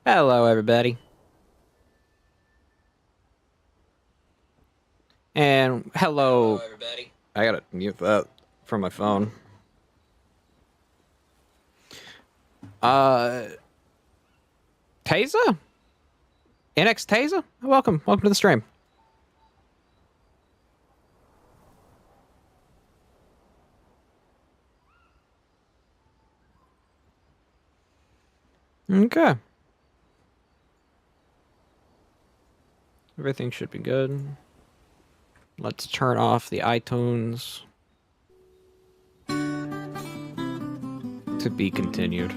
Hello, everybody. And hello. Hello, everybody. I gotta mute that from my phone. Uh, Taza? NX Taza? Welcome to the stream. Okay. Everything should be good. Let's turn off the iTunes. To be continued.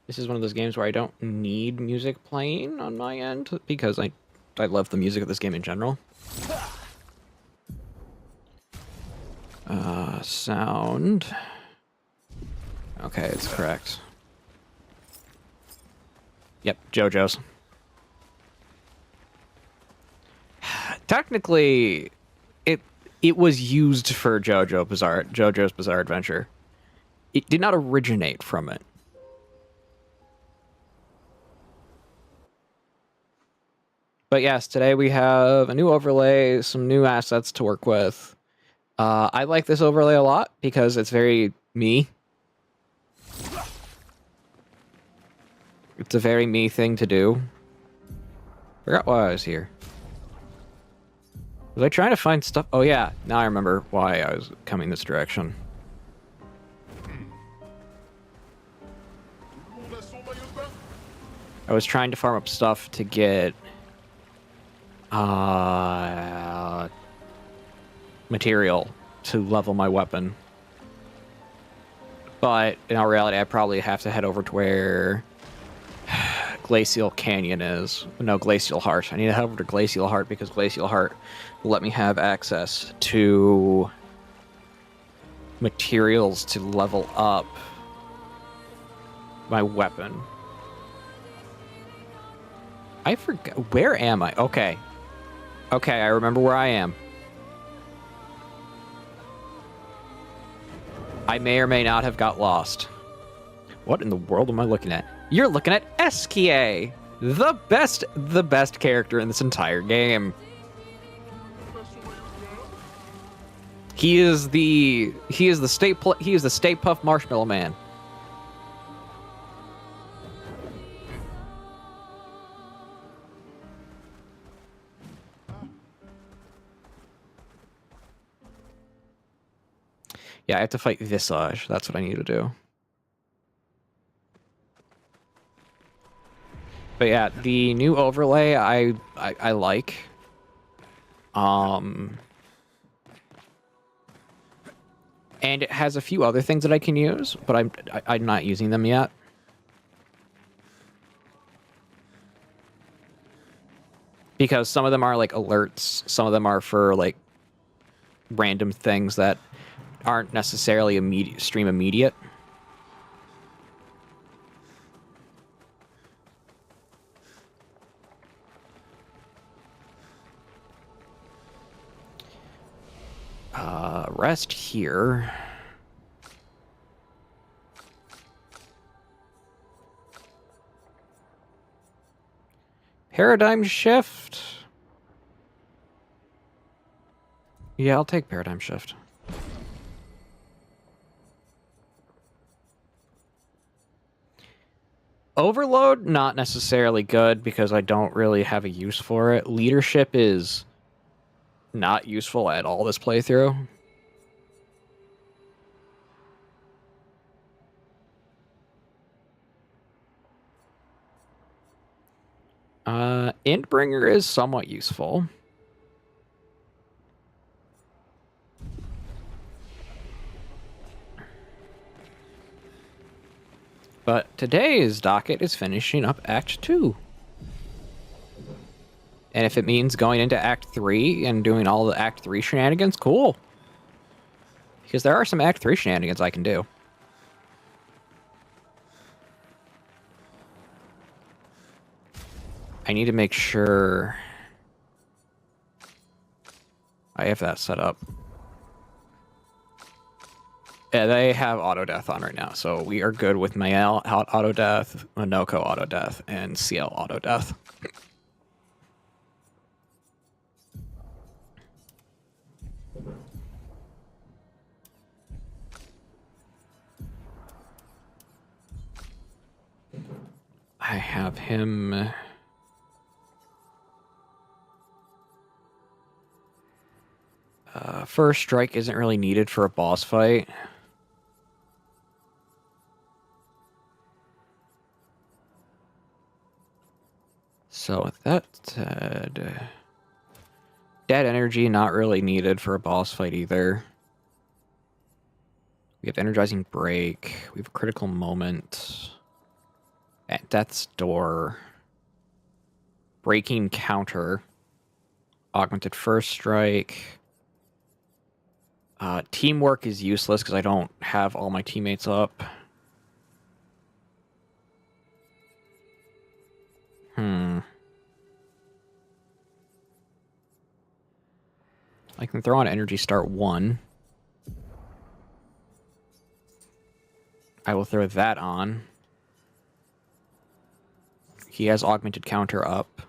This is one of those games where I don't need music playing on my end because I love the music of this game in general. Sound. Okay, it's correct. Yep, JoJo's. Technically, it was used for JoJo's Bizarre Adventure. It did not originate from it. But yes, today we have a new overlay, some new assets to work with. I like this overlay a lot because it's very me. It's a very me thing to do. Forgot why I was here. Was I trying to find stuff? Oh yeah, now I remember why I was coming this direction. I was trying to farm up stuff to get material to level my weapon. But in all reality, I probably have to head over to where Glacial Canyon is. No, Glacial Heart. I need to head over to Glacial Heart because Glacial Heart will let me have access to materials to level up my weapon. I forgot. Where am I? Okay. Okay, I remember where I am. I may or may not have got lost. What in the world am I looking at? You're looking at Eskia, the best character in this entire game. He is the Stay Puft Marshmallow Man. Yeah, I have to fight Visage. That's what I need to do. But yeah, the new overlay I like. And it has a few other things that I can use, but I'm not using them yet. Because some of them are like alerts, some of them are for like random things that aren't necessarily immediate. Rest here. Paradigm shift. Yeah, I'll take paradigm shift. Overload, not necessarily good because I don't really have a use for it. Leadership is not useful at all this playthrough. Endbringer is somewhat useful. But today's docket is finishing up Act 2. And if it means going into Act 3 and doing all the Act 3 shenanigans, cool. Because there are some Act 3 shenanigans I can do. I need to make sure I have that set up. Yeah, they have auto death on right now, so we are good with Mael auto death, Minoko auto death, and CL auto death. I have him. First strike isn't really needed for a boss fight. So with that said, dead energy not really needed for a boss fight either. We have energizing break. We have a critical moment. At death's door. Breaking counter. Augmented first strike. Teamwork is useless because I don't have all my teammates up. I can throw on energy start 1. I will throw that on. He has augmented counter up.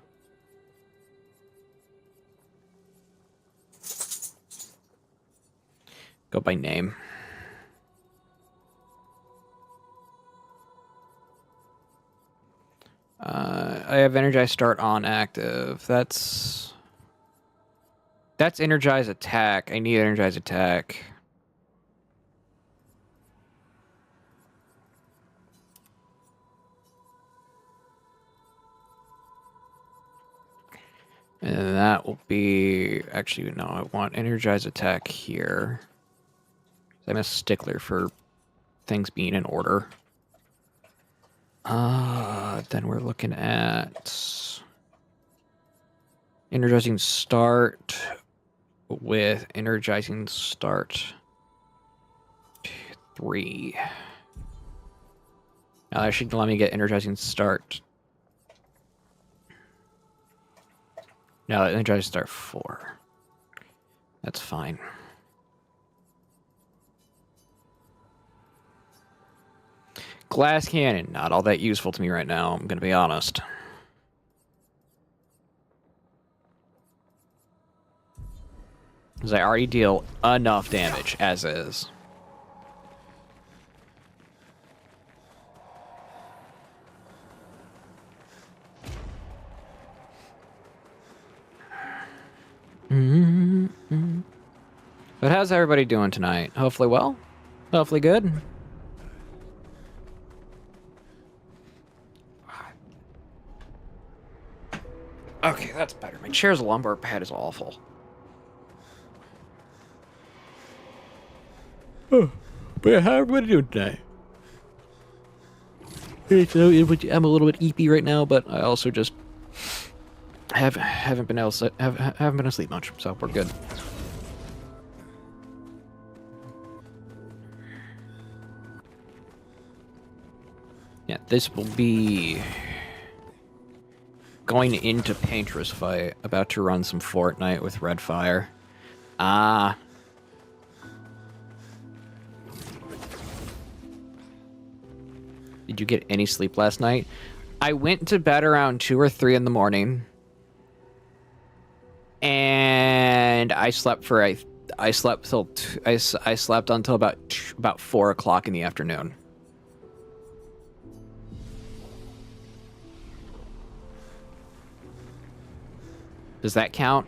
Go by name. I have energize start on active. That's energize attack. I need energize attack. And that will be... Actually, no, I want energize attack here. I'm a stickler for things being in order. Then we're looking at... Energizing start with energizing start 3. Now that should let me get energizing start. No, energizing start 4. That's fine. Glass cannon, not all that useful to me right now, I'm gonna be honest. Because I already deal enough damage, as is. But how's everybody doing tonight? Hopefully well? Hopefully good? Okay, that's better. My chair's lumbar pad is awful. Oh, but yeah, how everybody doing today? So I'm a little bit eepy right now, but I also just haven't been able to sleep much, so we're good. Yeah, this will be going into Painter's fight, about to run some Fortnite with Red Fire. Did you get any sleep last night? I went to bed around 2 or 3 in the morning. And I slept for I slept until about 4 o'clock in the afternoon. Does that count?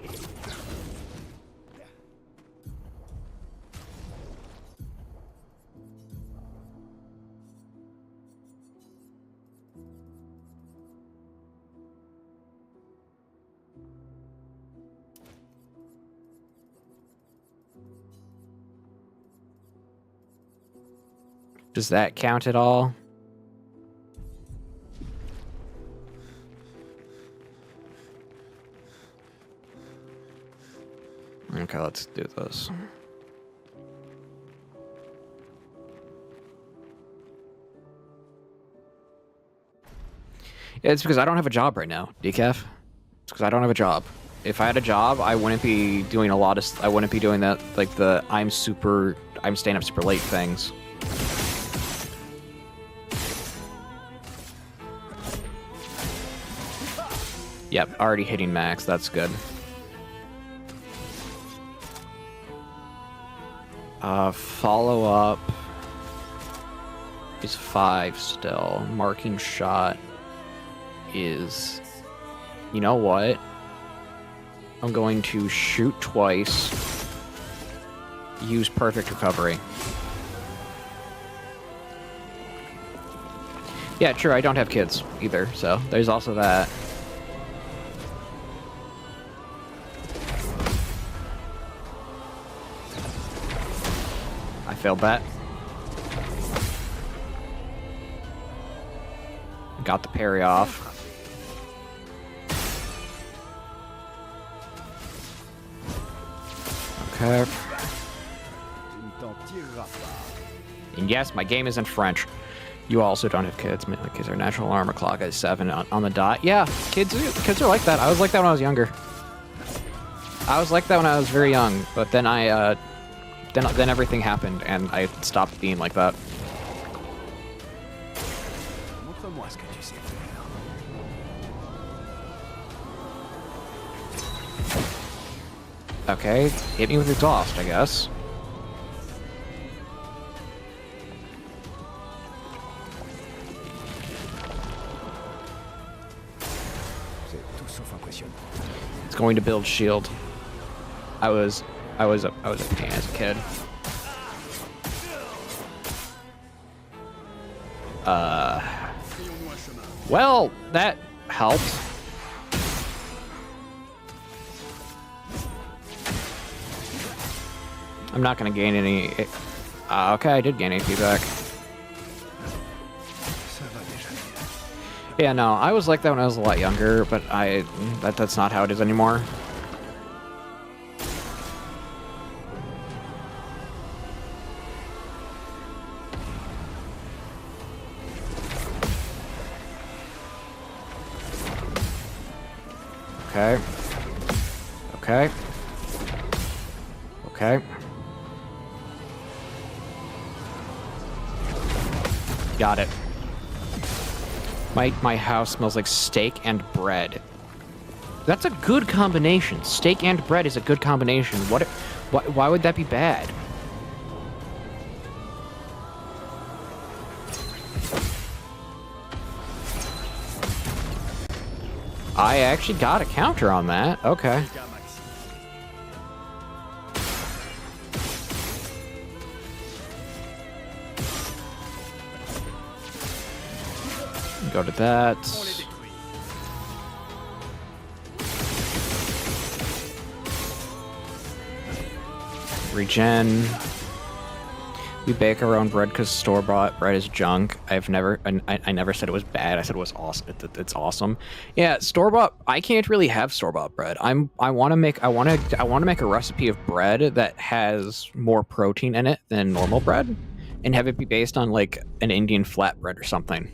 Does that count at all? Okay, let's do this. It's because I don't have a job right now, Decaf. It's because I don't have a job. If I had a job, I wouldn't be doing I wouldn't be doing that, like the I'm super I'm staying up super late things. Yep, already hitting max. That's good. Follow up is 5 still. Marking shot is... You know what? I'm going to shoot twice. Use perfect recovery. Yeah, true, I don't have kids either, so there's also that. I failed that. Got the parry off. Okay. And yes, my game is in French. You also don't have kids. My kids are national alarm clock at 7 on the dot. Yeah, kids are like that. I was like that when I was younger. I was like that when I was very young, but then then everything happened and I stopped being like that. Okay, hit me with exhaust, I guess. It's going to build shield. I was a pain as a kid. Well, that helped. I'm not gonna gain any. Okay, I did gain AP back. Yeah, no, I was like that when I was a lot younger, but that's not how it is anymore. Okay. Okay. Okay. Got it. My house smells like steak and bread. That's a good combination. Steak and bread is a good combination. Why would that be bad? I actually got a counter on that. Okay. Go to that. Regen. We bake our own bread because store-bought bread is junk. I never said it was bad. I said it was awesome. It's awesome. Yeah, store-bought. I can't really have store-bought bread. I want to make a recipe of bread that has more protein in it than normal bread, and have it be based on like an Indian flatbread or something.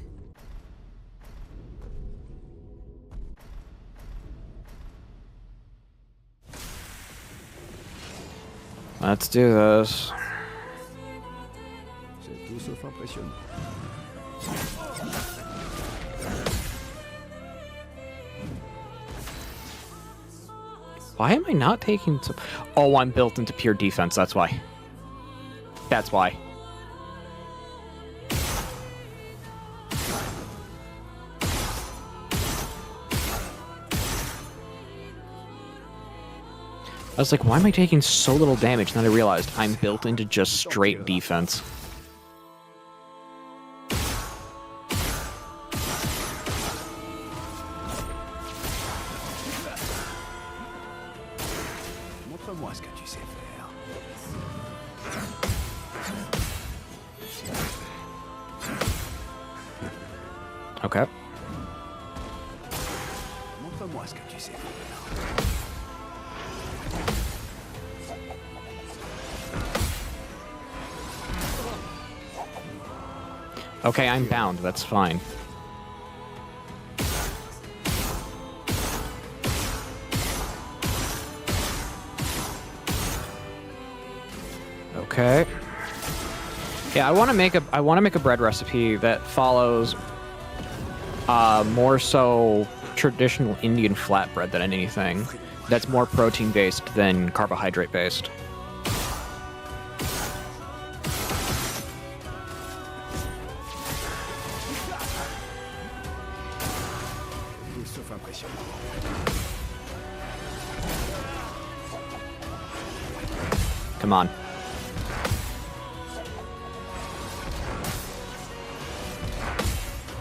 Let's do this. Why am I not taking some? Oh, I'm built into pure defense. That's why. That's why. I was like, why am I taking so little damage? And then I realized I'm built into just straight defense. Okay. Okay, I'm bound. That's fine. Okay. Yeah, I want to make a bread recipe that follows more so traditional Indian flatbread than anything. That's more protein based than carbohydrate based. Come on.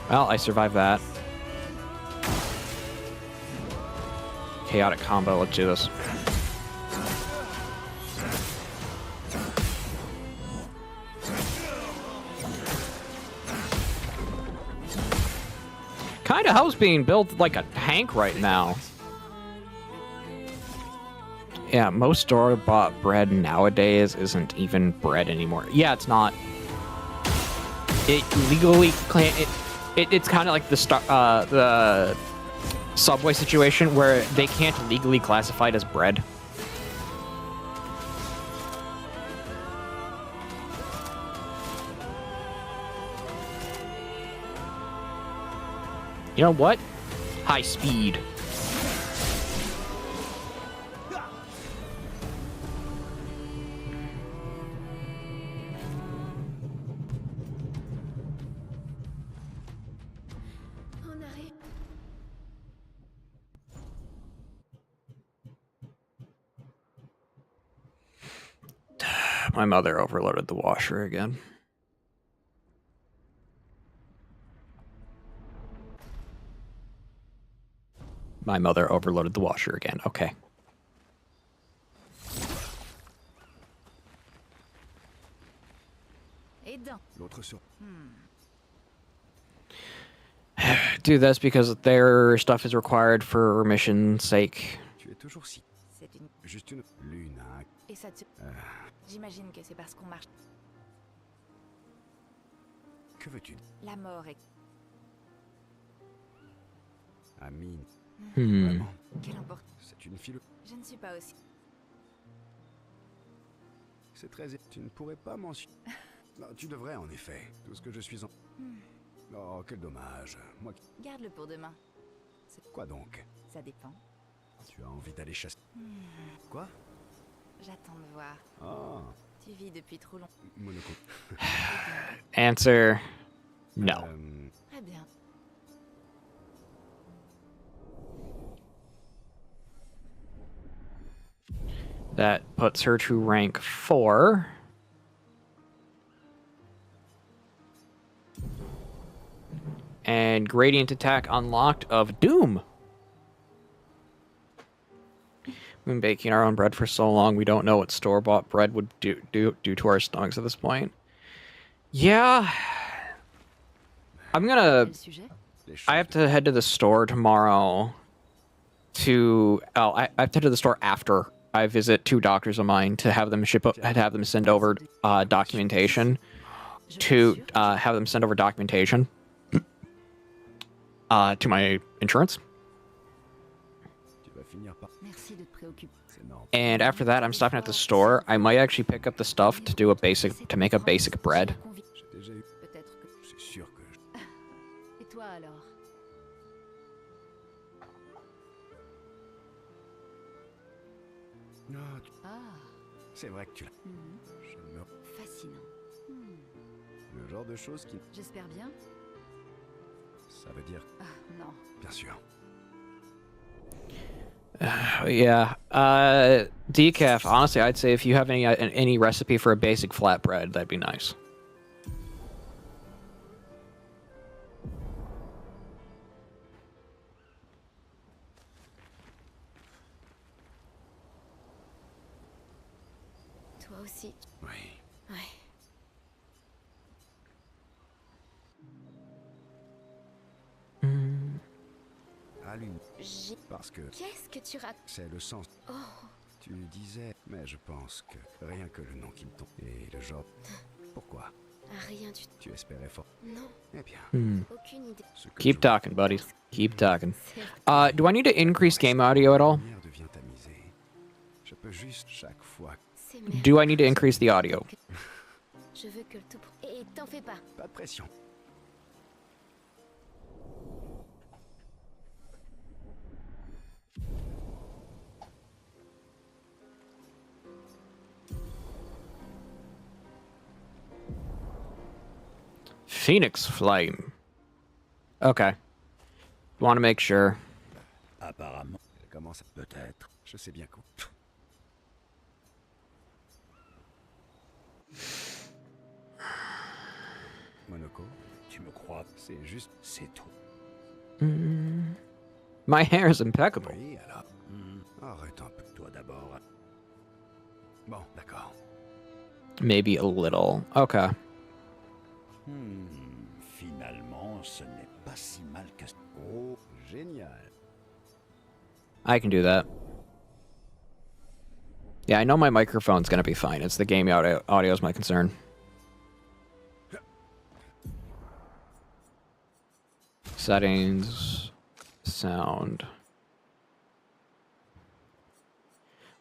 Well, I survived that. Chaotic combo, let's do this. Kinda house being built like a tank right now. Yeah, most store-bought bread nowadays isn't even bread anymore. Yeah, it's not. It legally it's kind of like the Subway situation where they can't legally classify it as bread. You know what? High speed. My mother overloaded the washer again. My mother overloaded the washer again. Okay. Do this because their stuff is required for mission's sake. J'imagine que c'est parce qu'on marche. Que veux-tu? La mort est... Amine. Vraiment? Quelle importance? C'est une fille. Je ne suis pas aussi. C'est très... Tu ne pourrais pas mentionner... Non, tu devrais en effet. Tout ce que je suis en... Oh, quel dommage. Moi... Garde-le pour demain. Quoi donc? Ça dépend. Tu as envie d'aller chasser... Quoi? J'attends de voir. Ah. Tu vis depuis trop longtemps. Monaco. Answer. No. Très bien. That puts her to rank 4. And gradient attack unlocked of Doom. We've been baking our own bread for so long, we don't know what store-bought bread would do to our stomachs at this point. Yeah. I'm gonna... I have to head to the store tomorrow to... Oh, I have to head to the store after I visit 2 doctors of mine to have them send over documentation. To have them send over documentation to my insurance. And after that, I'm stopping at the store. I might actually pick up the stuff to make a basic bread. C'est vrai que tu l'as. Fascinant. Le genre de choses qui... J'espère bien. Ça veut dire... Ah, non. Bien sûr. Yeah. Decaf, honestly, I'd say if you have any recipe for a basic flatbread, that'd be nice. Toi aussi. Oui. Ouais. Allume. Parce que... Qu'est-ce que tu racontes? C'est le sens. Oh. Tu disais... Mais je pense que rien que le nom qui me tombe. Et le genre... Pourquoi? Rien du tout. Tu espérais fort. Non. Eh bien... Aucune idée. Keep talking, buddy. Keep talking. Do I need to increase game audio at all? Devient tamisée. Je peux juste chaque fois... Do I need to increase the audio? Je veux que le tout... Et t'en fais pas. Pas de pression. Phoenix Flame. Okay. Want to make sure. Apparemment. Comment ça peut-être? Je sais bien quoi. Monaco, tu me crois? C'est juste, c'est tout. My hair is impeccable. Oui, alors. Arrête un peu, toi d'abord. Bon, d'accord. Maybe a little. Okay. Finalement, ce n'est pas si mal que... Oh, génial. I can do that. Yeah, I know my microphone's gonna be fine. It's the game audio is my concern. Settings, sound.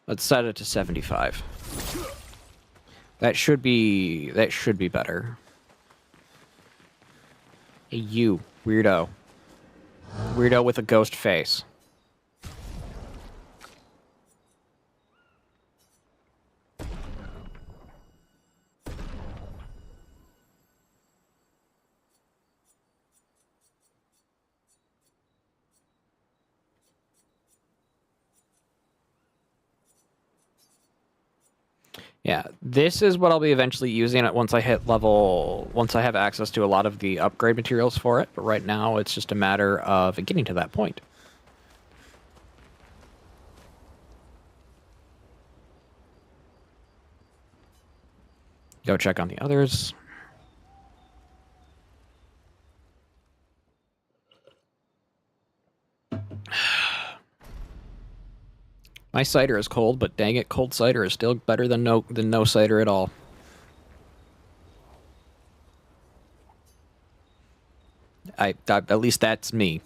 Let's set it to 75. That should be better. Hey, you weirdo. Weirdo with a ghost face. Yeah, this is what I'll be eventually using it once I hit level, once I have access to a lot of the upgrade materials for it, but right now it's just a matter of getting to that point. Go check on the others. My cider is cold, but dang it, cold cider is still better than no cider at all. At least that's me.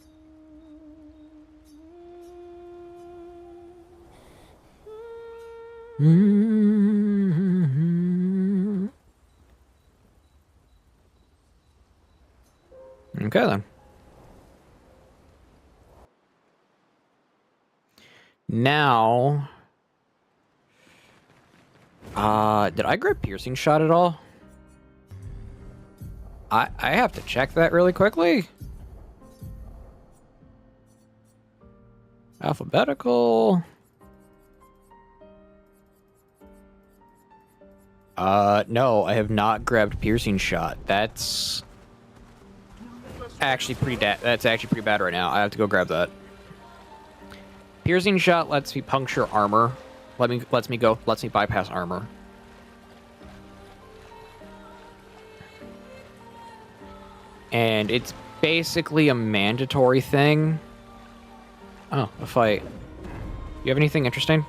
Okay then. Now, did I grab piercing shot at all? I have to check that really quickly. Alphabetical. No, I have not grabbed piercing shot. That's actually pretty bad right now. I have to go grab that. Piercing shot lets me puncture armor. Lets me bypass armor. And it's basically a mandatory thing. Oh, a fight. You have anything interesting?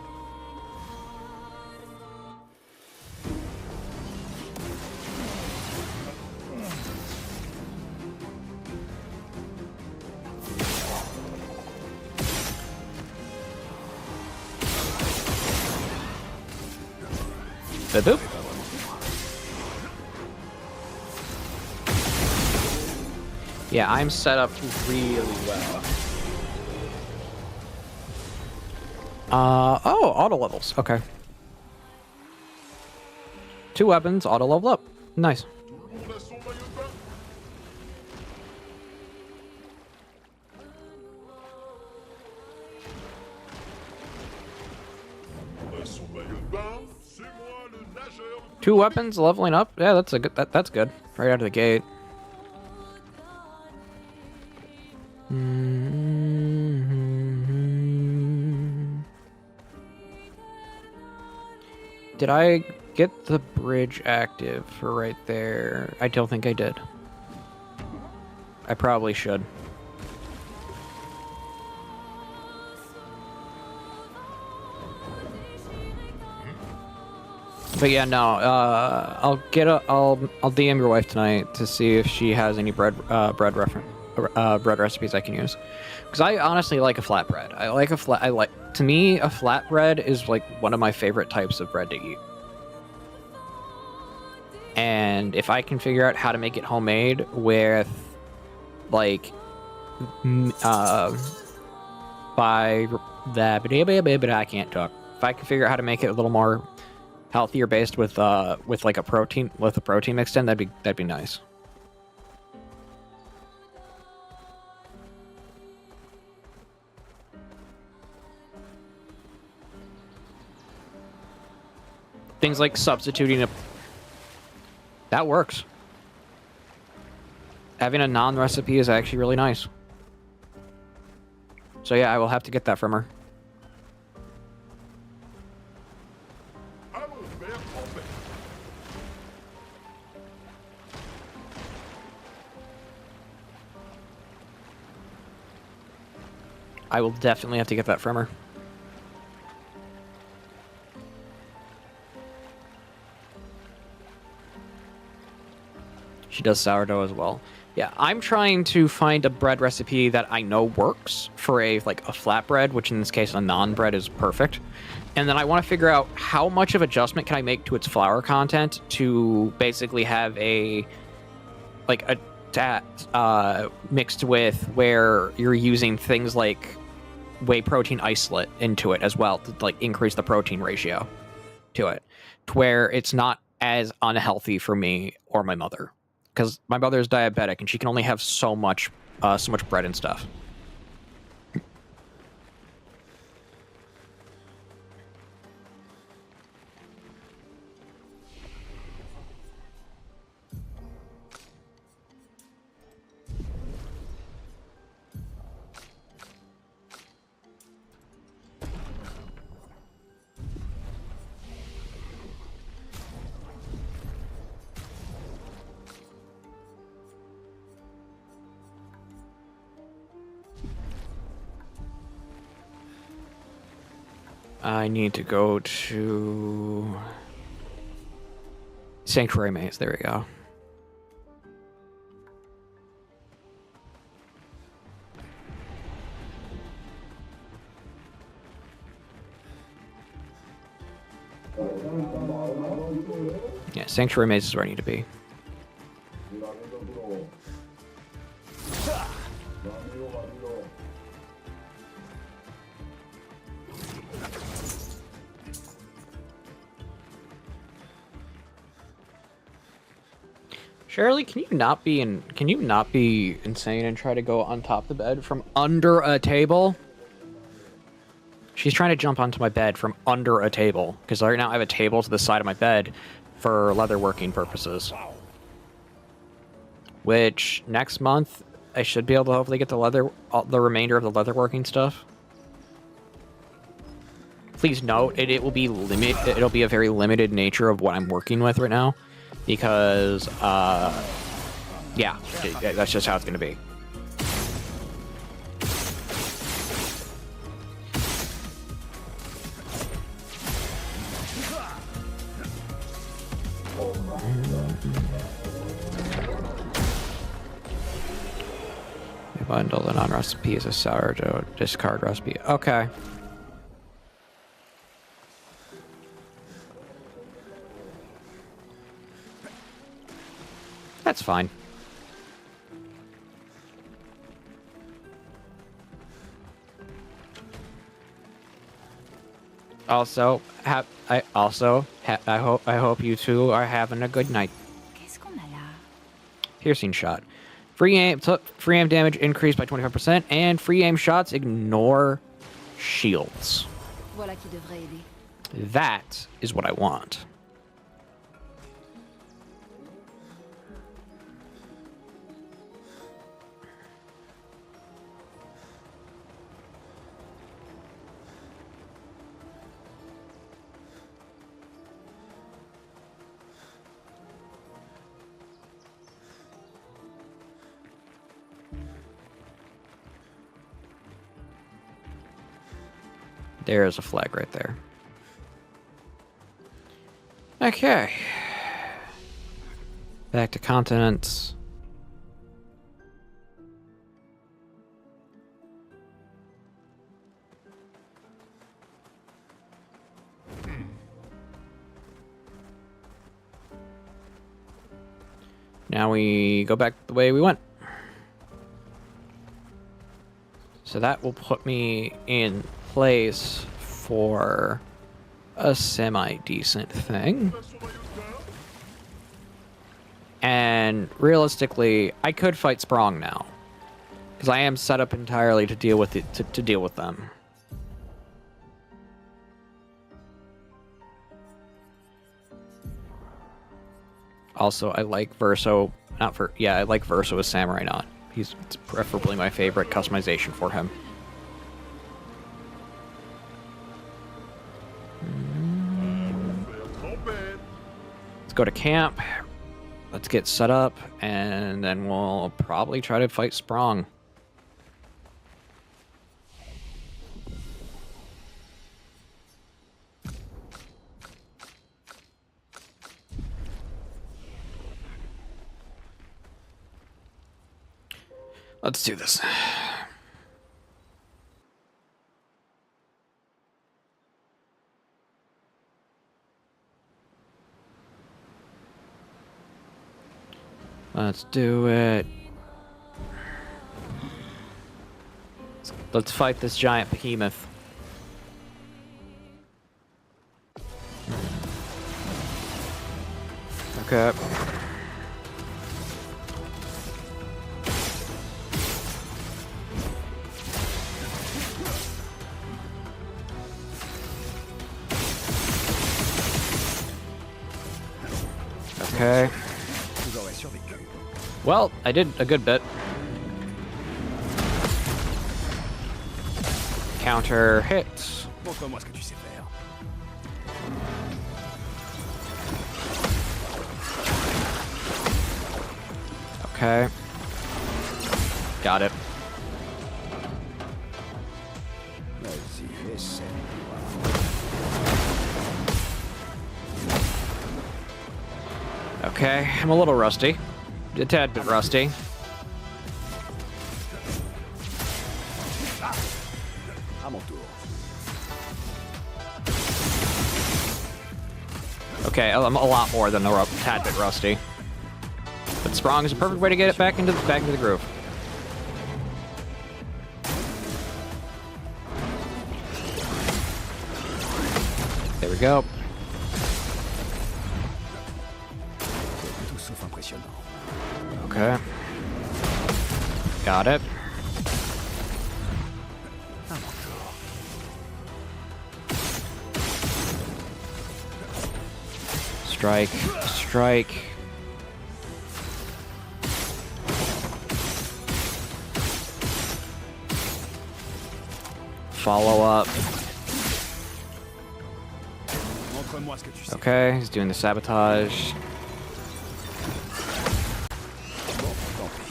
Boop. Yeah, I'm set up really well. Oh, auto levels. Okay. 2 weapons, auto level up. Nice. Two weapons leveling up. Yeah, that's a good. That's good. Right out of the gate. Did I get the bridge active for right there? I don't think I did. I probably should. But yeah, no. I'll DM your wife tonight to see if she has any bread recipes I can use. Because I honestly like a flatbread. To me, a flatbread is like one of my favorite types of bread to eat. And if I can figure out how to make it homemade with, like, by that, but I can't talk. If I can figure out how to make it a little more healthier based with like a protein mixed in, that'd be nice. Things like substituting that works. Having a non-recipe is actually really nice. So yeah, I will have to get that from her. I will definitely have to get that from her. She does sourdough as well. Yeah, I'm trying to find a bread recipe that I know works for a flatbread, which in this case a naan bread is perfect. And then I want to figure out how much of adjustment can I make to its flour content to basically have a mixed with where you're using things like whey protein isolate into it as well to like increase the protein ratio to it, to where it's not as unhealthy for me or my mother. Because my mother is diabetic and she can only have so much bread and stuff. I need to go to Sanctuary Maze. There we go. Yeah, Sanctuary Maze is where I need to be. Shirley, can you not be insane and try to go on top of the bed from under a table? She's trying to jump onto my bed from under a table, because right now I have a table to the side of my bed for leatherworking purposes. Which next month I should be able to hopefully get the remainder of the leatherworking stuff. Please note it will be it'll be a very limited nature of what I'm working with right now. Because, yeah, that's just how it's going to be. Bundle the non-recipe is a sourdough discard recipe. Okay. That's fine. Also, I hope you two are having a good night. Qu'est-ce qu'on a là? Piercing shot. Free aim damage increased by 25%, and free aim shots ignore shields. Voilà qui devrait aider. That is what I want. There's a flag right there. Okay. Back to continents. Now we go back the way we went. So that will put me in place for a semi-decent thing. And realistically, I could fight Sprong now, because I am set up entirely to deal with it, to deal with them. Also, I like Verso, I like Verso as Samurai Knot. He's preferably my favorite customization for him. Let's go to camp. Let's get set up, and then we'll probably try to fight Sprong. Let's do this. Let's do it. Let's fight this giant behemoth. Okay. Okay. Well, I did a good bit. Counter hits. Montre-moi ce que tu sais faire. Okay. Got it. Vas-y, essaie. Okay, I'm a little rusty. A tad bit rusty. À mon tour. Okay, I'm a lot more than a tad bit rusty. But Sprong is a perfect way to get it back into the groove. There we go. Tout sauf impressionnant. Okay. Got it. À mon tour. Strike. Strike. Follow up. Montre-moi ce que tu sais. Okay, he's doing the sabotage. Bon, tant pis.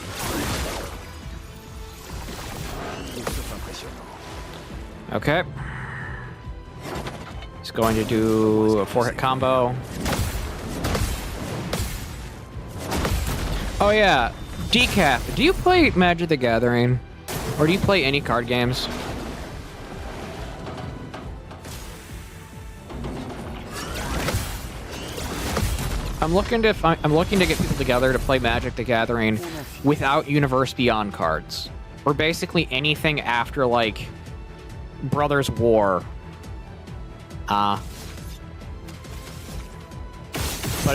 Tout sauf impressionnant. Okay. He's going to do a 4-hit combo. Oh yeah, Decaf, do you play Magic the Gathering? Or do you play any card games? I'm looking to get people together to play Magic the Gathering without Universe Beyond cards. Or basically anything after, like, Brothers War. But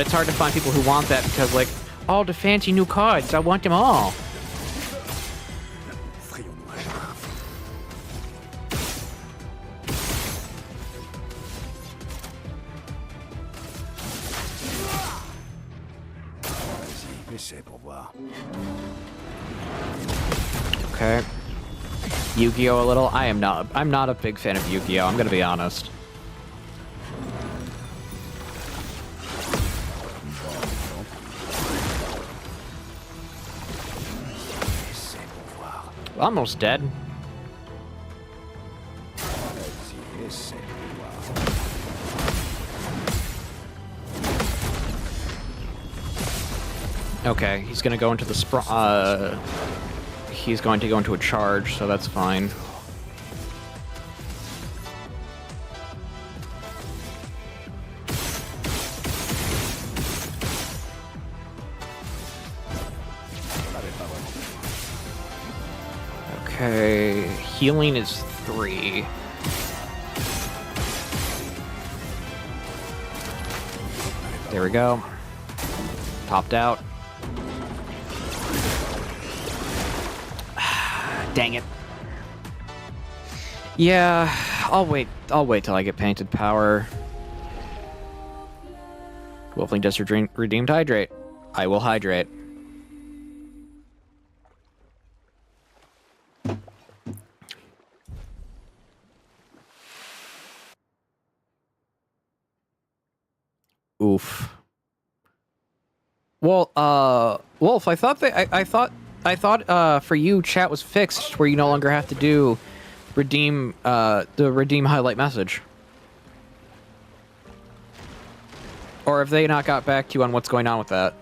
it's hard to find people who want that because, like, all the fancy new cards, I want them all. Vas-y, essaie pour voir. Okay. Yu-Gi-Oh! A little. I'm not a big fan of Yu-Gi-Oh! I'm gonna be honest. Essaie pour voir. Almost dead. Vas-y, essaie pour voir. Okay, he's gonna go into the he's going to go into a charge, so that's fine. Okay, healing is 3. There we go. Popped out. Dang it. Yeah, I'll wait till I get painted power. Wolfling just redeemed hydrate. I will hydrate. Oof. Well, Wolf, I thought for you chat was fixed where you no longer have to do the redeem highlight message. Or have they not got back to you on what's going on with that?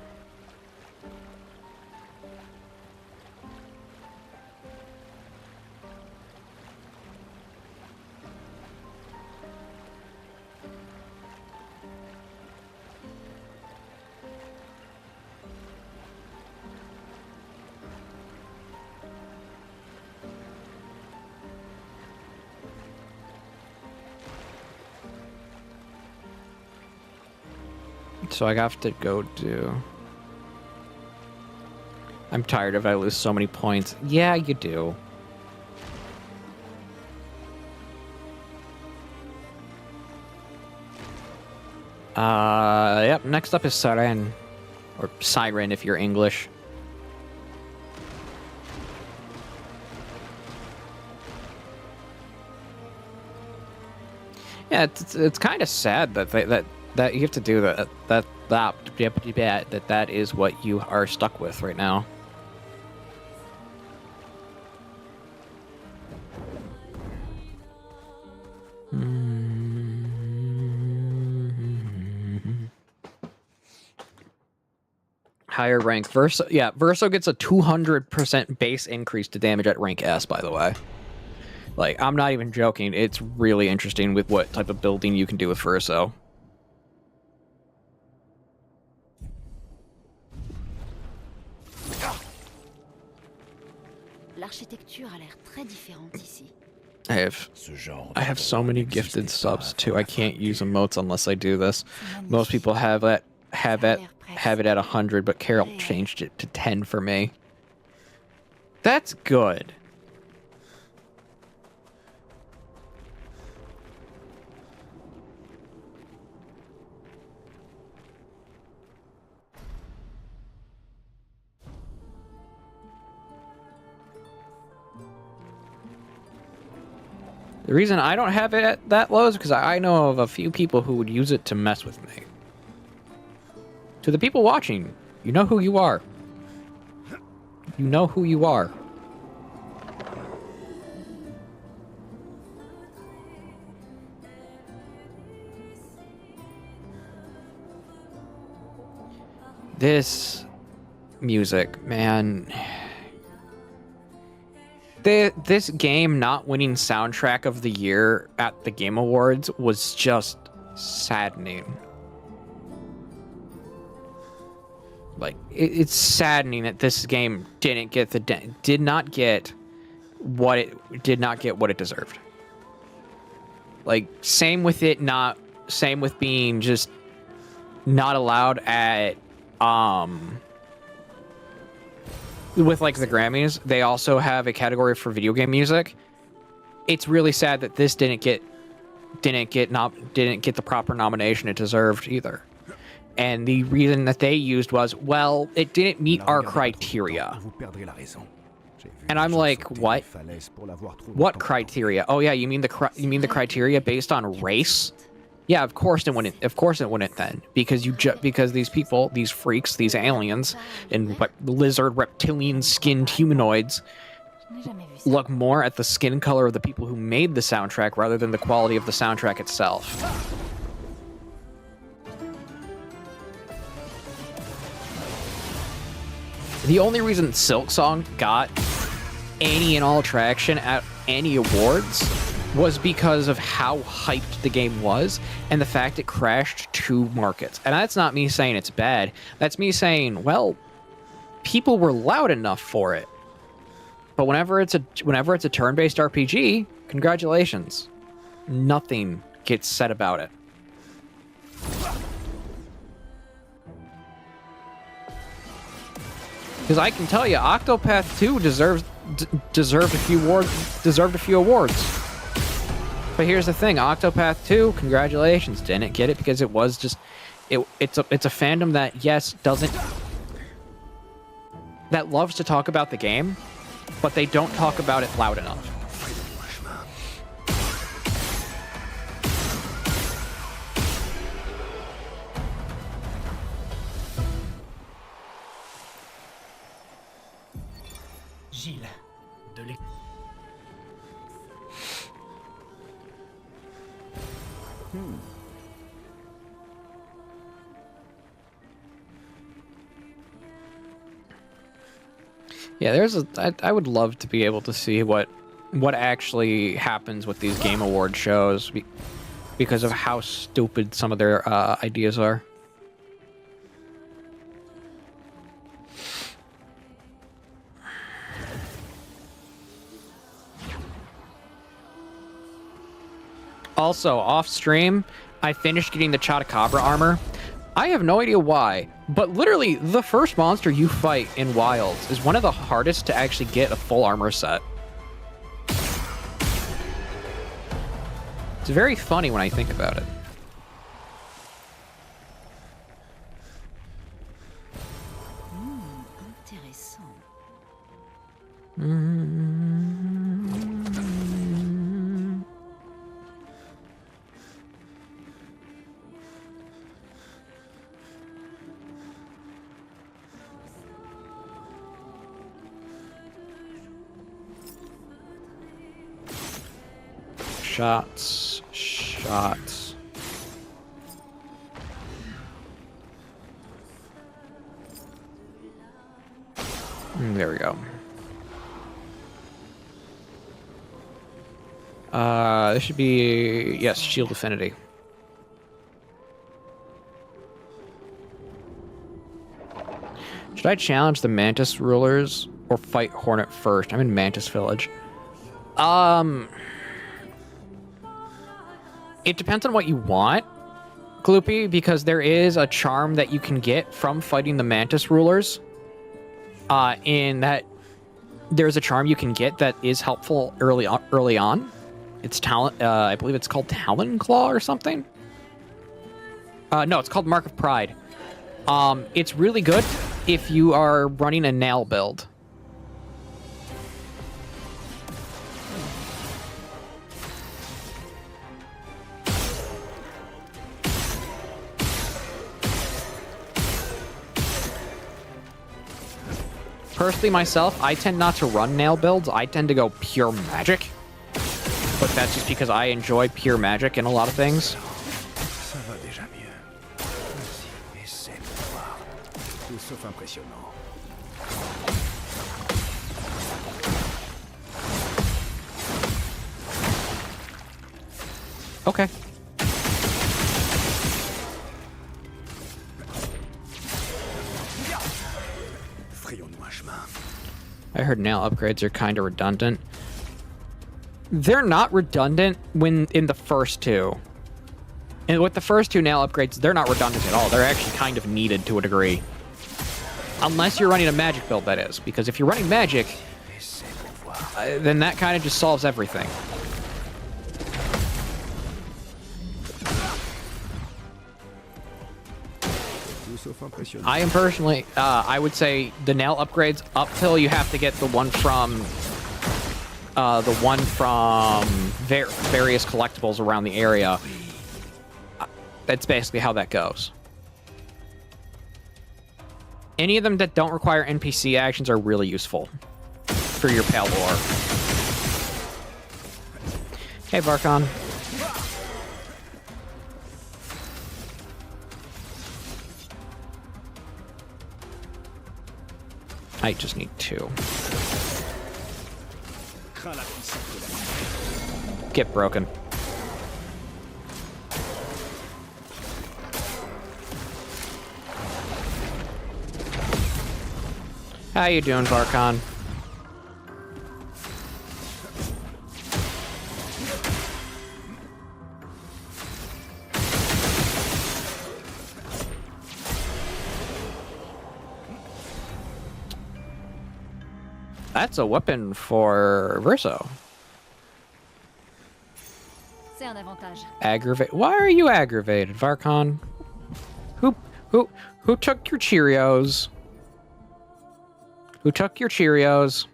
So I have to go do... I'm tired if I lose so many points. Yeah, you do. Yep, next up is Siren. Or Siren if you're English. Yeah, it's kind of sad that you have to do that is what you are stuck with right now. Higher rank. Verso gets a 200% base increase to damage at rank S, by the way. Like, I'm not even joking. It's really interesting with what type of building you can do with Verso. L'architecture a l'air très différente ici. I have so many gifted subs too. I can't use emotes unless I do this. Most people have it at 100, but Carol changed it to 10 for me. That's good. The reason I don't have it at that low is because I know of a few people who would use it to mess with me. To the people watching, you know who you are. You know who you are. This music, man... This game not winning soundtrack of the year at the Game Awards was just saddening. Like, it's saddening that this game did not get what it deserved. Like, same with being just not allowed at with like the Grammys. They also have a category for video game music. It's really sad that this didn't get the proper nomination it deserved either. And the reason that they used was, well, it didn't meet our criteria. And I'm like, what? What criteria? Oh yeah, you mean the criteria based on race? Yeah, of course it wouldn't. Of course it wouldn't then, because because these people, these freaks, these aliens, and lizard reptilian skinned humanoids look more at the skin color of the people who made the soundtrack rather than the quality of the soundtrack itself. The only reason Silk Song got any and all traction at any awards was because of how hyped the game was and the fact it crashed 2 markets. And that's not me saying it's bad. That's me saying, well, people were loud enough for it. But whenever it's a turn-based RPG, congratulations. Nothing gets said about it. Because I can tell you, Octopath 2 deserved a few awards. But here's the thing, Octopath 2, congratulations, didn't get it because it was just it's a fandom that that loves to talk about the game, but they don't talk about it loud enough. Gilles, Yeah, I would love to be able to see what actually happens with these Game Award shows because of how stupid some of their ideas are. Also, off stream, I finished getting the Chotacabra armor. I have no idea why, but literally the first monster you fight in Wilds is one of the hardest to actually get a full armor set. It's very funny when I think about it. Intéressant. Shots. There we go. This should be, yes, Shield Affinity. Should I challenge the Mantis rulers or fight Hornet first? I'm in Mantis Village. It depends on what you want, Gloopy, because there is a charm that you can get from fighting the Mantis rulers. In that, there's a charm you can get that is helpful early on. It's talent. I believe it's called Talon Claw or something. No, it's called Mark of Pride. It's really good if you are running a nail build. Personally, myself, I tend not to run nail builds. I tend to go pure magic. But that's just because I enjoy pure magic in a lot of things. Ça va déjà mieux. Vas-y, essaie de voir. Tout sauf impressionnant. Okay. Frayons-nous un chemin. I heard nail upgrades are kind of redundant. They're not redundant when in the first two. And with the first two nail upgrades, they're not redundant at all. They're actually kind of needed to a degree. Unless you're running a magic build, that is. Because if you're running magic, then that kind of just solves everything. I am personally, I would say the nail upgrades up till you have to get the one from various collectibles around the area. That's basically how that goes. Any of them that don't require NPC actions are really useful for your pal lore. Hey, Varkon. I just need 2. Get broken. How you doing, Varkon? That's a weapon for Verso. C'est un avantage. Aggravate. Why are you aggravated, Varkon? Who who took your Cheerios? Who took your Cheerios?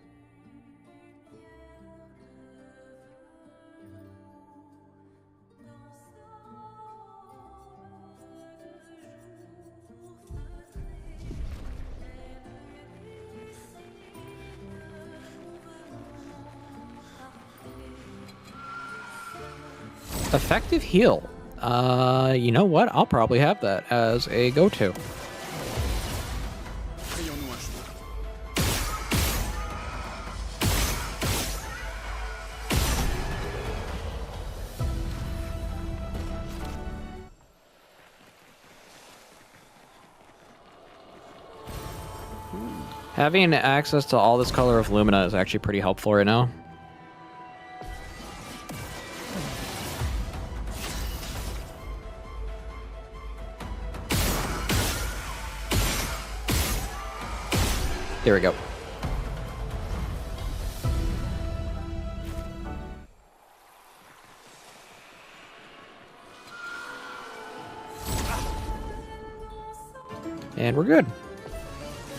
Effective heal. You know what? I'll probably have that as a go-to. Frayons-nous un chemin. Having access to all this color of Lumina is actually pretty helpful right now. There we go. And we're good.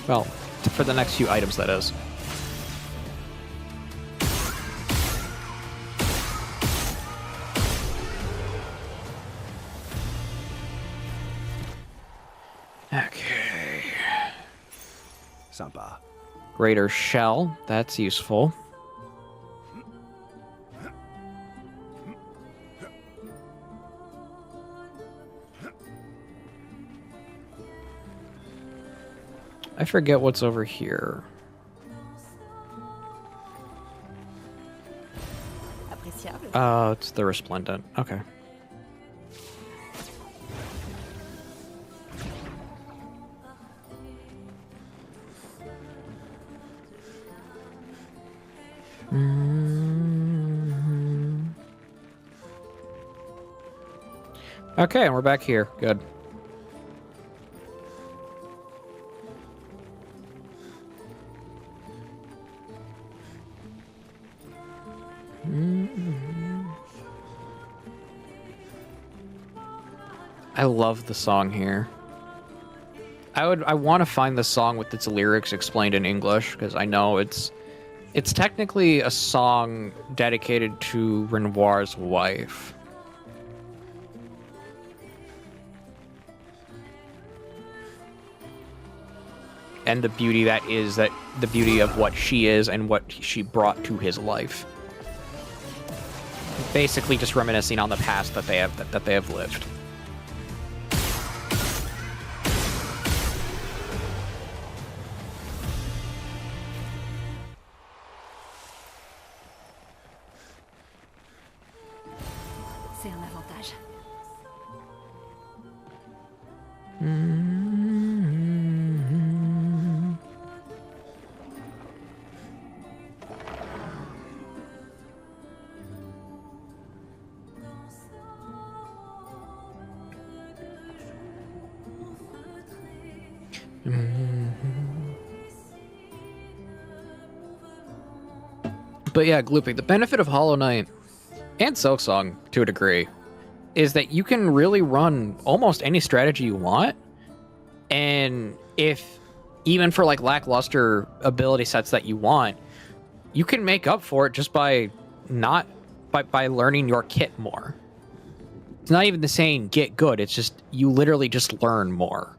Well, for the next few items, that is. Okay. Sympa. Greater Shell, that's useful. I forget what's over here. Appréciable. Oh, it's the Resplendent. Okay. Okay, and we're back here. Good. I love the song here. I want to find the song with its lyrics explained in English, because I know it's technically a song dedicated to Renoir's wife. And the beauty the beauty of what she is and what she brought to his life. Basically just reminiscing on the past that they have lived. C'est un avantage. But yeah, Gloopy, the benefit of Hollow Knight and Silksong to a degree is that you can really run almost any strategy you want. And if even for like lackluster ability sets that you want, you can make up for it just by learning your kit more. It's not even the saying get good, it's just you literally just learn more.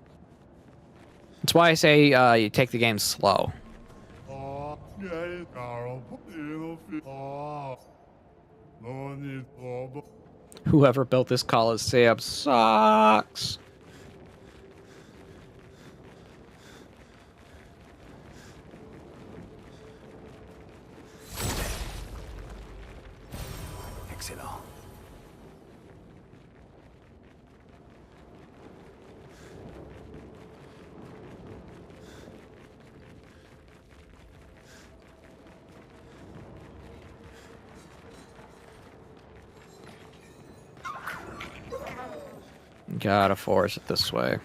That's why I say you take the game slow. Whoever built this Coliseum sucks. Excellent. Gotta force it this way.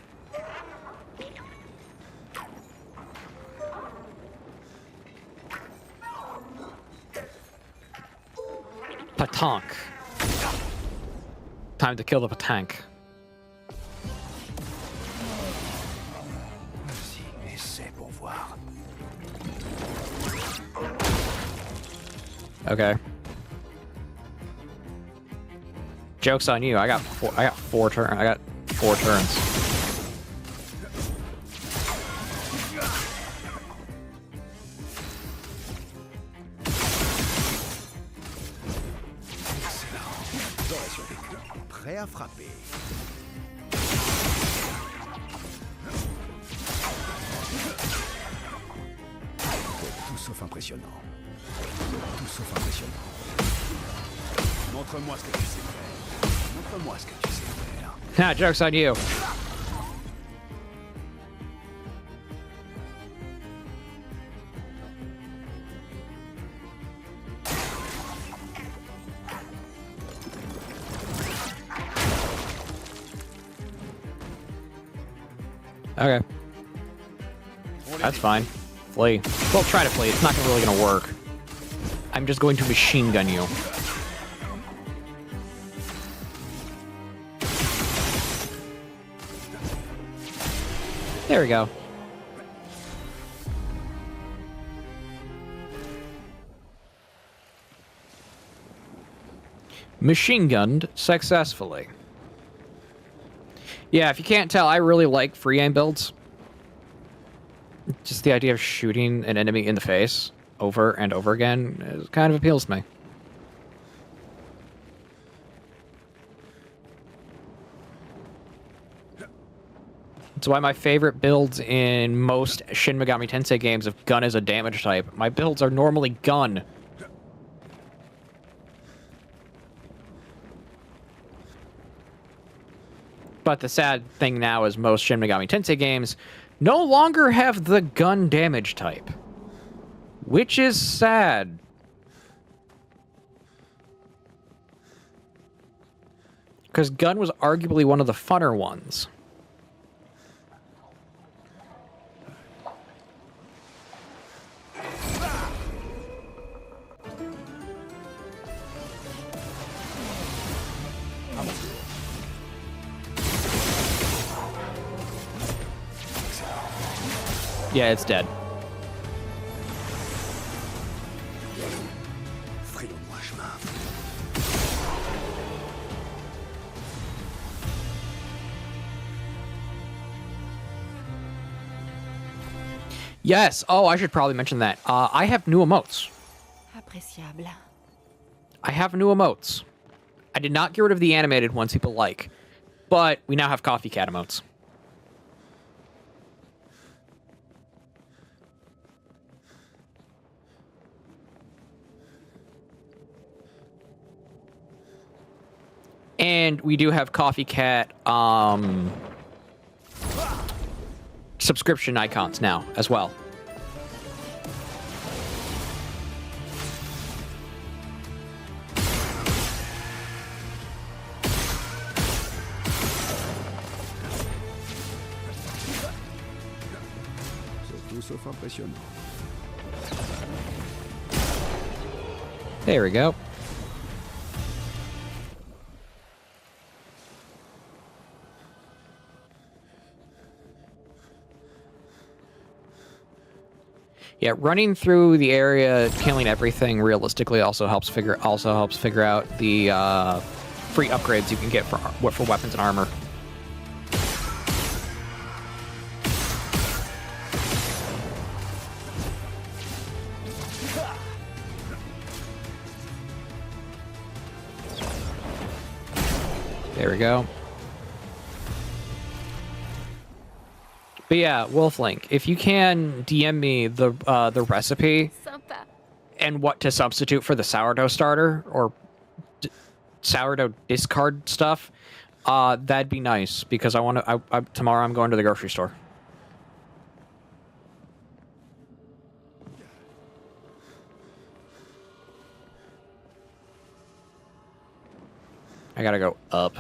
Patank. Time to kill the Patank. Si, essaie pour voir. Okay. Joke's on you. I got four turns. Prêt à frapper. Tout sauf impressionnant. Tout sauf impressionnant. Montre-moi ce que tu sais faire. Montre-moi ce que tu sais faire. Nah, joke's on you. Okay. That's fine. Flee. Well, try to flee. It's not really gonna work. I'm just going to machine gun you. There we go. Machine gunned successfully. Yeah, if you can't tell, I really like free aim builds. Just the idea of shooting an enemy in the face over and over again kind of appeals to me. That's why my favorite builds in most Shin Megami Tensei games, if gun is a damage type, my builds are normally gun. But the sad thing now is most Shin Megami Tensei games no longer have the gun damage type. Which is sad. Because gun was arguably one of the funner ones. Yeah, it's dead. Frayons-moi chemin. Yes. Oh, I should probably mention that. I have new emotes. Appréciable. I have new emotes. I did not get rid of the animated ones people like, but we now have coffee cat emotes. And we do have Coffee Cat subscription icons now as well. C'est tout sauf impressionnant. There we go. Yeah, running through the area, killing everything realistically also helps figure out the free upgrades you can get for weapons and armor. There we go. But yeah, Wolflink, if you can DM me the recipe Sympa. and what to substitute for the sourdough starter or sourdough discard stuff, that'd be nice because I want to. Tomorrow I'm going to the grocery store. I gotta go up.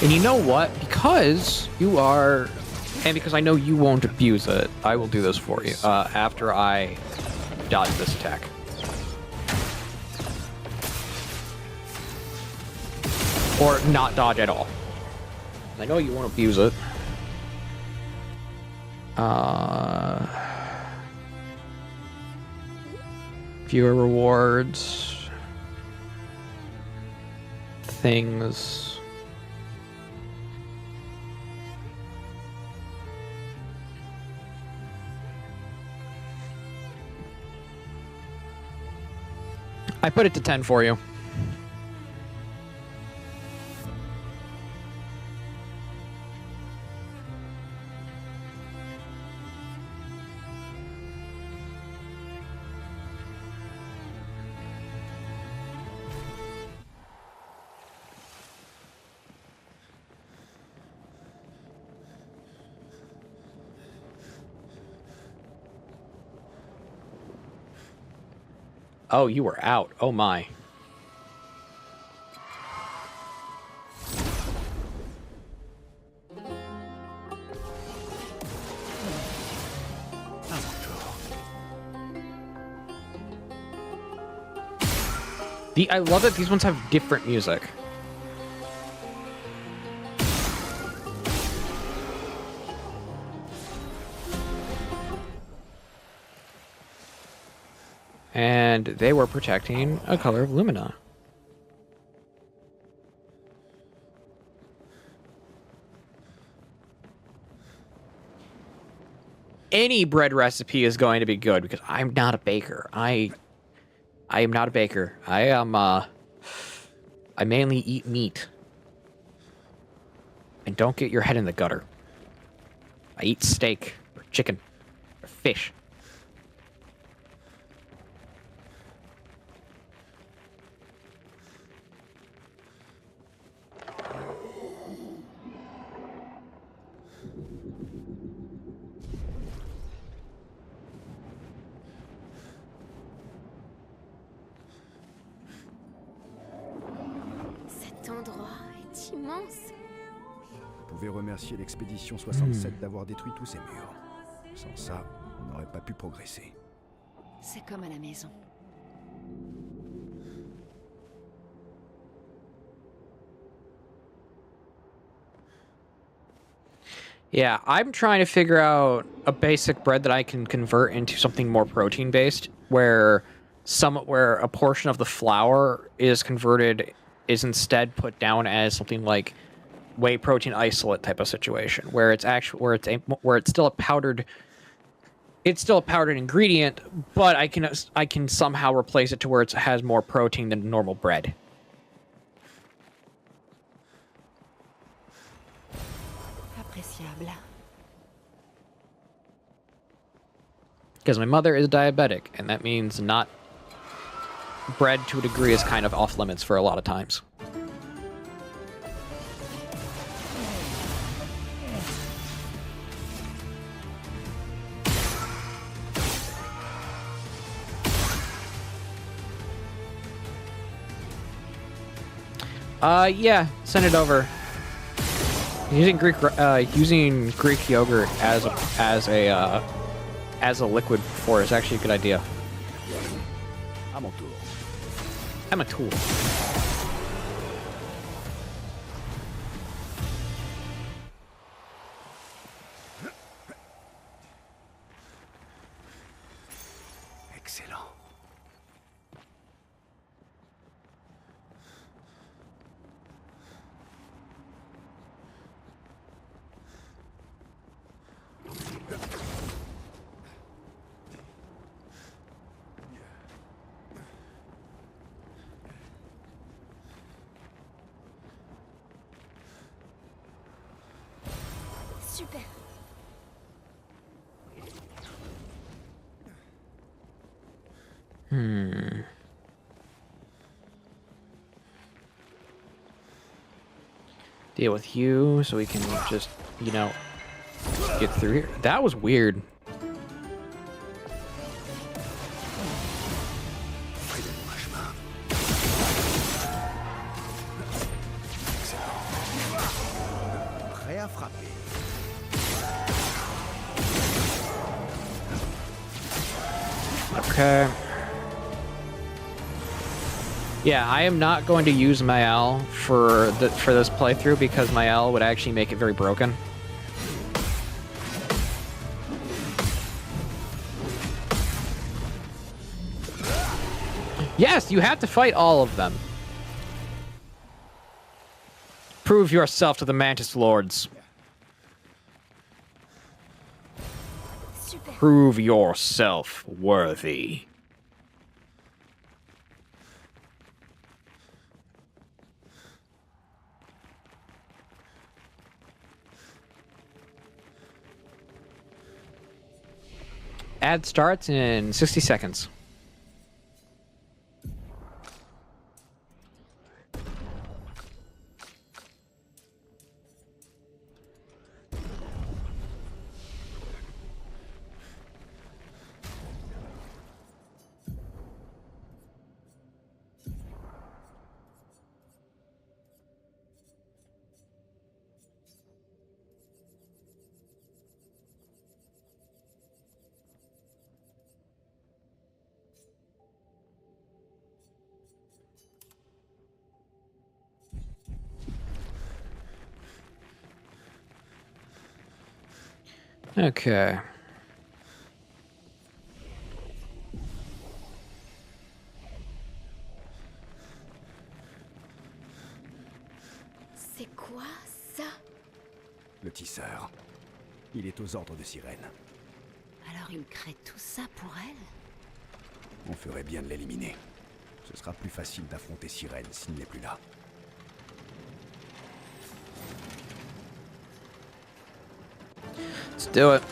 And you know what? Because you are, and because I know you won't abuse it, I will do this for you after I dodge this attack. Or not dodge at all. I know you won't abuse it. Fewer rewards. Things. I put it to 10 for you. Oh, you were out. Oh my. I love that these ones have different music. And they were protecting a color of Lumina. Any bread recipe is going to be good because I'm not a baker. I am not a baker. I am I mainly eat meat. And don't get your head in the gutter. I eat steak or chicken or fish. Cet endroit est immense. Vous pouvez remercier l'expédition 67 d'avoir détruit tous ces murs. Sans ça, on n'aurait pas pu progresser. C'est comme à la maison. Yeah, I'm trying to figure out a basic bread that I can convert into something more protein based, where a portion of the flour is instead put down as something like whey protein isolate type of situation, where it's still a powdered ingredient, but I can somehow replace it to where it has more protein than normal bread. Appréciable. Because my mother is diabetic, and that means not bread to a degree is kind of off limits for a lot of times. Yeah, send it over. Using Greek yogurt as a liquid before is actually a good idea. I'm a tool. Excellent. Super. Deal with you so we can just, get through here. That was weird. Okay. Yeah, I am not going to use Mael for this playthrough because Mael would actually make it very broken. Yes, you have to fight all of them. Prove yourself to the Mantis Lords. Super. Prove yourself worthy. Ad starts in 60 seconds. Okay. C'est quoi ça? Le tisseur. Il est aux ordres de Sirène. Alors il crée tout ça pour elle? On ferait bien de l'éliminer. Ce sera plus facile d'affronter Sirène s'il n'est plus là. Let's do it.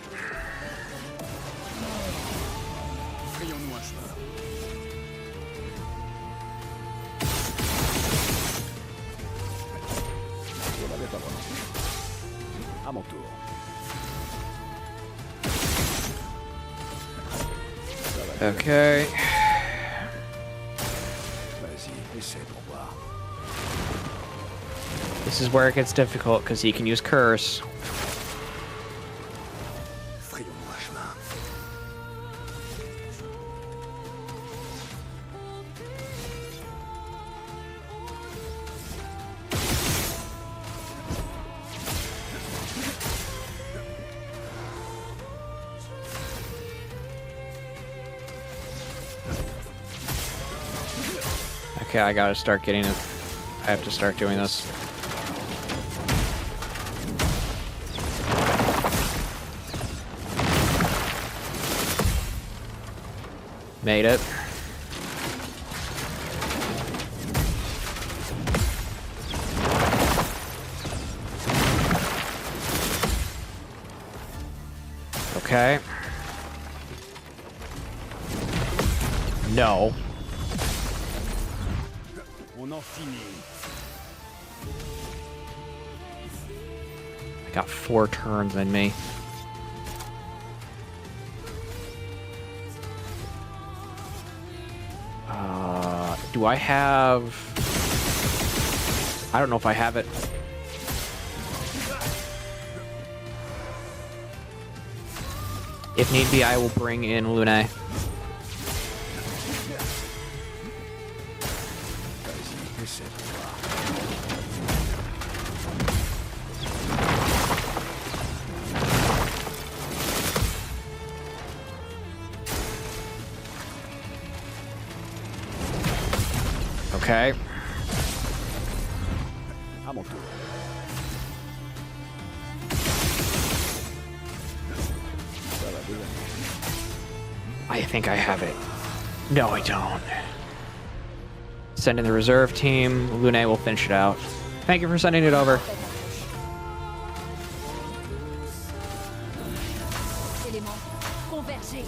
Frayons-nous un chemin. Je l'avais pas remarqué. À mon tour. Okay. Vas-y, essaie pour voir. This is where it gets difficult because he can use curse. Frayons-nous un chemin. Okay, I gotta start getting it. I have to start doing this. Made it. Okay. No. On en finit. I got 4 turns in me. Do I have... I don't know if I have it. If need be, I will bring in Lune. Vas-y, essaie pour voir. Okay. À mon tour. Ça va bien. I think I have it. No, I don't. Send in the reserve team. Lune will finish it out. Thank you for sending it over. Éléments convergés.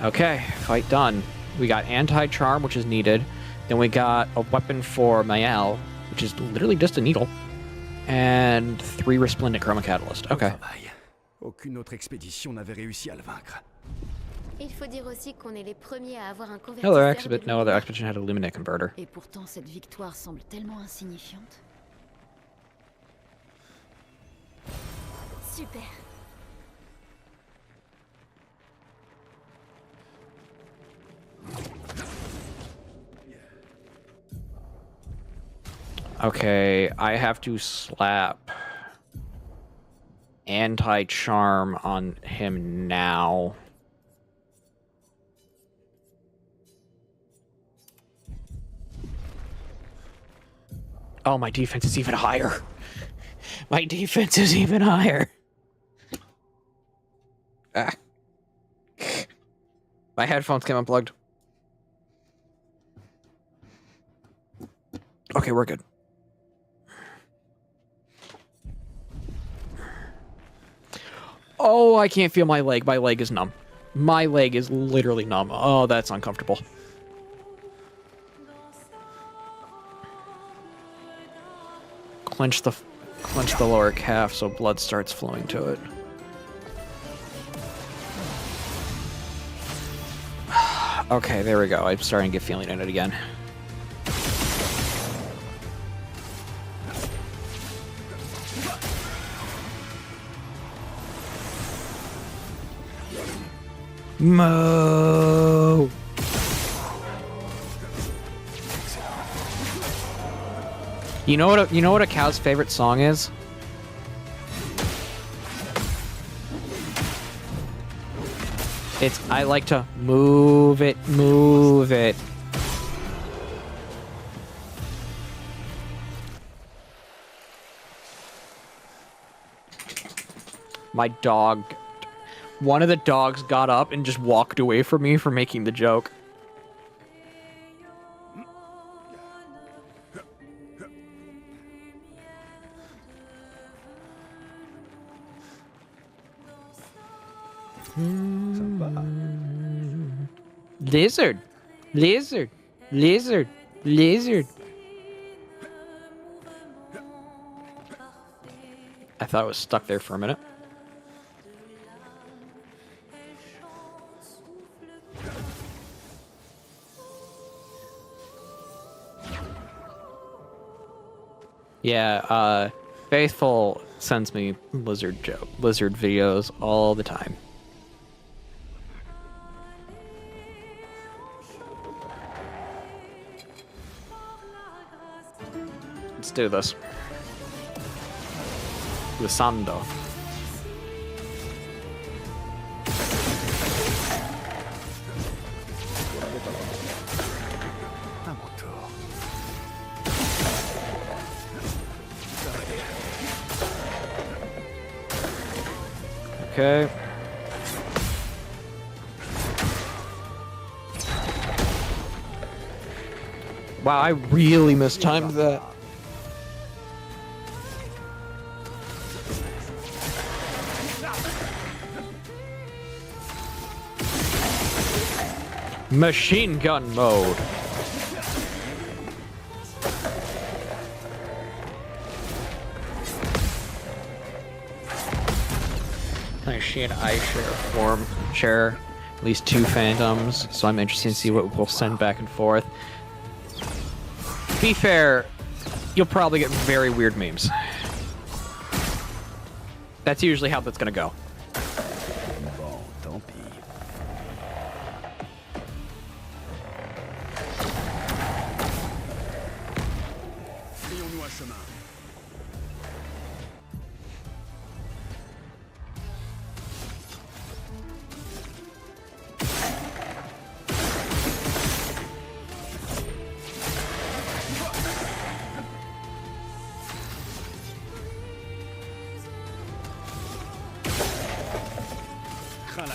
Okay, fight done. We got anti-charm, which is needed. Then we got a weapon for Mael, which is literally just a needle. And 3 resplendent chroma catalyst. Okay. Travail. Aucune autre expédition n'avait réussi à le vaincre. Il faut dire aussi qu'on est les premiers à avoir un No convertisseur other de expedition, no other expedition had a luminate converter. Et pourtant cette victoire semble tellement insignifiante. Super. Okay, I have to slap anti-charm on him now. Oh, my defense is even higher. My defense is even higher. Ah. My headphones came unplugged. Okay, we're good. Oh, I can't feel my leg. My leg is numb. My leg is literally numb. Oh, that's uncomfortable. Clench the lower calf so blood starts flowing to it. Okay, there we go. I'm starting to get feeling in it again. Mo. You know what a cow's favorite song is? It's I like to move it, move it. My dog, one of the dogs got up and just walked away from me for making the joke. Lizard, lizard, lizard, lizard. I thought it was stuck there for a minute. Yeah, Faithful sends me lizard videos all the time. Let's do this. Lisando. Okay. Wow, I really mistimed that. Machine gun mode. I see an share at least 2 phantoms, so I'm interested to see what we'll send back and forth. To be fair, you'll probably get very weird memes. That's usually how that's gonna go.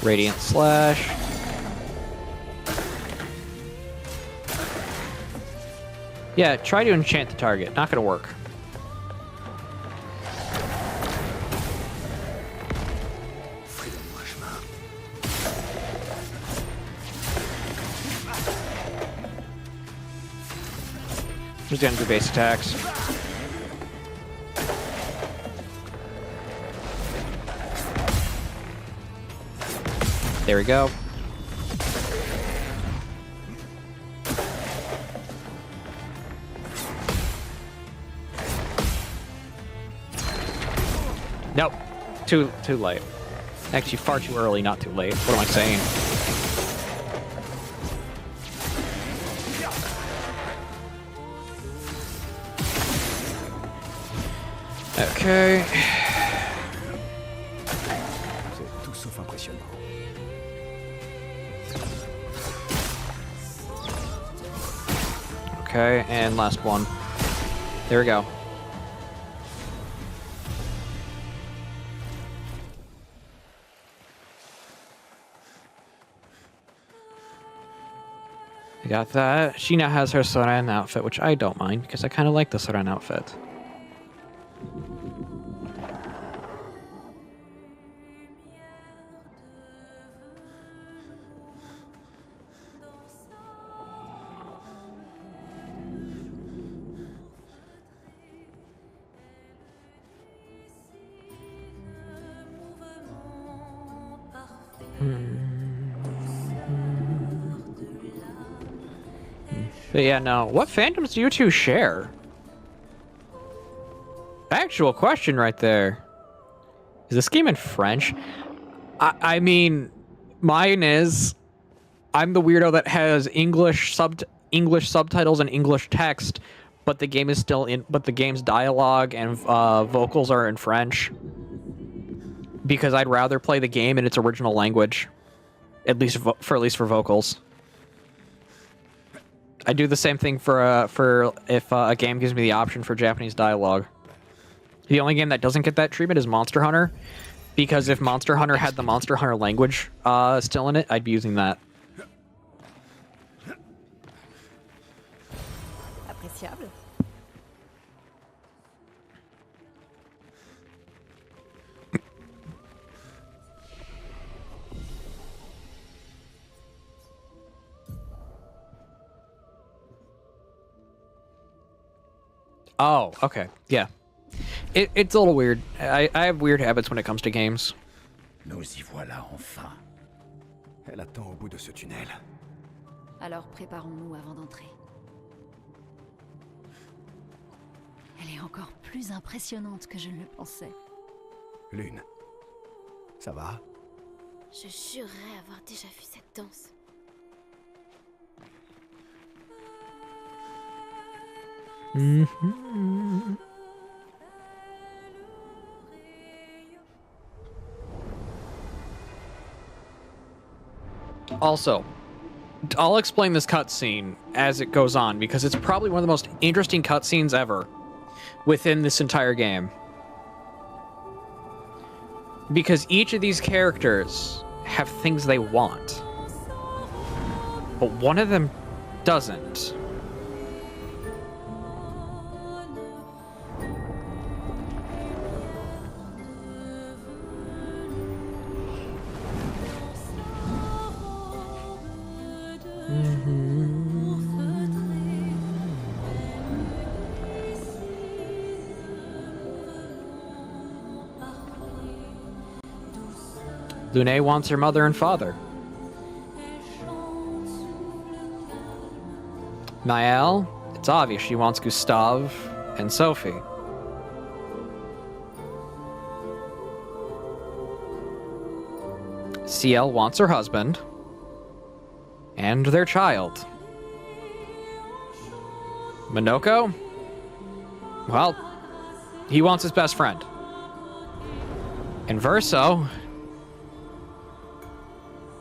Radiant Slash. Yeah, try to enchant the target. Not gonna work. Just gonna do base attacks. There we go. Nope. Too late. Actually, far too early, not too late. What am I saying? Okay. C'est tout sauf impressionnant. Okay, and last one. There we go. I got that. She now has her Soren outfit, which I don't mind, because I kind of like the Soren outfit. But yeah, no. What fandoms do you two share? Actual question right there. Is this game in French? I mean, mine is. I'm the weirdo that has English subtitles and English text, but the game is still in. But the game's dialogue and vocals are in French. Because I'd rather play the game in its original language, at least for vocals. I do the same thing for if a game gives me the option for Japanese dialogue. The only game that doesn't get that treatment is Monster Hunter, because if Monster Hunter had the Monster Hunter language still in it, I'd be using that. Appréciable. Oh, okay. Yeah. It's a little weird. I have weird habits when it comes to games. Nous y voilà enfin. Elle attend au bout de ce tunnel. Alors préparons-nous avant d'entrer. Elle est encore plus impressionnante que je ne le pensais. Lune. Ça va? Je jurerais avoir déjà vu cette danse. Also, I'll explain this cutscene as it goes on, because it's probably one of the most interesting cutscenes ever within this entire game. Because each of these characters have things they want, but one of them doesn't. Lune wants her mother and father. Nael, it's obvious she wants Gustave and Sophie. CL wants her husband and their child. Minoko? Well, he wants his best friend. And Verso,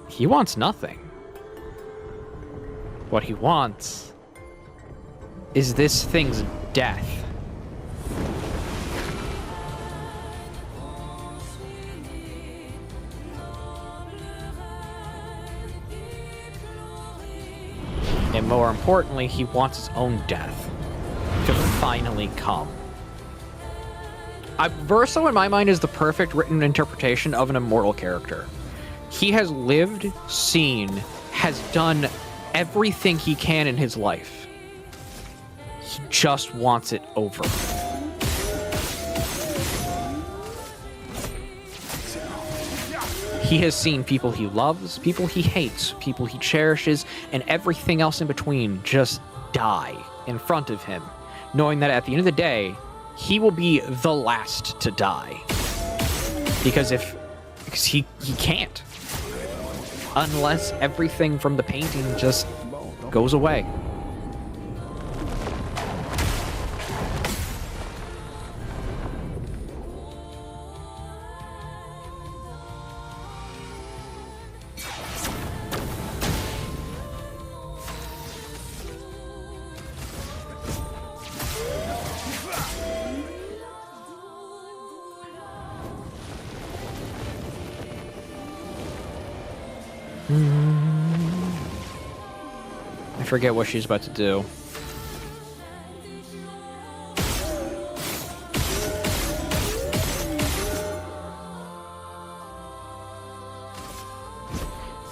he wants nothing. What he wants is this thing's death. And more importantly, he wants his own death to finally come. Verso, in my mind, is the perfect written interpretation of an immortal character. He has lived, seen, has done everything he can in his life. He just wants it over. He has seen people he loves, people he hates, people he cherishes, and everything else in between just die in front of him, knowing that at the end of the day, he will be the last to die. Because he can't. Unless everything from the painting just goes away. I forget what she's about to do.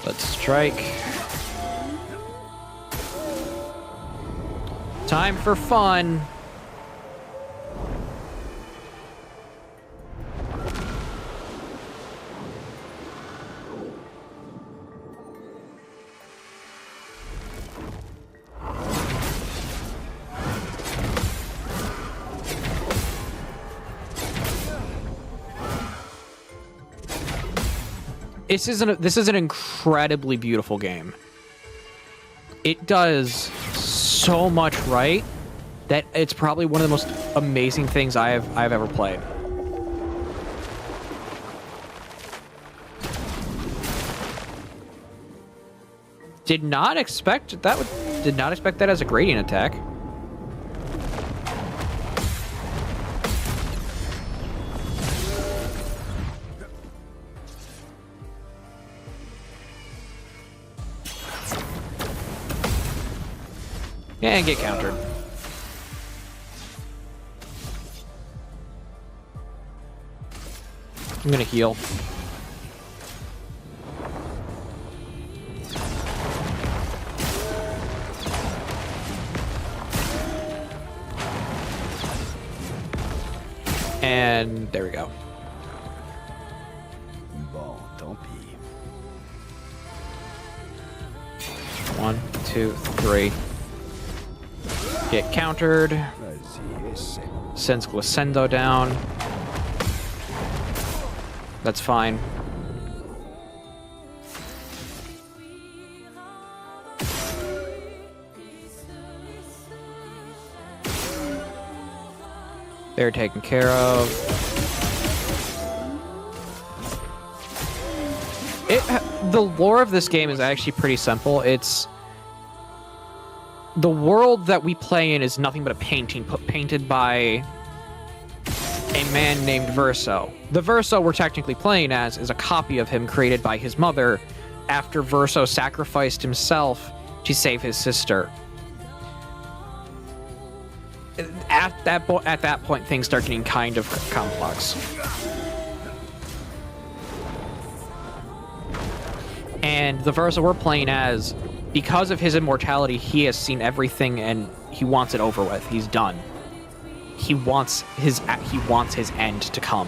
Let's strike. Time for fun. This is an incredibly beautiful game. It does so much right that it's probably one of the most amazing things I've ever played. Did not expect that as a gradient attack. And get countered. I'm gonna heal. And there we go. Bon, tant pis. 1, 2, 3. Get countered. Vas-y, essaie. Sends Glissando down. That's fine. They're taken care of. The lore of this game is actually pretty simple. It's the world that we play in is nothing but a painting painted by a man named Verso. The Verso we're technically playing as is a copy of him created by his mother after Verso sacrificed himself to save his sister. At that point, things start getting kind of complex. And the Verso we're playing as, because of his immortality, he has seen everything and he wants it over with. He's done. He wants his end to come.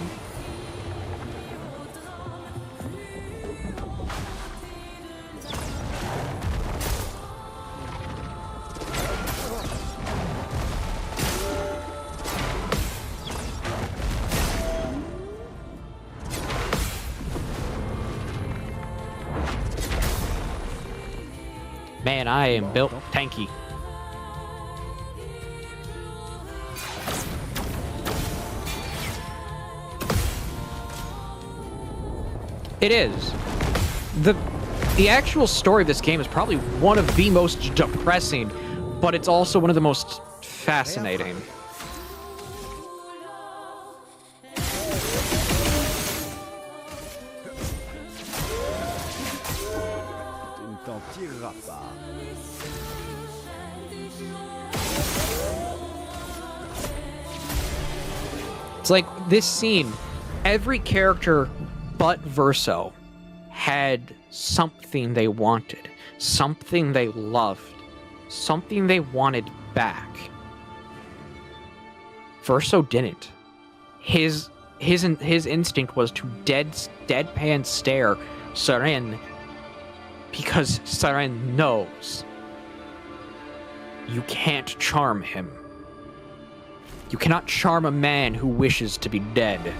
Man, I am built tanky. It is. The actual story of this game is probably one of the most depressing, but it's also one of the most fascinating. Tu ne t'en tireras pas. It's like this scene, every character but Verso had something they wanted, something they loved, something they wanted back. Verso didn't. His instinct was to deadpan stare Seren because Seren knows you can't charm him. You cannot charm a man who wishes to be dead.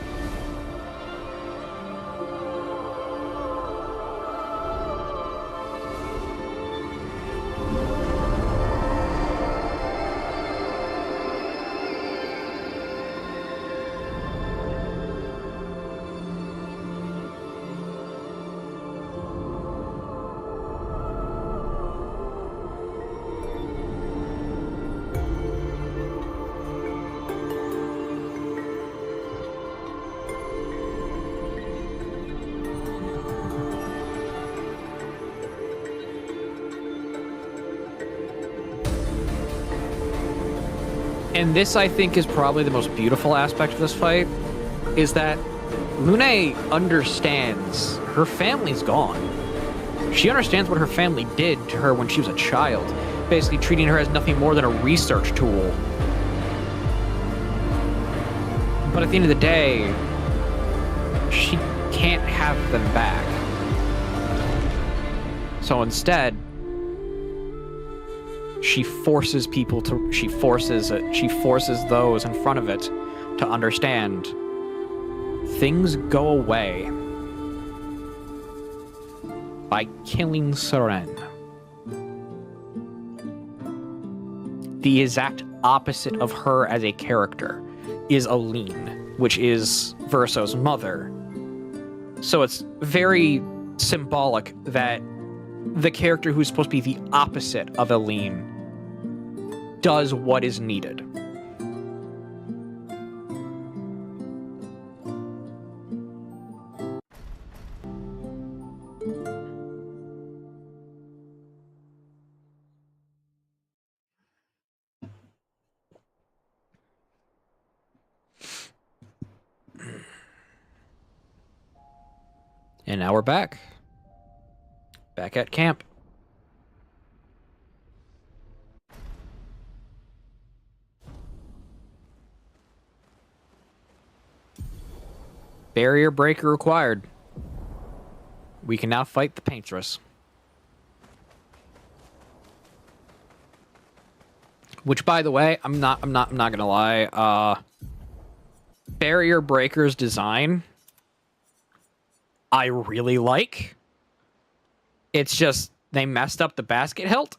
And this, I think, is probably the most beautiful aspect of this fight, is that Lune understands her family's gone. She understands what her family did to her when she was a child, basically treating her as nothing more than a research tool. But at the end of the day, she can't have them back. So instead, she forces people to, she forces those in front of it to understand things go away by killing Seren. The exact opposite of her as a character is Aline, which is Verso's mother. So it's very symbolic that the character who's supposed to be the opposite of Aline does what is needed. And now we're back. Back at camp. Barrier breaker required. We can now fight the paintress. Which, by the way, I'm not gonna lie. Barrier breaker's design, I really like. It's just they messed up the basket hilt.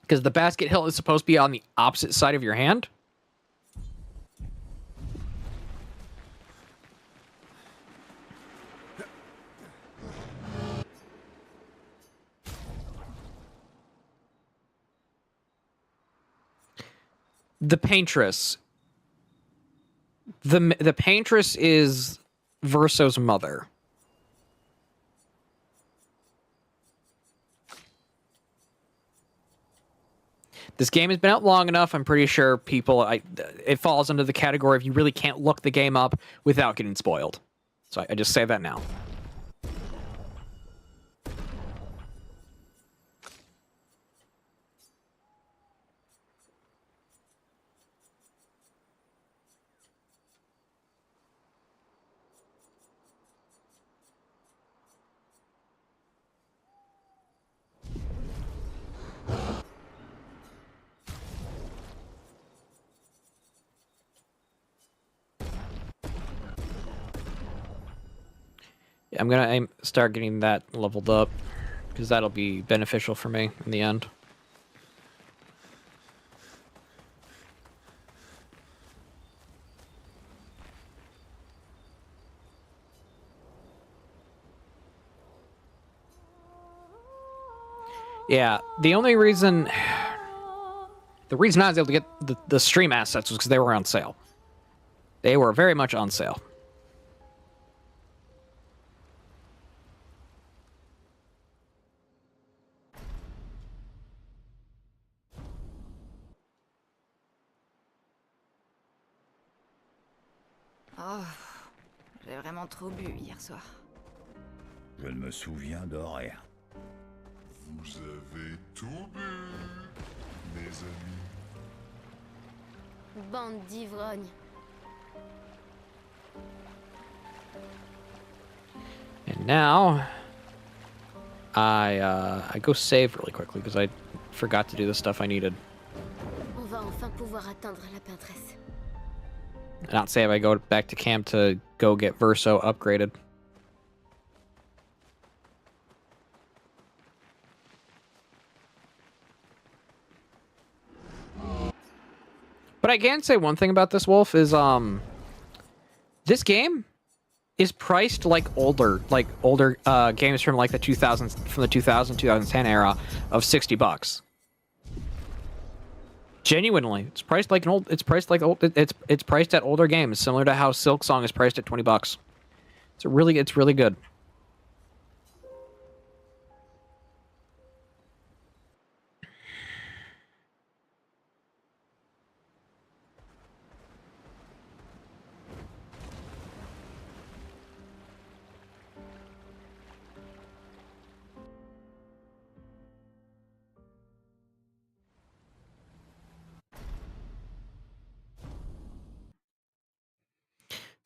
Because the basket hilt is supposed to be on the opposite side of your hand. The paintress. The paintress is Verso's mother. This game has been out long enough. I'm pretty sure people... it falls under the category of you really can't look the game up without getting spoiled. So I just say that now. I'm gonna start getting that leveled up, because that'll be beneficial for me in the end. Yeah, the only reason... The reason I was able to get the stream assets was because they were on sale. They were very much on sale. Oh, j'ai vraiment trop bu hier soir. Je ne me souviens de rien. Vous avez tout bu, mes amis. Bande d'ivrognes. And now, I go save really quickly because I forgot to do the stuff I needed. On va enfin pouvoir atteindre la peintresse. Not save, I go back to camp to go get Verso upgraded. But I can say one thing about this, Wolf, is this game is priced like older games from like the 2010 era of $60. Genuinely, it's priced like it's priced at older games, similar to how Silksong is priced at $20. It's really good.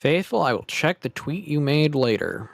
Faithful, I will check the tweet you made later.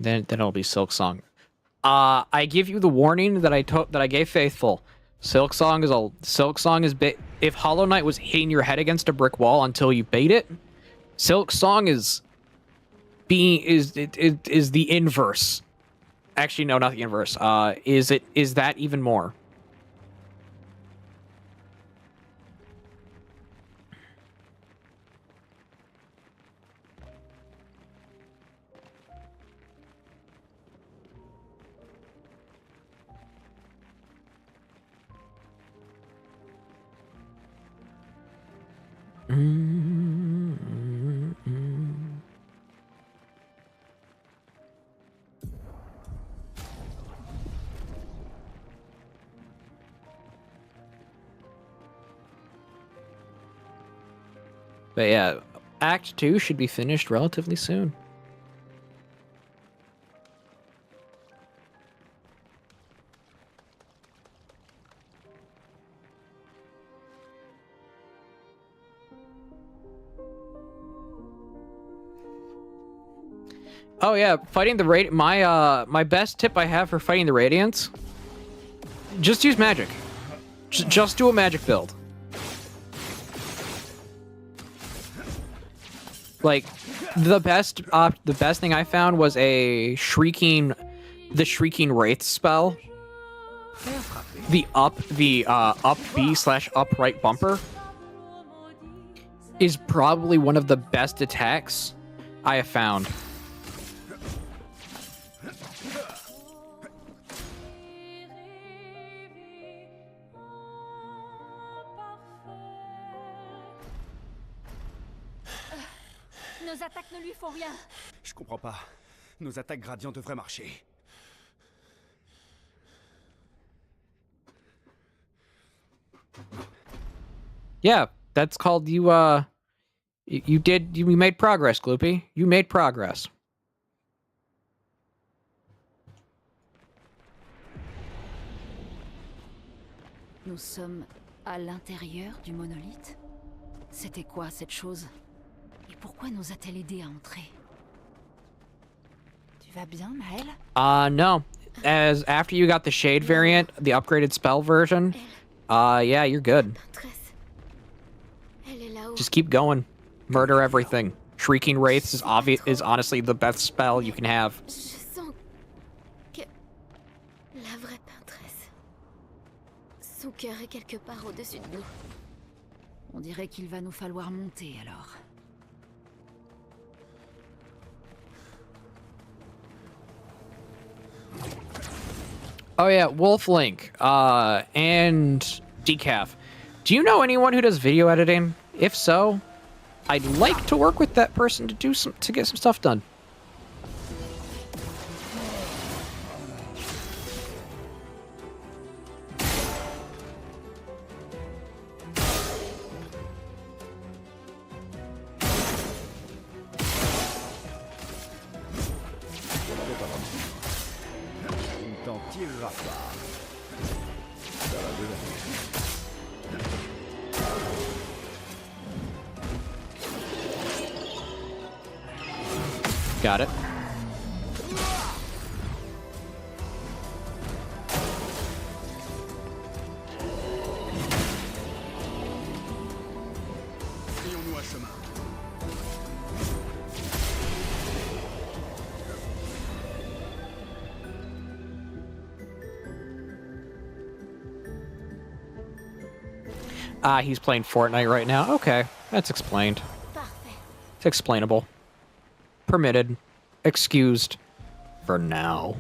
Then it'll be Silk Song. I give you the warning that I gave Faithful. Silk Song is if Hollow Knight was hitting your head against a brick wall until you bait it, Silk Song is the inverse. Actually, no, not the inverse. Is that even more? But yeah, Act 2 should be finished relatively soon. Oh yeah, fighting the my best tip I have for fighting the Radiants: just use magic. Just do a magic build. Like the best thing I found was the Shrieking Wraith spell. The up B/upright bumper is probably one of the best attacks I have found. Nos attaques ne lui font rien. Je comprends pas. Nos attaques gradients devraient marcher. Yeah, that's called you made progress, Gloopy. You made progress. Nous sommes à l'intérieur du monolithe. C'était quoi cette chose? Et pourquoi nous a-t-elle aidé à entrer? Tu vas bien, Maëlle? No. As after you got the Shade variant, the upgraded spell version, yeah, you're good. Just keep going. Murder everything. Shrieking Wraiths is honestly the best spell you can have. Je sens que la vraie peintresse, son cœur est quelque part au-dessus de nous. On dirait qu'il va nous falloir monter alors. Oh yeah, Wolf Link, and Decaf. Do you know anyone who does video editing? If so, I'd like to work with that person to get some stuff done. Got it. Ayons-nous un chemin. He's playing Fortnite right now. Okay, that's explained. Parfait. It's explainable. Permitted. Excused. For now.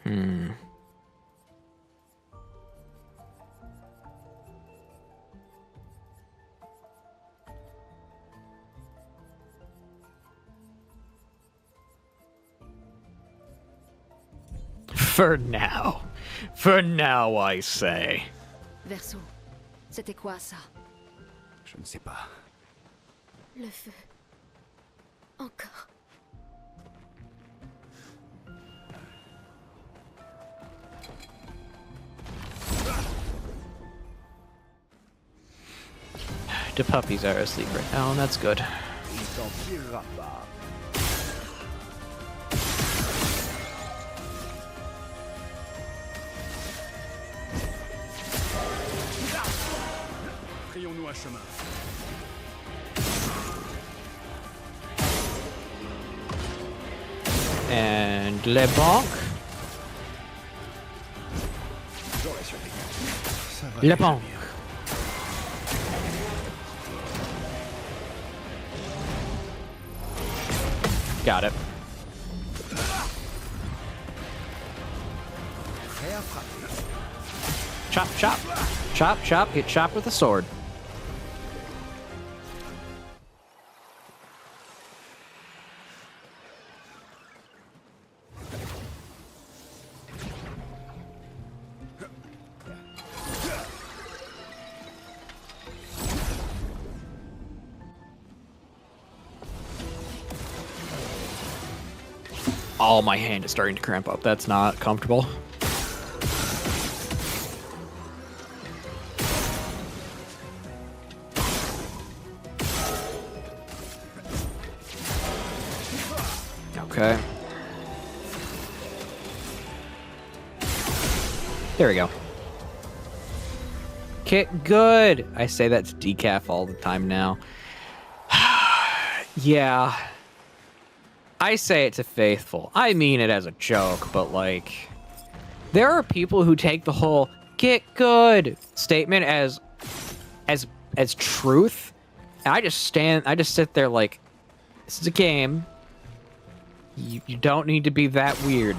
Hmm. For now. For now, I say. Verso, c'était quoi ça? Je ne sais pas. Le feu. Encore. The puppies are asleep right now, and that's good. Il t'en tirera pas. Frayons-nous un chemin. And Le Banc. J'aurais survécu. Ça va Le déjà Banc. bien. Got it. Prêt à frapper. Chop, chop. Chop, chop. Get chopped with a sword. Oh, my hand is starting to cramp up. That's not comfortable. Okay. There we go. Get good. I say that to Decaf all the time now. Yeah. I say it to Faithful. I mean it as a joke, but like, there are people who take the whole "get good" statement as truth. And I just sit there like, this is a game. You don't need to be that weird.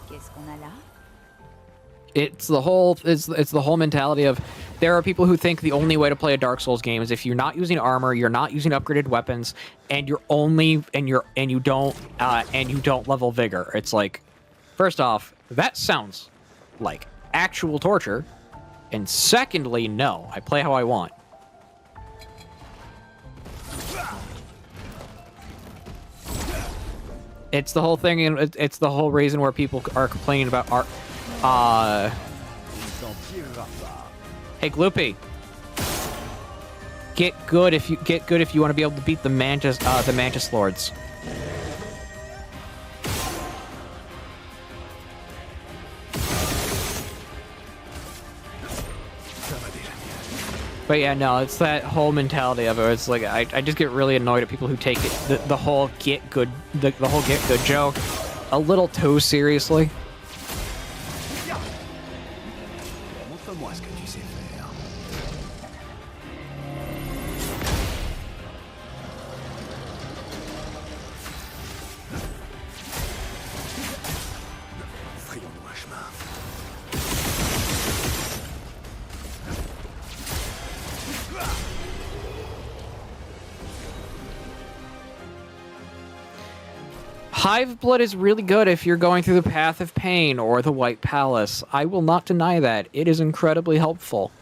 Qu'est-ce qu'on a là? It's the whole mentality of, there are people who think the only way to play a Dark Souls game is if you're not using armor, you're not using upgraded weapons, and you don't level vigor. It's like, first off, that sounds like actual torture, and secondly, no, I play how I want. It's the whole thing, and it's the whole reason where people are complaining about art. Hey, Gloopy. Get good if you want to be able to beat the Mantis Lords. But yeah, no, it's that whole mentality of it. It's like I just get really annoyed at people who take it the whole get good joke a little too seriously. Montre-moi ce que tu sais faire. Frayons-nous un chemin. Hive Blood is really good if you're going through the Path of Pain or the White Palace. I will not deny that. It is incredibly helpful.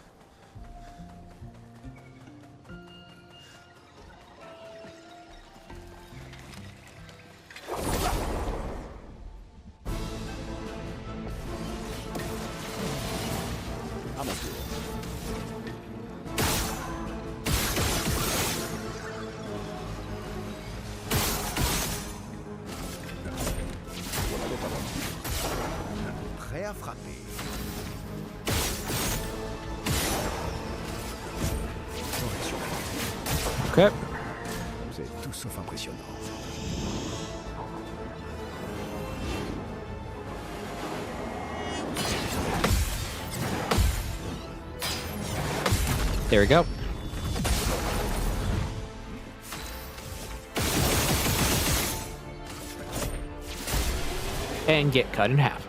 Prêt à frapper. J'aurais survécu. Okay. Vous êtes tout sauf impressionnants. There we go. And get cut in half.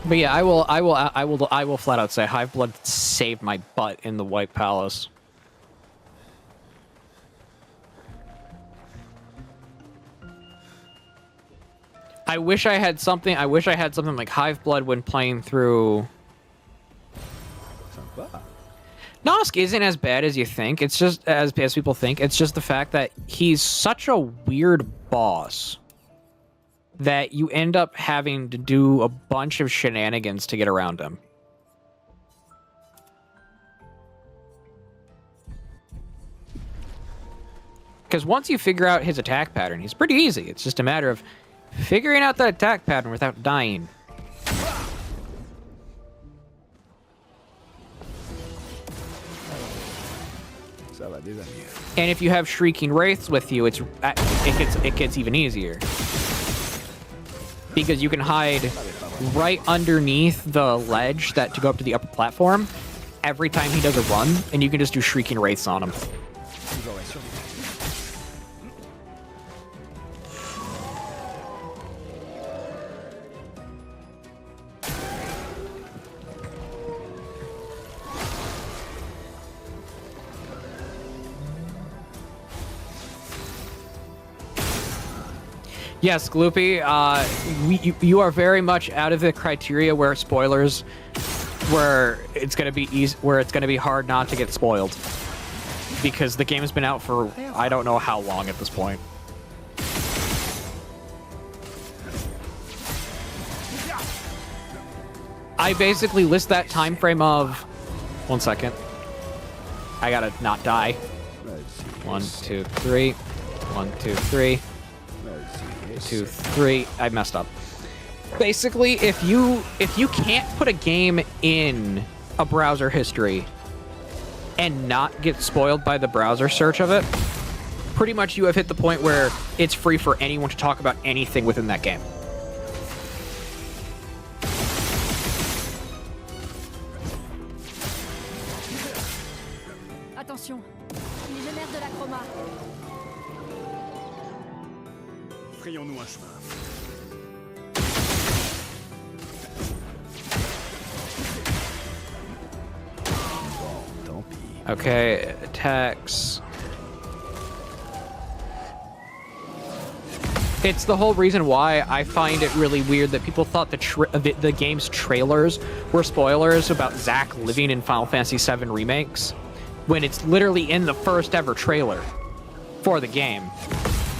But yeah, I will flat out say Hive Blood saved my butt in the White Palace. I wish I had something like Hive Blood when playing through. Nosk isn't as bad as you think. It's just as people think. It's just the fact that he's such a weird boss that you end up having to do a bunch of shenanigans to get around him. Because once you figure out his attack pattern, he's pretty easy. It's just a matter of figuring out that attack pattern without dying. And if you have Shrieking Wraiths with you, it gets even easier. Because you can hide right underneath the ledge to go up to the upper platform every time he does a run, and you can just do Shrieking Wraiths on him. Yes, Gloopy, you are very much out of the criteria where spoilers, where it's gonna be hard not to get spoiled, because the game's been out for I don't know how long at this point. I basically list that time frame of 1 second. I gotta not die. 1, 2, 3. 1, 2, 3. 2, 3. I messed up. Basically, if you can't put a game in a browser history and not get spoiled by the browser search of it, pretty much you have hit the point where it's free for anyone to talk about anything within that game. Attention, millénaire de la chroma. Frayons-nous un chemin. Tant pis. Okay, attacks. It's the whole reason why I find it really weird that people thought the game's trailers were spoilers about Zack living in Final Fantasy VII remakes, when it's literally in the first ever trailer for the game,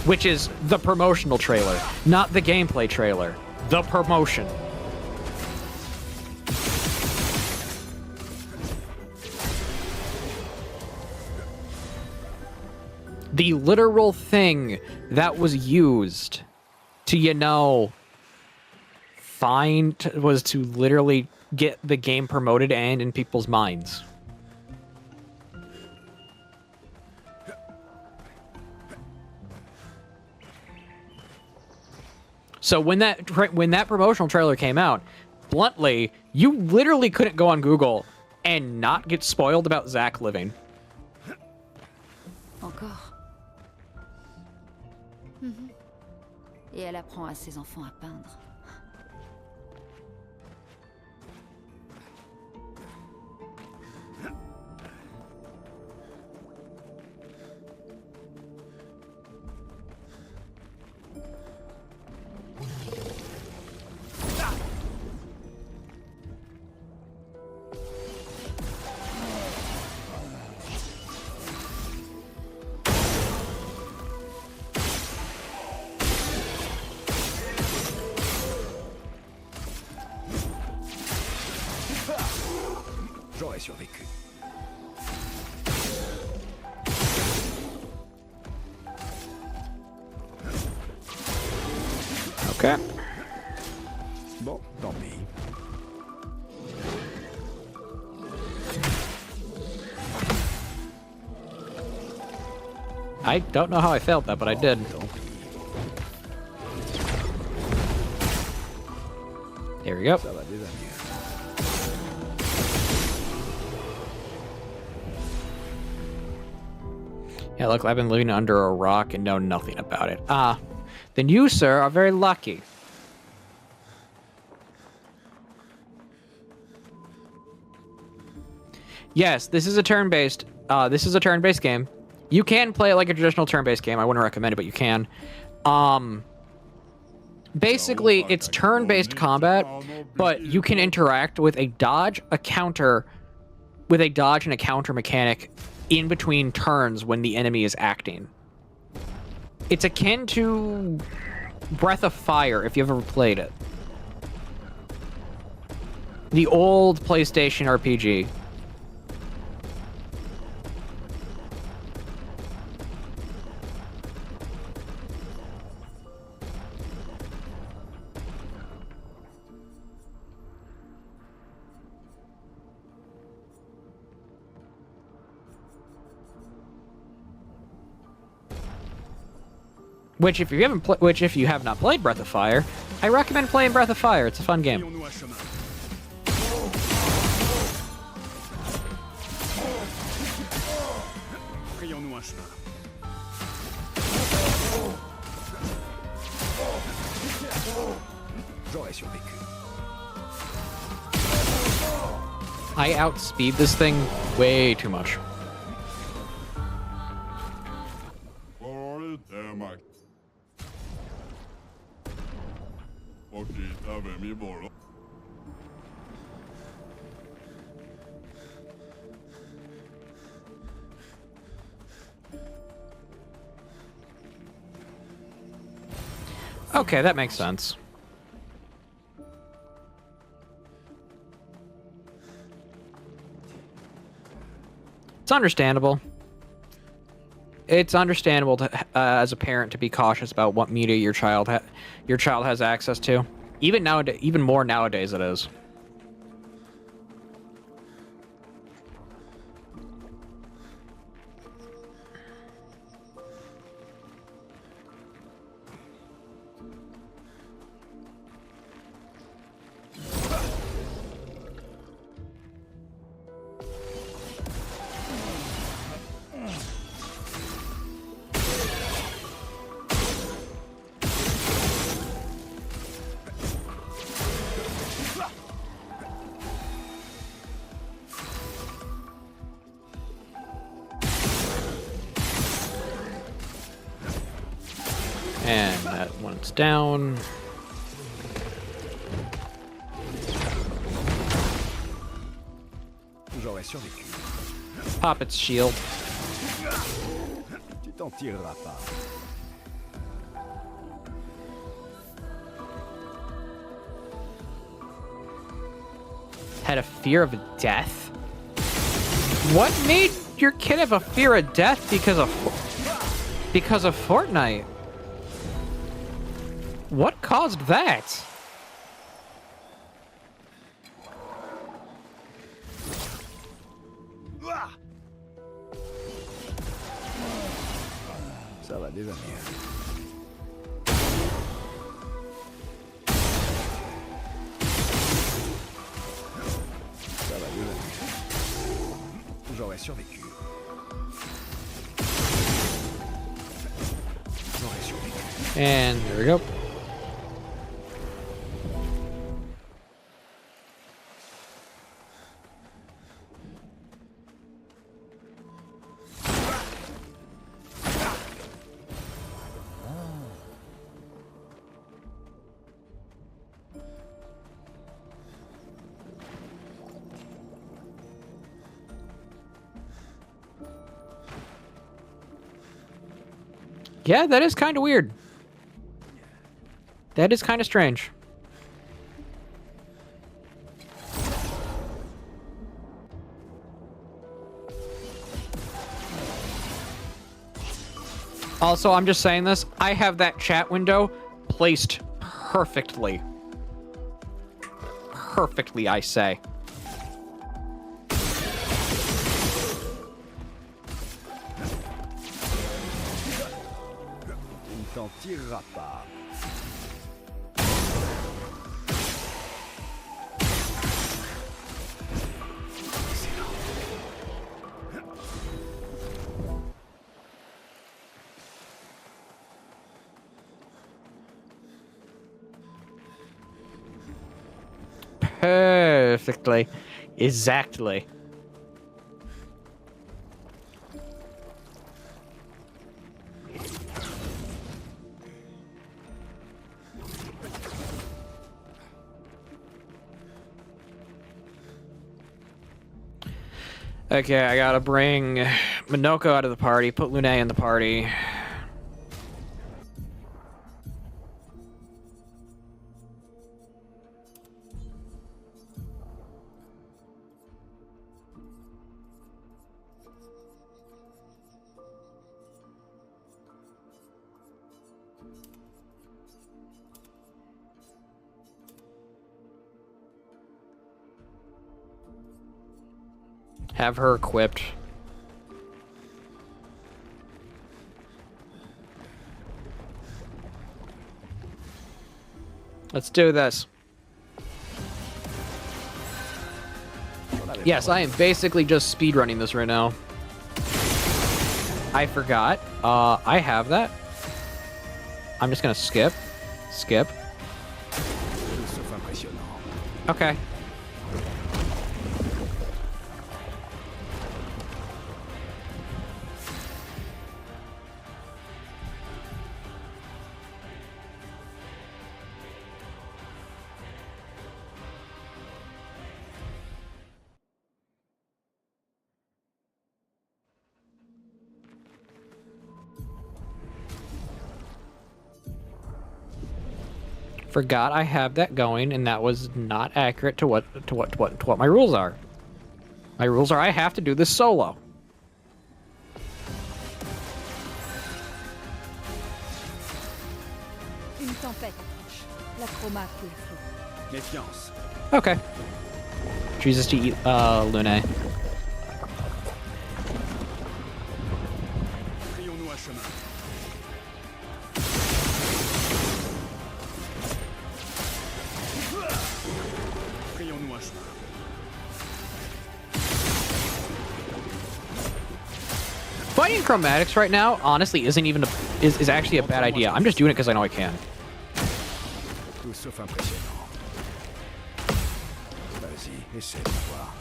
which is the promotional trailer, not the gameplay trailer, the promotion. The literal thing that was used to, was to literally get the game promoted and in people's minds. So when that promotional trailer came out, bluntly, you literally couldn't go on Google and not get spoiled about Zack living. Encore. Et elle apprend à ses enfants à peindre. J'aurais survécu. Okay. Bon, tant pis. I don't know how I failed that, but I did. There we go. Ça va déjà mieux. Yeah, look, I've been living under a rock and know nothing about it. Ah, then you, sir, are very lucky. Yes, this is a turn-based. This is a turn-based game. You can play it like a traditional turn-based game. I wouldn't recommend it, but you can. Basically, it's turn-based combat, but you can interact with a dodge, a counter, with a dodge and a counter mechanic in between turns when the enemy is acting. It's akin to Breath of Fire, if you've ever played it. The old PlayStation RPG. Which, if you have not played Breath of Fire, I recommend playing Breath of Fire. It's a fun game. Rayons-nous un chemin. Rayons-nous un chemin. J'aurais survécu. I outspeed this thing way too much. Okay, that makes sense. It's understandable. It's understandable to, as a parent, to be cautious about what media your child has access to. Even nowadays, even more nowadays, it is. And that one's down. J'aurais survécu. Pop its shield. Tu t'en tireras pas. Had a fear of death? What made your kid have a fear of death because of Fortnite? What caused that? Ça va déjà mieux. Ça va déjà mieux. J'aurais survécu. J'aurais survécu. And there we go. Yeah, that is kind of weird. That is kind of strange. Also, I'm just saying this. I have that chat window placed perfectly. Perfectly, I say. Tu t'en tireras pas. Perfectly. Exactly. Okay, I gotta bring Minoko out of the party, put Lune in the party. Have her equipped. Let's do this. Yes, I am basically just speedrunning this right now. I forgot. I have that. I'm just gonna skip. Skip. Sauf impressionnant. Okay. Forgot I have that going, and that was not accurate to what my rules are. My rules are I have to do this solo. Une tempête approche. La chroma coule flot. Méfiance. Okay. Chooses to eat Lune. Frayons-nous un chemin. Frayons-nous un chemin. Fighting chromatics right now, honestly, isn't even is actually a bad idea. I'm just doing it because I know I can. Tout sauf impressionnant. Vas-y, essaie de voir.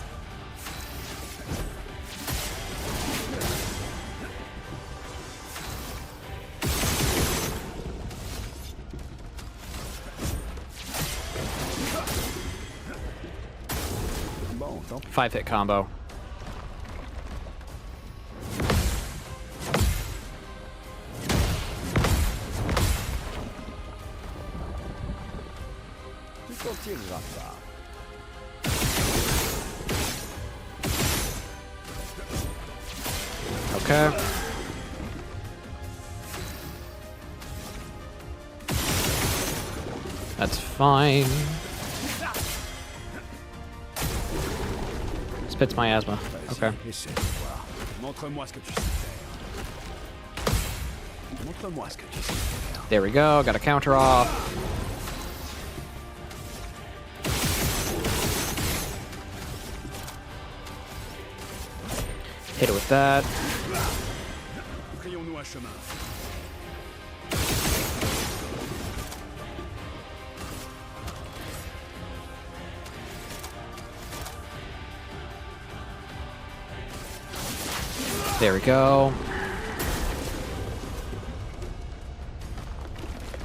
Bon, tant pis. 5-hit combo. Tu t'en tireras pas. Okay. That's fine. Spits my asthma. Okay. Vas-y, essaie de voir. Montre-moi ce que tu sais faire. Montre-moi ce que tu sais faire. There we go. Got a counter off. Hit it with that. Frayons-nous un chemin. There we go.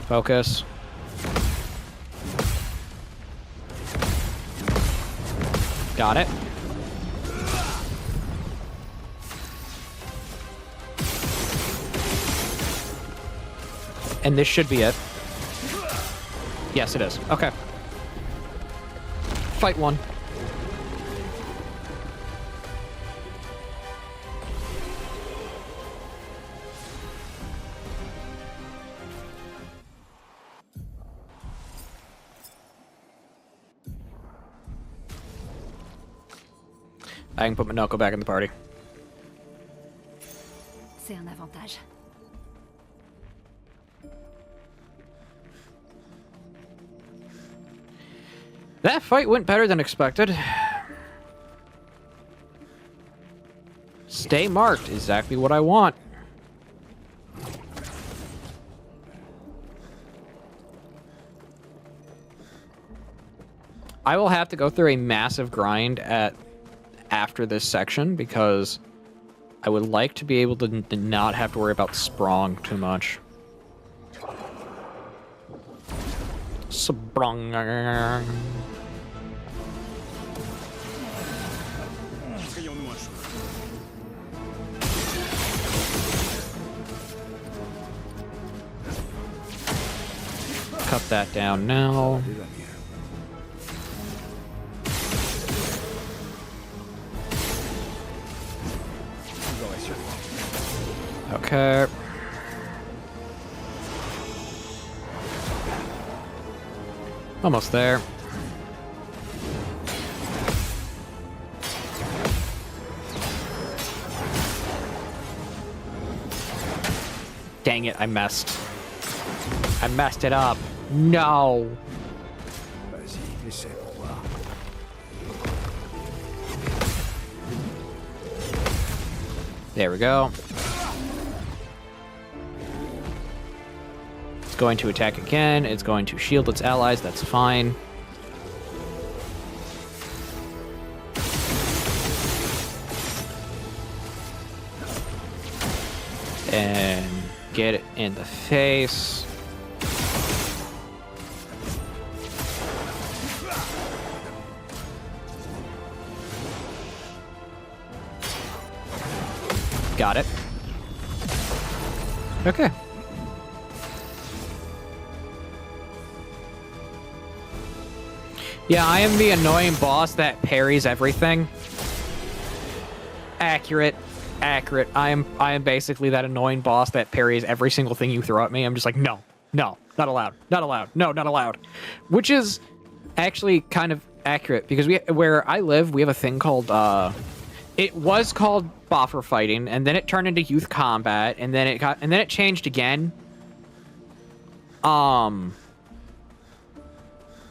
Focus. Got it. And this should be it. Yes, it is. Okay. Fight one. I can put Minoko back in the party. C'est un avantage. That fight went better than expected. Stay marked. Exactly what I want. I will have to go through a massive grind after this section because I would like to be able to not have to worry about Sprong too much. Sprong. Essayons-nous un chemin. Cut that down now. C'est la mienne. J'aurais sûrement. Okay. Almost there. Dang it, I messed. I messed it up. No. Vas-y, essaie pour voir. There we go. It's going to attack again. It's going to shield its allies. That's fine. And get it in the face. Got it. Okay. Yeah, I am the annoying boss that parries everything. Accurate. Accurate. I am basically that annoying boss that parries every single thing you throw at me. I'm just like, no, not allowed, not allowed, no, not allowed. Which is actually kind of accurate because where I live, we have a thing called it was called boffer fighting, and then it turned into youth combat, and then it changed again.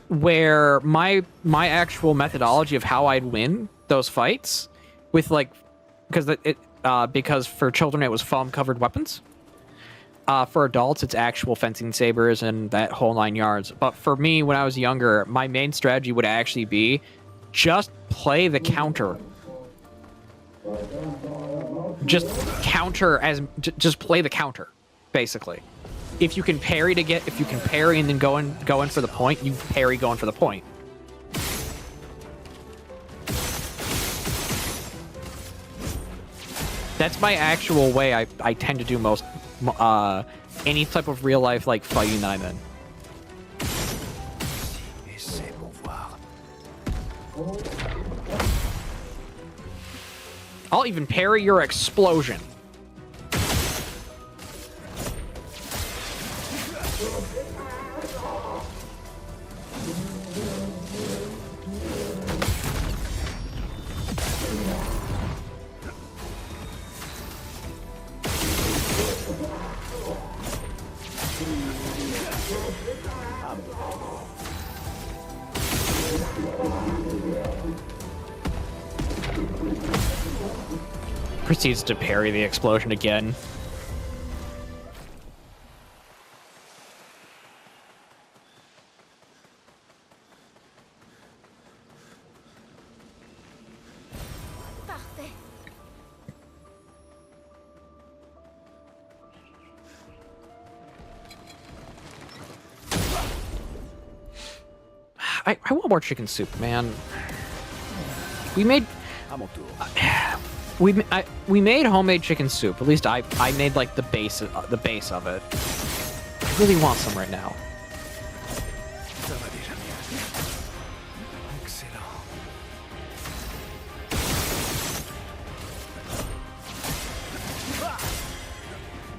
Where my actual methodology of how I'd win those fights with like because for children it was foam covered weapons. For adults it's actual fencing sabers and that whole 9 yards. But for me, when I was younger, my main strategy would actually be just play the counter. Just play the counter, basically. If you can parry and then go in for the point, you parry going for the point. That's my actual way I tend to do most any type of real life like fighting that I'm in. Essaie pour voir. I'll even parry your explosion. Proceeds to parry the explosion again. Parfait. I want more chicken soup, man. We made À mon tour. we made homemade chicken soup. At least I made like the base of it. I really want some right now. Ça va déjà mieux. Excellent.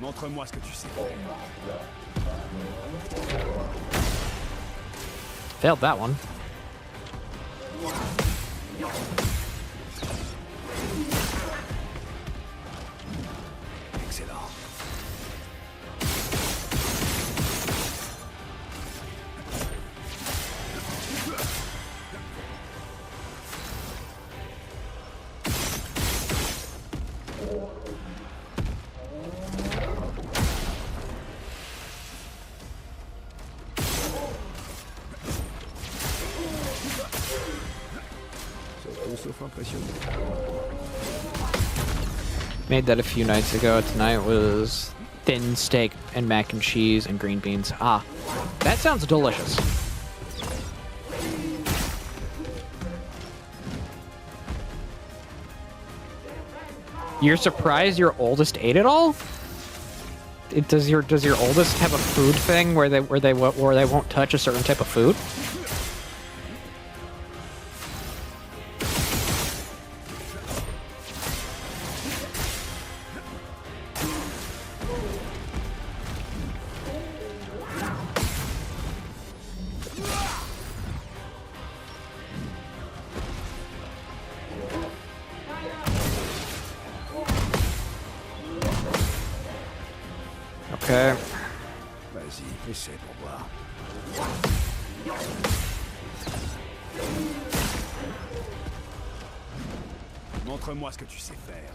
Montre-moi ce que tu sais faire. Failed that one. Excellent. être impressionné. Made that a few nights ago. Tonight was thin steak and mac and cheese and green beans. Ah, that sounds delicious. You're surprised your oldest ate it all? Does your oldest have a food thing where they won't touch a certain type of food? Okay. Vas-y, essaie pour voir. Montre-moi ce que tu sais faire.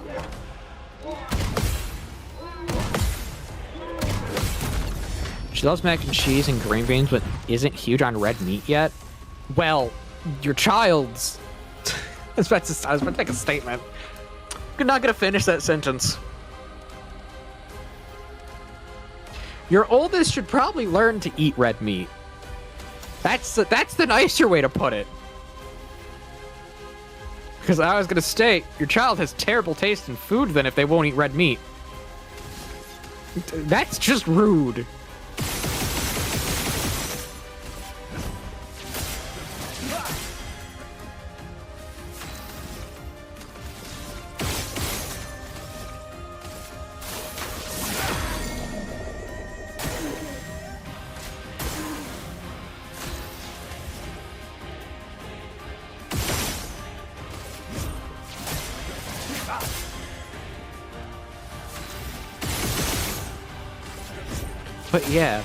She loves mac and cheese and green beans, but isn't huge on red meat yet. Well, your child's. I was about to make a statement. I'm not gonna finish that sentence. Your oldest should probably learn to eat red meat. That's the nicer way to put it. Because I was gonna state, your child has terrible taste in food then if they won't eat red meat. That's just rude. But yeah.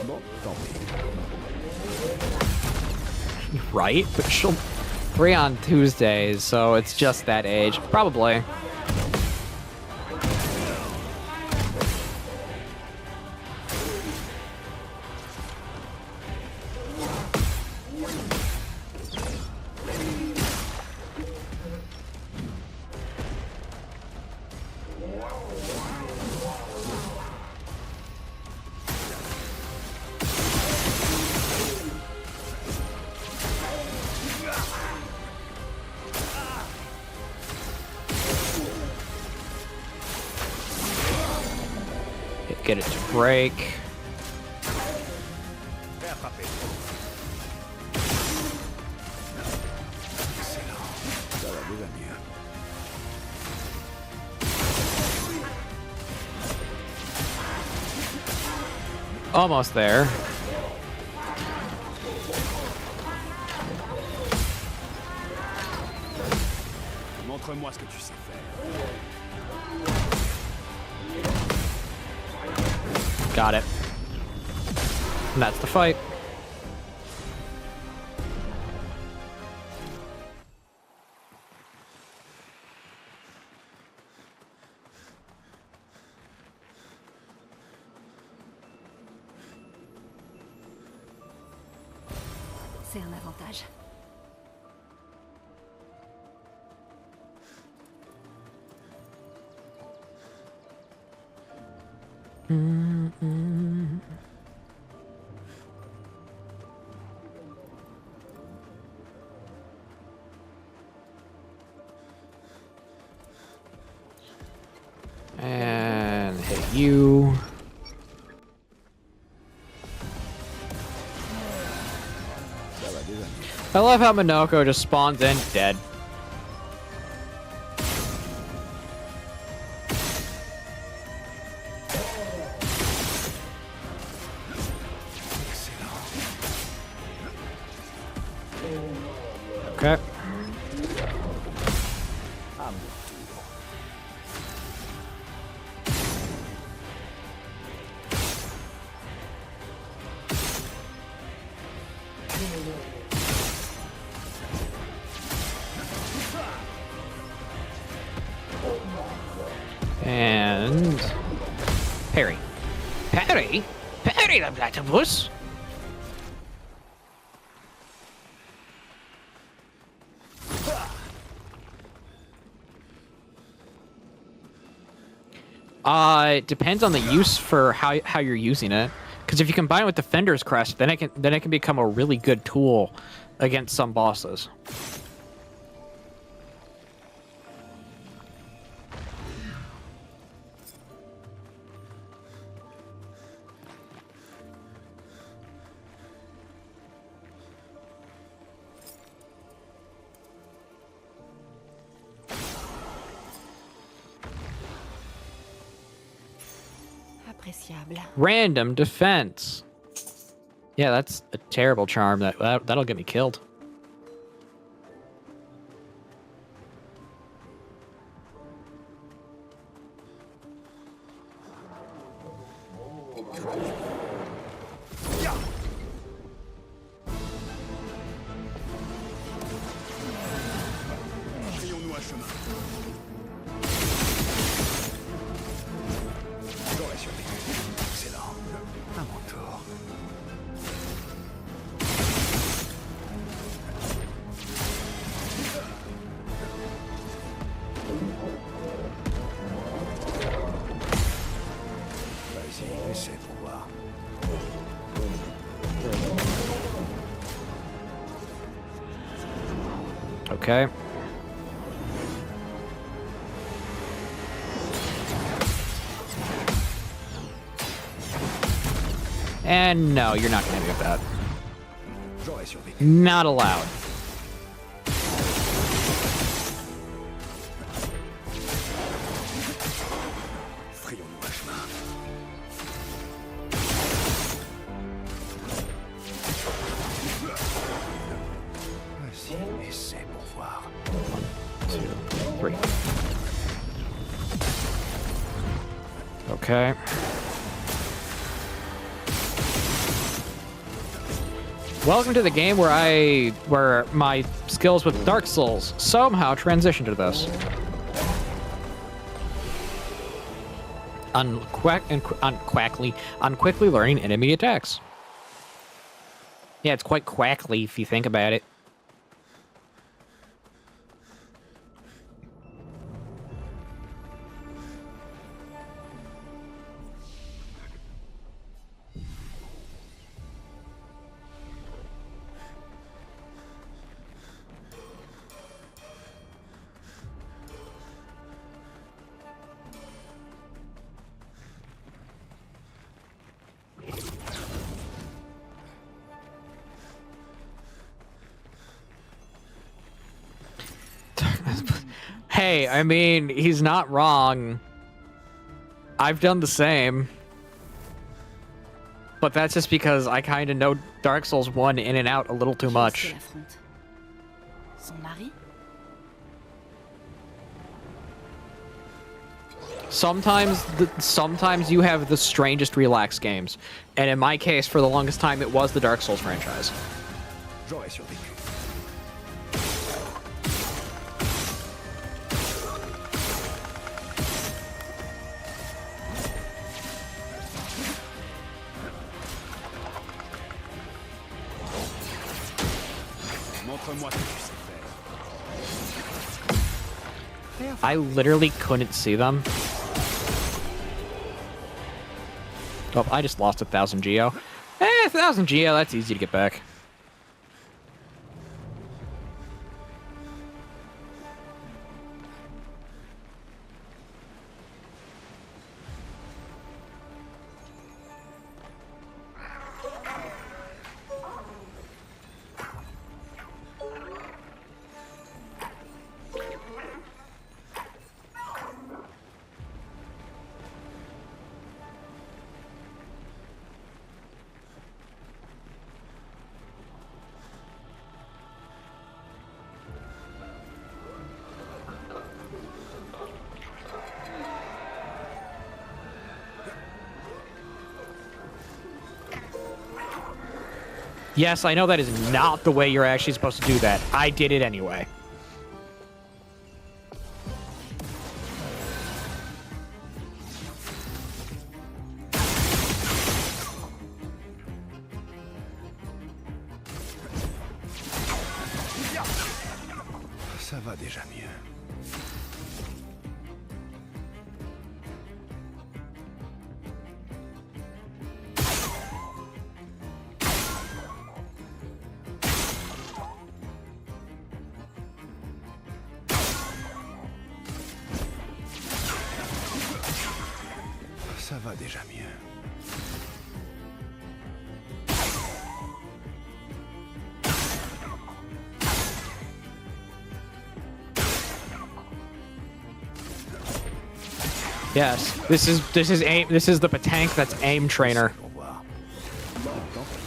Bon, tant pis. Right? But she'll 3 on Tuesdays, so it's just that age. Probably. Get it to break. Excellent. Ça va déjà mieux. Almost there. Montre-moi ce que tu sais faire. Got it. And that's the fight. C'est un avantage. And hit you. Ça va déjà mieux. I love how Minoko just spawns in dead. Okay. And parry. Parry? Parry the platypus? It depends on the use for how you're using it. Because if you combine it with Defender's Crest, then it can become a really good tool against some bosses. Appréciable. Random defense. Yeah, that's a terrible charm. That'll get me killed. Frayons-nous un chemin. J'aurais survécu. Excellent. À mon tour. Vas-y, essaie pour voir. Okay. And no, you're not gonna get that. J'aurais survécu. Not allowed. Frayons-nous un chemin. Vas-y, essaie pour voir. 2, 3. Okay. Welcome to the game where my skills with Dark Souls somehow transition to this. On quickly learning enemy attacks. Yeah, it's quite quackly if you think about it. Hey, I mean, he's not wrong. I've done the same. But that's just because I kind of know Dark Souls 1 in and out a little too much. Son mari? Sometimes you have the strangest relaxed games. And in my case, for the longest time, it was the Dark Souls franchise. J'aurais survécu. Montre-moi ce que tu sais faire. I literally couldn't see them. Oh, I just lost 1,000 Geo. 1,000 Geo, that's easy to get back. Yes, I know that is not the way you're actually supposed to do that. I did it anyway. Ça va déjà mieux. Ça va déjà mieux. Yes, this is aim. This is the tank that's aim trainer. Au revoir. Bon, tant pis.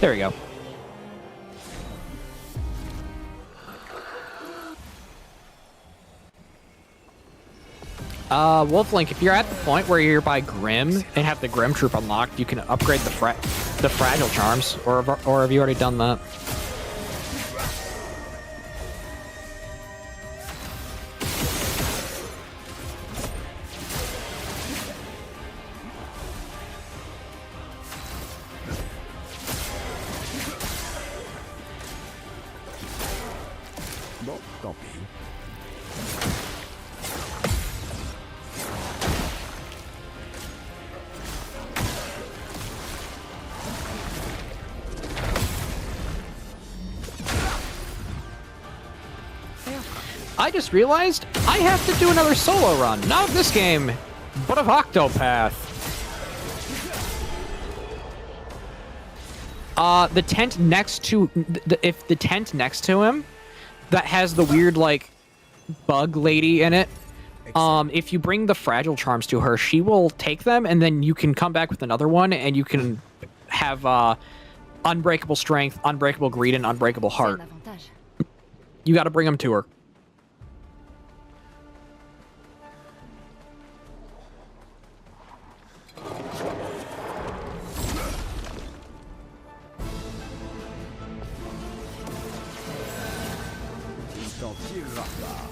There we go. Wolflink, if you're at the point where you're by Grim and have the Grim Troop unlocked, you can upgrade the Fragile Charms, or have you already done that? Bon, tant pis. I just realized I have to do another solo run. Not of this game, but of Octopath. The tent next to if the tent next to him that has the weird like bug lady in it. If you bring the Fragile Charms to her, she will take them, and then you can come back with another one, and you can have Unbreakable Strength, Unbreakable Greed, and Unbreakable Heart. You got to bring them to her. T'en tireras pas.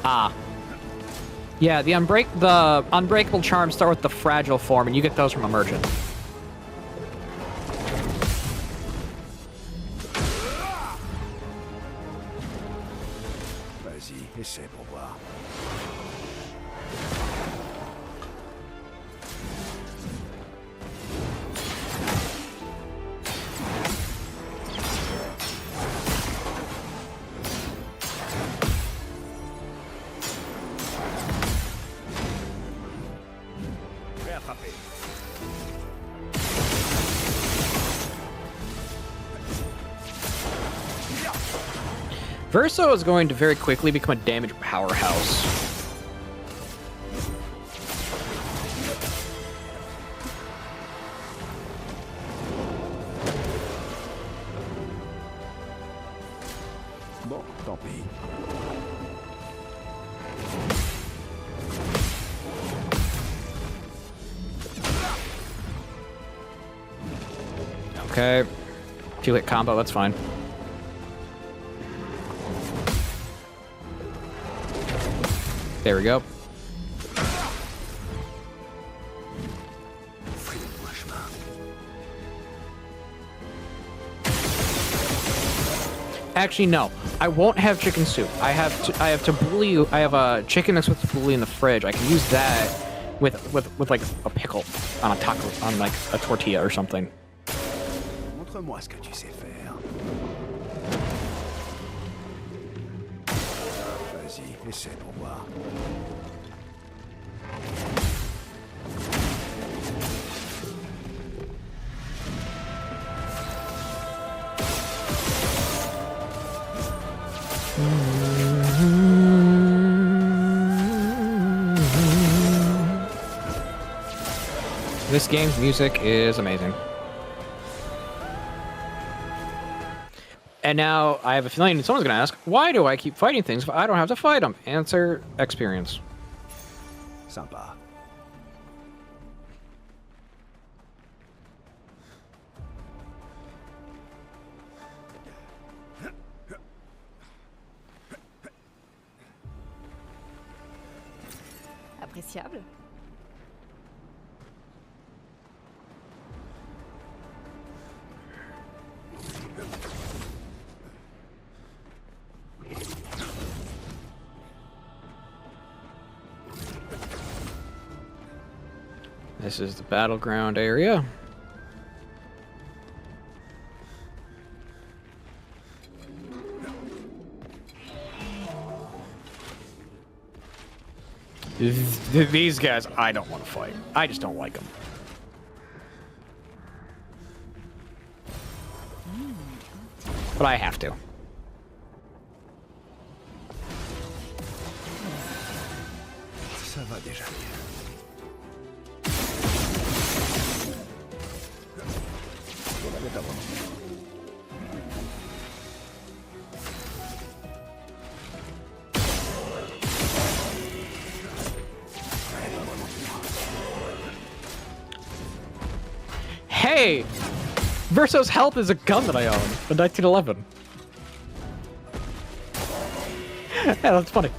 Ah. Yeah, the Unbreakable Charms start with the Fragile form, and you get those from a merchant. Vas-y, essaie pour voir. Prêt à frapper. Verso is going to very quickly become a damage powerhouse. Bon, tant pis. Okay. Two-hit combo, that's fine. There we go. Fais-moi chemin. Actually, no. I won't have chicken soup. I have tabbouleh. I have a chicken mixed with tabbouleh in the fridge. I can use that with like a pickle on a taco, on like a tortilla or something. Montre-moi ce que tu sais faire. Vas-y, essaie pour voir. This game's music is amazing. And now I have a feeling someone's going to ask, why do I keep fighting things if I don't have to fight them? Answer, experience. Sympa. sociable. This is the battleground area. These guys, I don't want to fight. I just don't like them. But I have to. Ça va déjà mieux. Je l'avais pas vraiment. Hey! Verso's Health is a gun that I own. The 1911. Yeah, that's funny.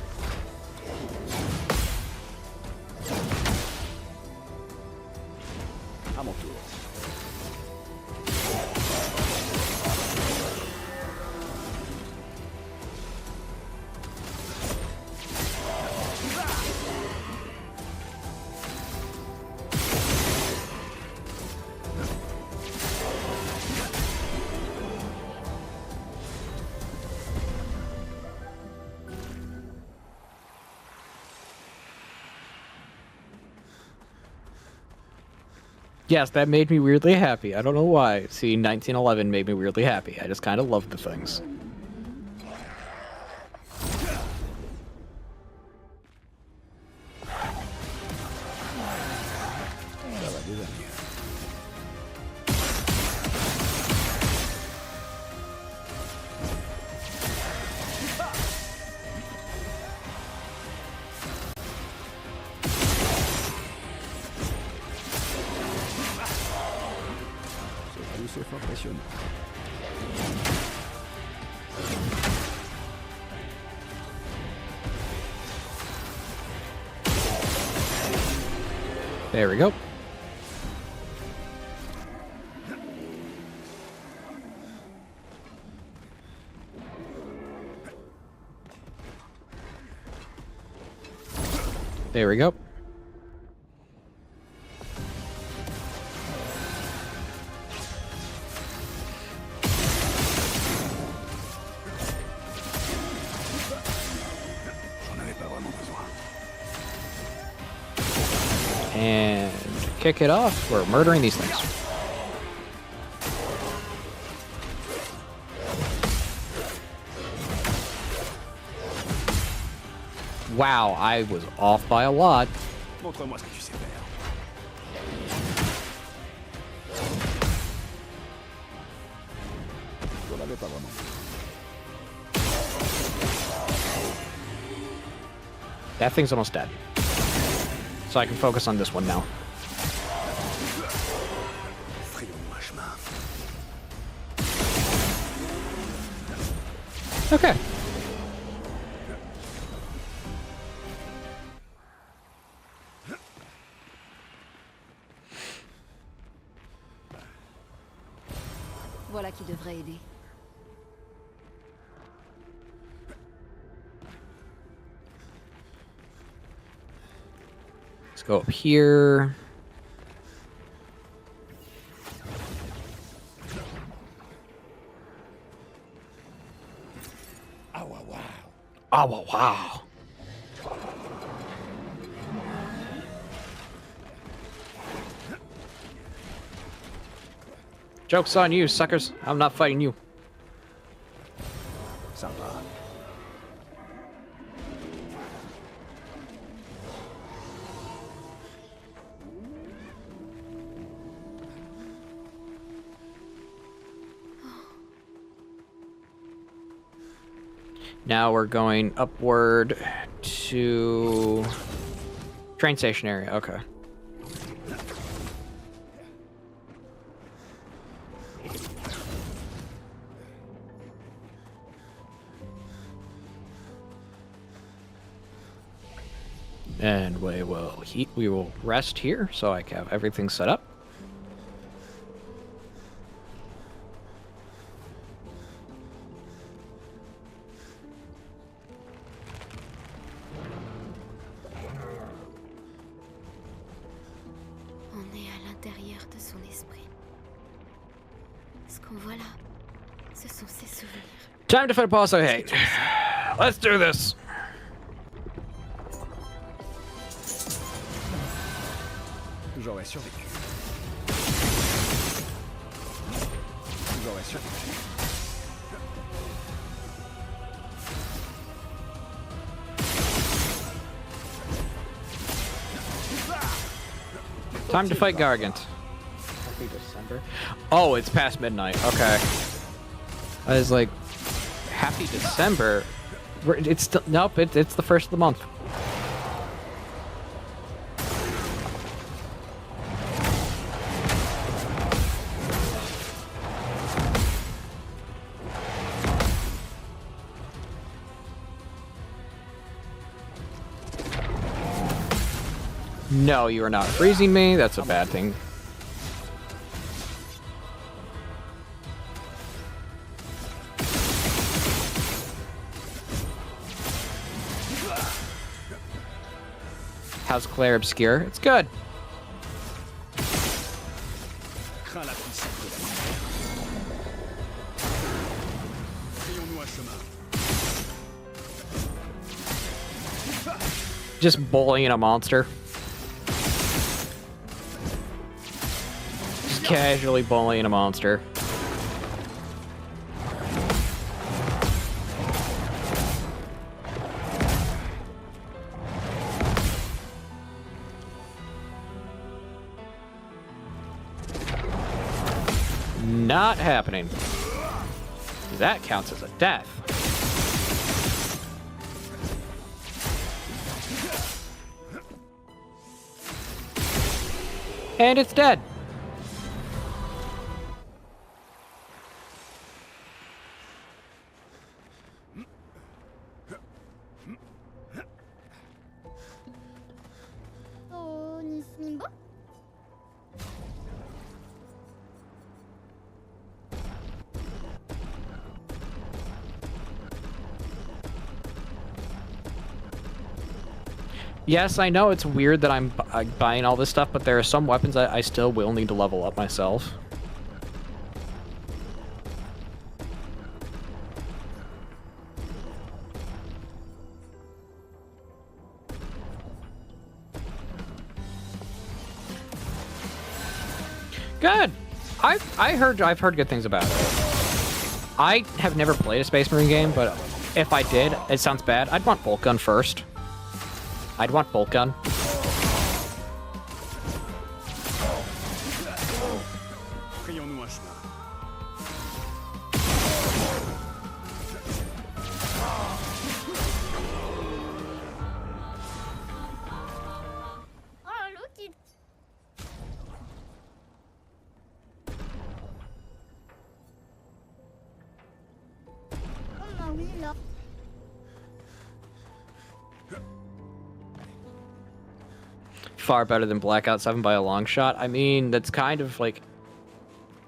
À mon tour. Yes, that made me weirdly happy. I don't know why. Seeing 1911 made me weirdly happy. I just kind of love the things. Ça va déjà mieux. C'est fort passionnant. There we go. There we go. J'en avais pas vraiment besoin. And kick it off. We're murdering these things. Wow, I was off by a lot. Montre-moi ce que tu sais faire. J'en avais pas vraiment. That thing's almost dead. So I can focus on this one now. Frayons-moi chemin. Okay. Voilà qui devrait aider. Let's go up here. Ah, wow, wow. Oh, wow, wow. Joke's on you, suckers. I'm not fighting you. Sympa. Now we're going upward to train station area. Okay. And we will rest here so I can have everything set up. On est à l'intérieur de son esprit. Ce qu'on voit là, ce sont ses souvenirs. Time to fight a boss I hate. Let's do this. J'aurais survécu. J'aurais survécu. Time to fight Gargant. Happy December. Oh, it's past midnight. Okay. I was like, Happy December. It's still nope. It's the first of the month. No, you are not freezing me. That's a bad thing. How's Claire Obscure? It's good. Crains la puissance de la lumière. Frayons-nous un chemin. Just bullying a monster. Just casually bullying a monster. Not happening. That counts as a death. And it's dead. Yes, I know it's weird that I'm buying all this stuff, but there are some weapons I still will need to level up myself. Good. I've heard good things about it. I have never played a Space Marine game, but if I did, it sounds bad. I'd want bolt gun first. I'd want bolt gun. Frayons-nous un chemin. Far better than Blackout 7 by a long shot. I mean, that's kind of like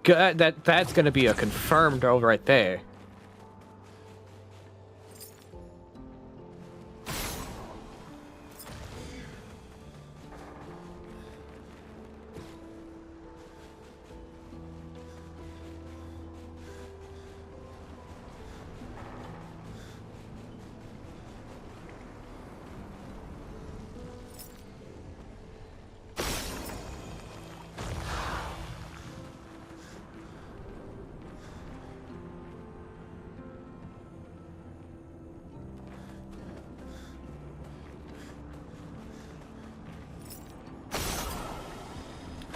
that's gonna be a confirmed over right there.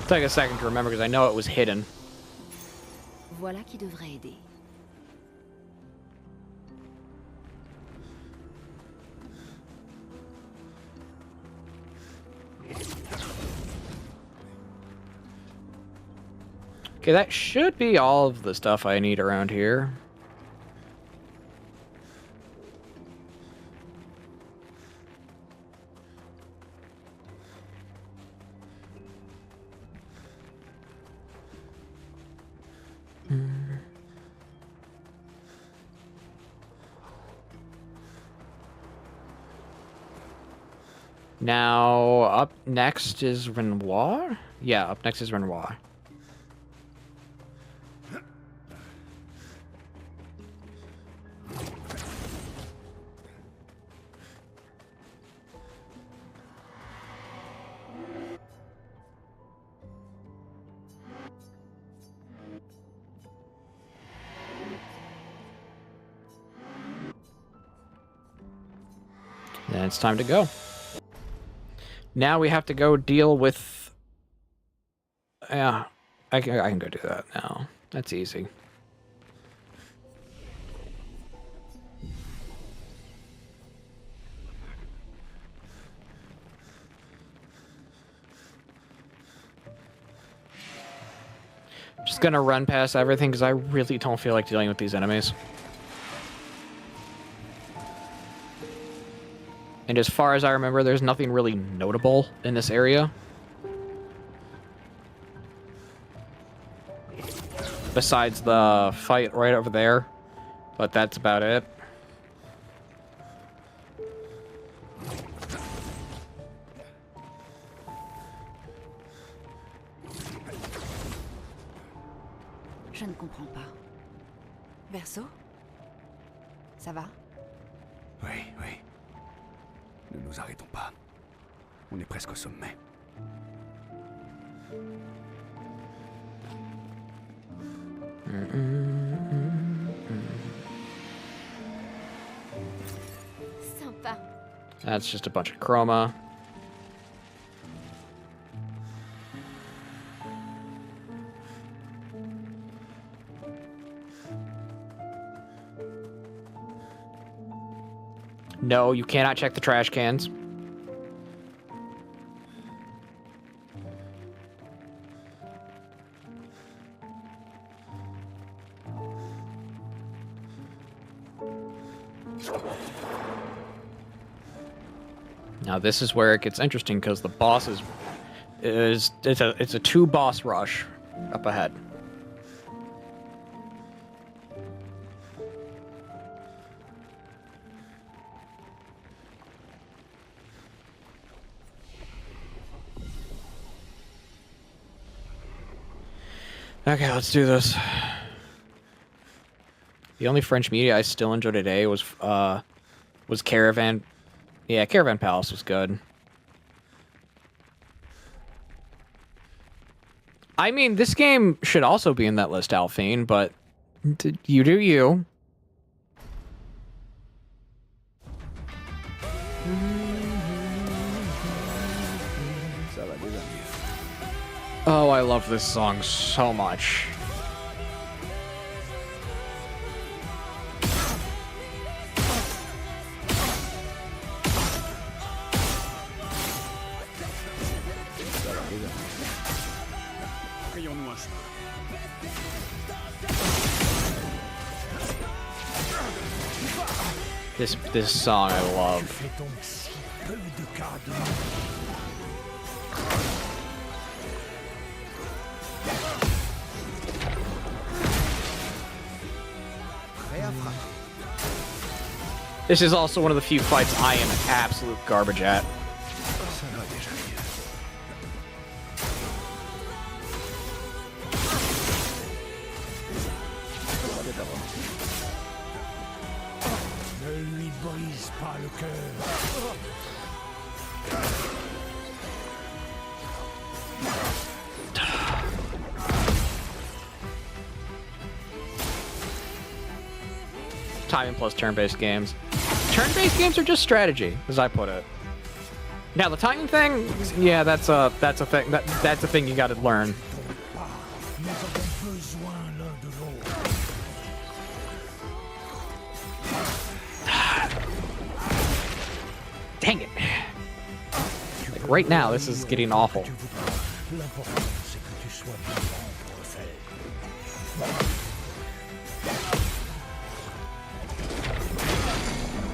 Take a second to remember because I know it was hidden. Voilà qui devrait aider. Okay, that should be all of the stuff I need around here. Now, up next is Renoir? Yeah, up next is Renoir. Then it's time to go. Now we have to go deal with... Yeah, I can go do that now. That's easy. Just gonna run past everything because I really don't feel like dealing with these enemies. And as far as I remember, there's nothing really notable in this area. Besides the fight right over there. But that's about it. Je ne comprends pas. Verso? Ça va? Oui, oui. Ne nous arrêtons pas. On est presque au sommet. Sympa. That's just a bunch of chroma. No, you cannot check the trash cans. Now this is where it gets interesting because the boss it's a 2-boss rush up ahead. Okay, let's do this. The only French media I still enjoyed today was Caravan. Yeah, Caravan Palace was good. I mean, this game should also be in that list, Alphine, but you do you. Oh, I love this song so much. This song I love. This is also one of the few fights I am absolute garbage at. Timing plus turn-based games. Turn-based games are just strategy, as I put it. Now the timing thing, yeah, that's a thing. That's a thing you got to learn. Dang it! Like right now, this is getting awful.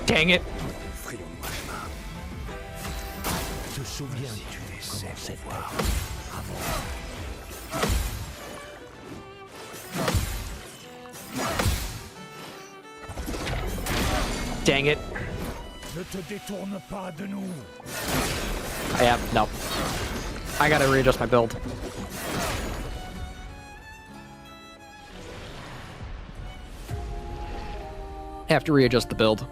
Dang it! Dang it! Ne te détourne pas de nous. Yeah, no. I gotta readjust my build. I have to readjust the build.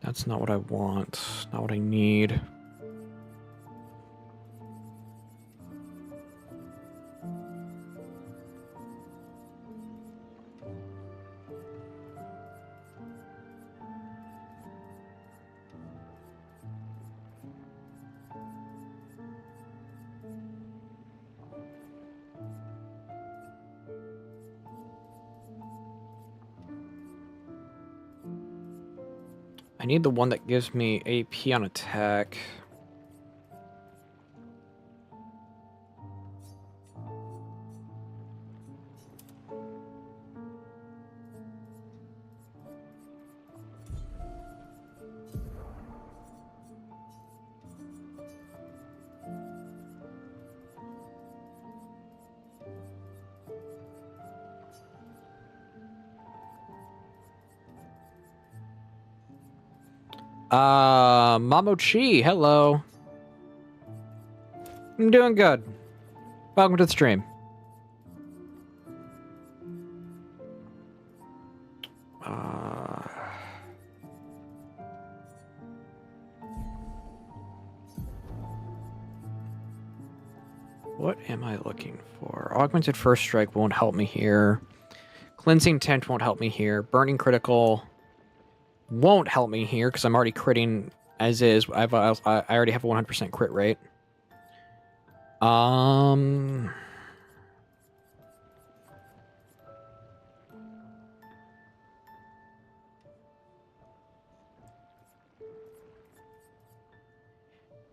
That's not what I want. Not what I need. I need the one that gives me AP on attack. Mamochi, hello. I'm doing good. Welcome to the stream. What am I looking for? Augmented First Strike won't help me here. Cleansing Tent won't help me here. Burning Critical won't help me here because I'm already critting as is. I already have a 100% crit rate.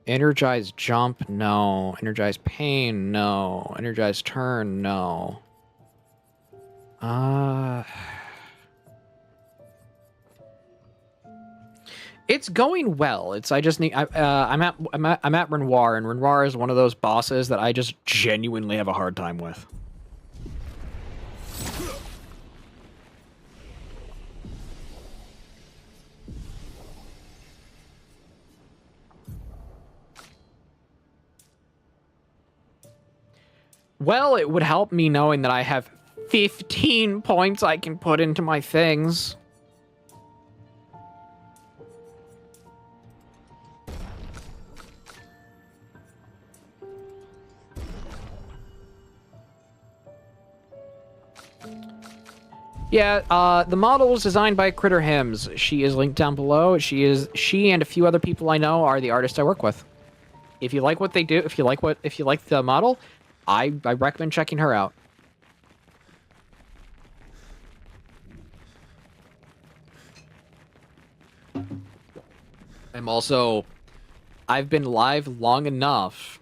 Energize Jump, no. Energize Pain, no. Energize Turn, no. It's going well. I just need. I'm at Renoir, and Renoir is one of those bosses that I just genuinely have a hard time with. Well, it would help me knowing that I have 15 points I can put into my things. Yeah, the model was designed by Critter Hymns. She is linked down below. She and a few other people I know are the artists I work with. If you like what they do, if you like the model, I recommend checking her out. I've been live long enough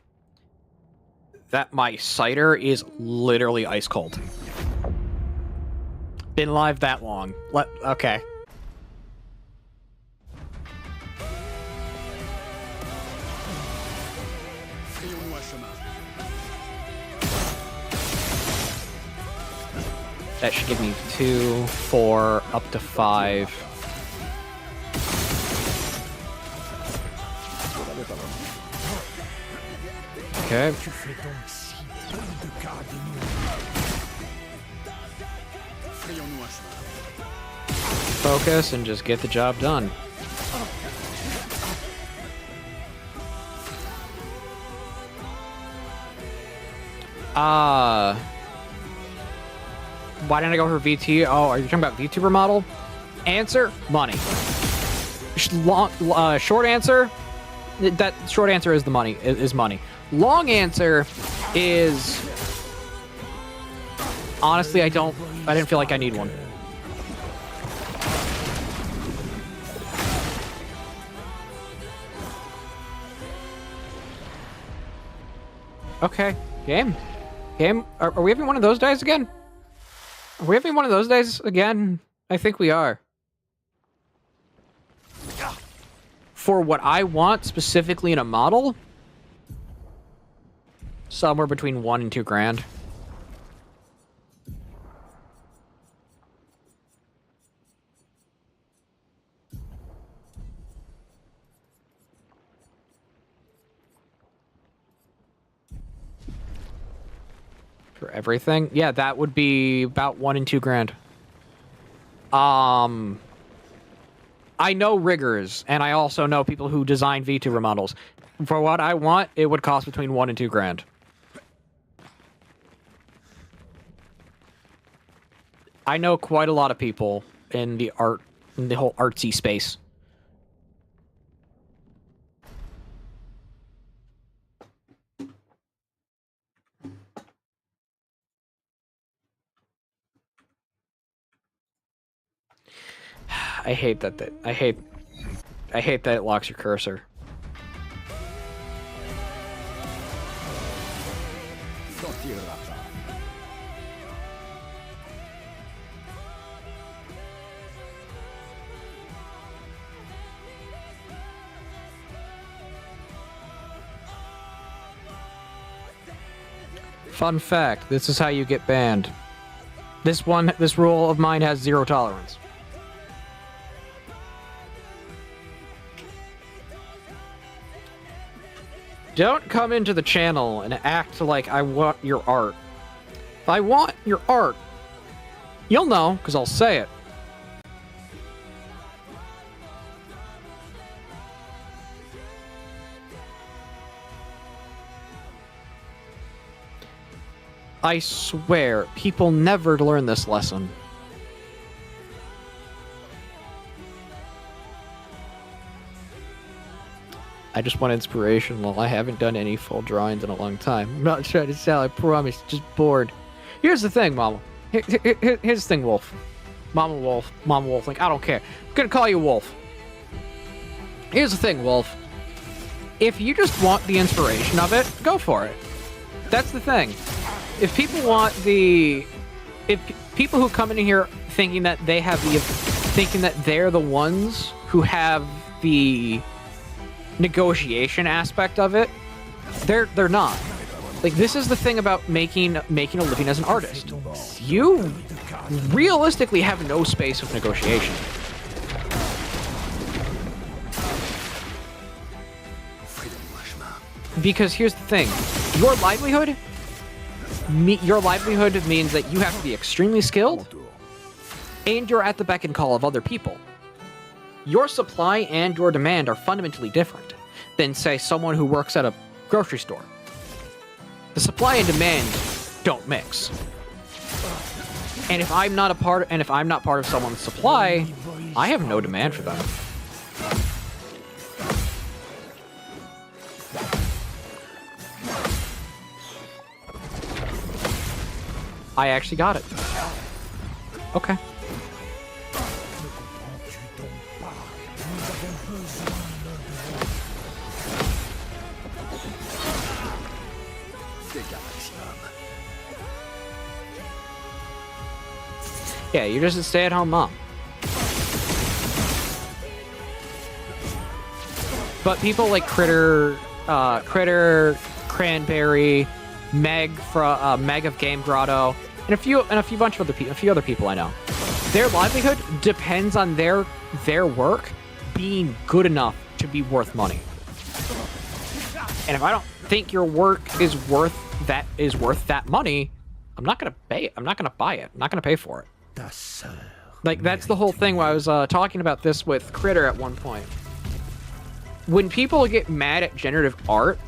that my cider is literally ice cold. Been live that long. Okay. That should give me 2, 4, up to 5. Okay. Focus and just get the job done. Why didn't I go for VT? Oh, are you talking about VTuber model? Answer, money. Short answer, that short answer is the money, is money. Long answer is, honestly, I didn't feel like I need one. Okay, game. Are we having one of those days again? Are we having one of those days again? I think we are. For what I want specifically in a model, somewhere between $1 and $2 grand. For everything? Yeah, that would be about $1 and $2 grand. I know riggers, and I also know people who design VTuber models. For what I want, it would cost between $1 and $2 grand. I know quite a lot of people in the whole artsy space. I hate that. I hate that it locks your cursor. Fun fact, this is how you get banned. This rule of mine has 0 tolerance. Don't come into the channel and act like I want your art. If I want your art, you'll know, because I'll say it. I swear, people never learn this lesson. I just want inspiration. Well, I haven't done any full drawings in a long time. I'm not trying to sell, I promise. Just bored. Here's the thing, Mama. Here's the thing, Wolf. Mama Wolf. Like, I don't care. I'm gonna call you Wolf. Here's the thing, Wolf. If you just want the inspiration of it, go for it. That's the thing. If people want the... If people who come in here thinking that they have the... Thinking that they're the ones who have the... negotiation aspect of it, they're not. Like, this is the thing about making a living as an artist. You realistically have no space of negotiation. Because here's the thing, your livelihood means that you have to be extremely skilled and you're at the beck and call of other people. Your supply and your demand are fundamentally different than, say, someone who works at a grocery store. The supply and demand don't mix. And if I'm not part of someone's supply, I have no demand for them. I actually got it. Okay. Yeah, you're just a stay-at-home mom. But people like Critter, Cranberry, Meg of Game Grotto, and a few other people I know. Their livelihood depends on their work being good enough to be worth money. And if I don't think your work is worth that money, I'm not gonna pay it. I'm not gonna buy it. I'm not gonna pay for it. Like, that's the whole thing. When I was talking about this with Critter at one point. When people get mad at generative art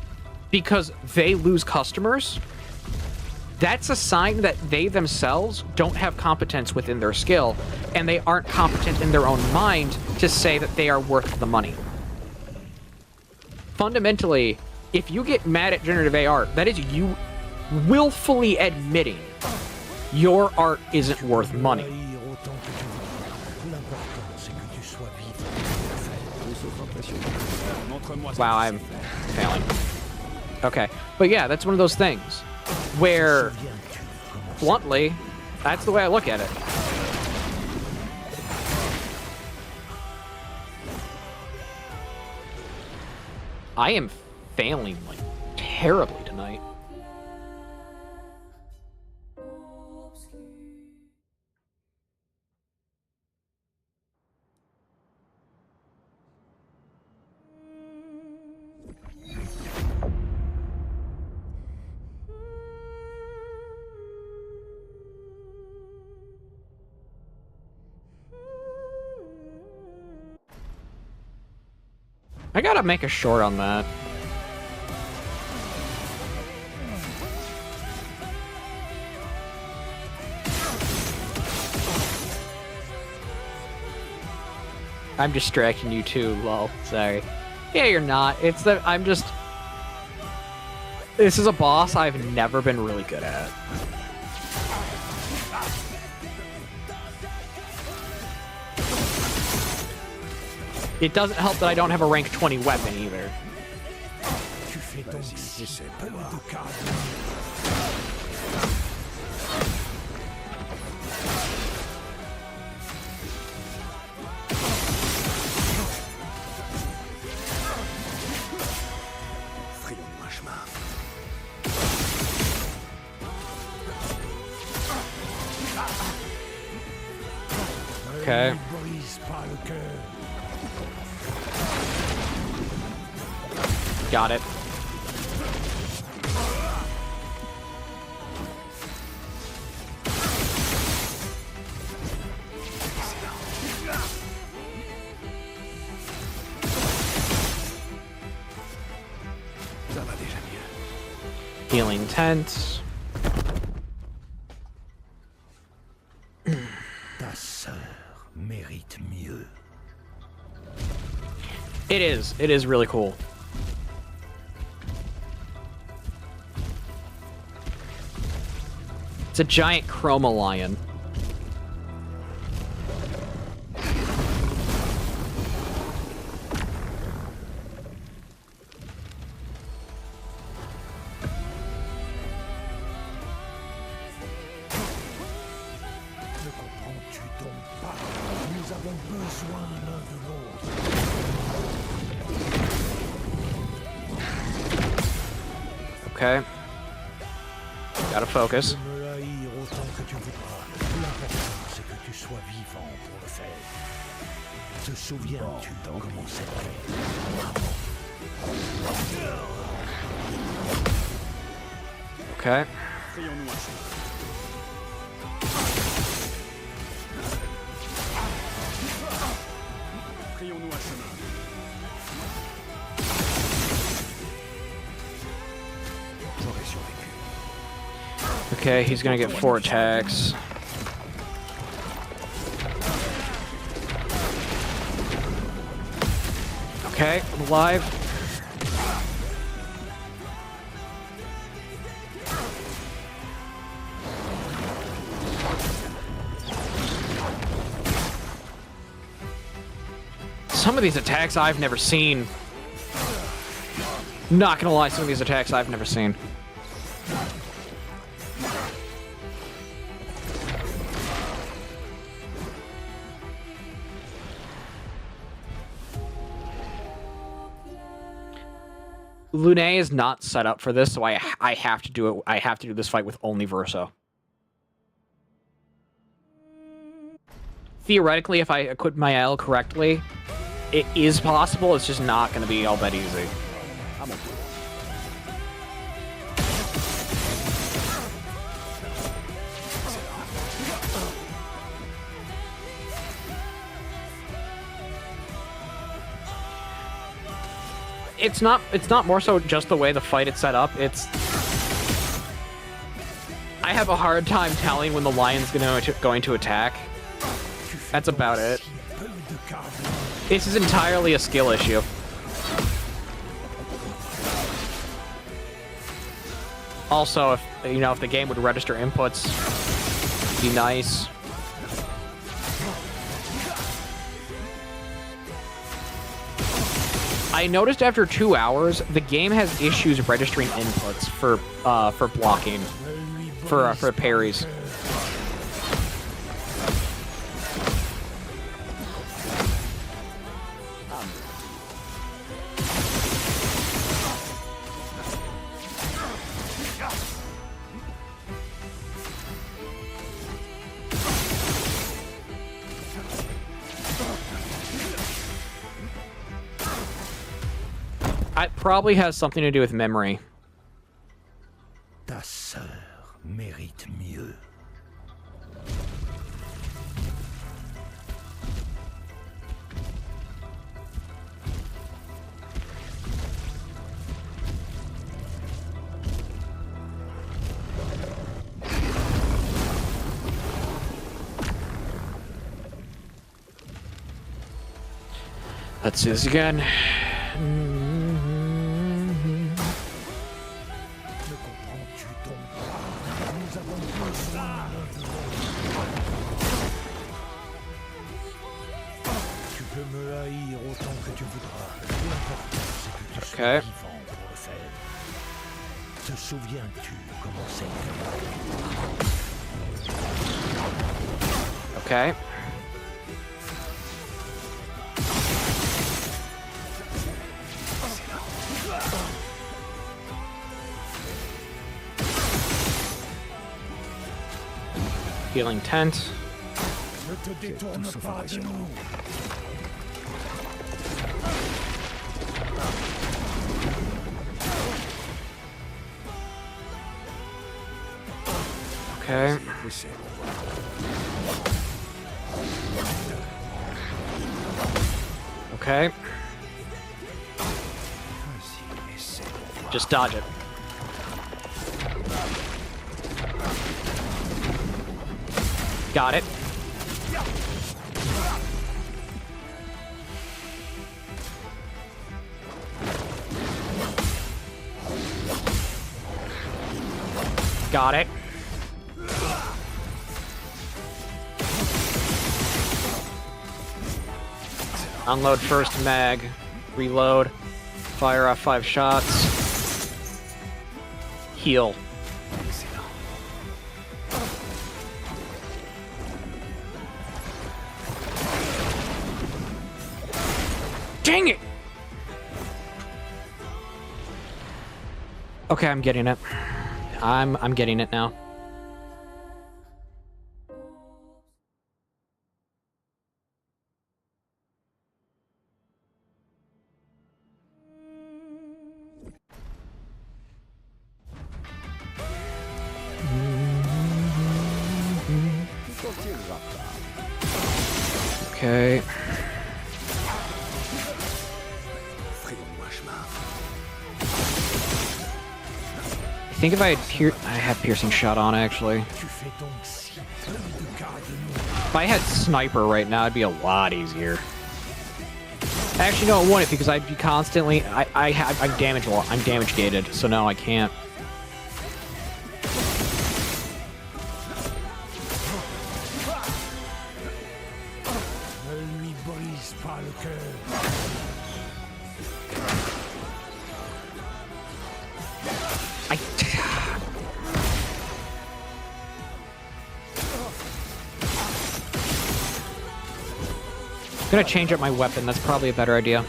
because they lose customers, that's a sign that they themselves don't have competence within their skill, and they aren't competent in their own mind to say that they are worth the money. Fundamentally, if you get mad at generative AR, that is you willfully admitting your art isn't worth money. Wow, I'm failing. Okay, but yeah, that's one of those things where, bluntly, that's the way I look at it. I am failing, like, terribly tonight. I gotta make a short on that. I'm distracting you too, lol. Sorry. Yeah, you're not. It's that I'm just... This is a boss I've never been really good at. It doesn't help that I don't have a rank 20 weapon either. Okay. Got it. Healing tent. Ta sœur mérite mieux. It is. It is really cool. It's a giant chroma lion. Ne comprends-tu donc pas? Nous avons besoin l'un de l'autre. Okay. Gotta focus. Me haïr autant que tu voudras. L'important, c'est que tu sois vivant pour le faire. Te souviens-tu comment c'était? Okay. Okay, he's gonna get 4 attacks. Okay, I'm alive. Some of these attacks I've never seen. Not gonna lie, some of these attacks I've never seen. Lune is not set up for this, so I have to do it. I have to do this fight with only Verso. Theoretically, if I equip my L correctly, it is possible. It's just not going to be all that easy. It's not more so just the way the fight is set up. I have a hard time telling when the lion's going to attack. That's about it. This is entirely a skill issue. Also, if you know, if the game would register inputs, be nice. I noticed after 2 hours, the game has issues registering inputs for blocking, for parries. It probably has something to do with memory. Ta sœur mérite mieux. Let's do this again. Okay. Te souviens-tu comment c'était? Okay. Healing tent. Ne te détourne pas de nous. Okay. Okay. Just dodge it. Got it. Got it. Unload first mag. Reload. Fire off 5 shots. Heal. Dang it! Okay, I'm getting it. I'm getting it now. Okay. I think if I had I have piercing shot on actually. If I had sniper right now, it'd be a lot easier. Actually, no, it wouldn't because I'd be constantly. I'm damage gated, so no, I can't. I'm gonna change up my weapon. That's probably a better idea.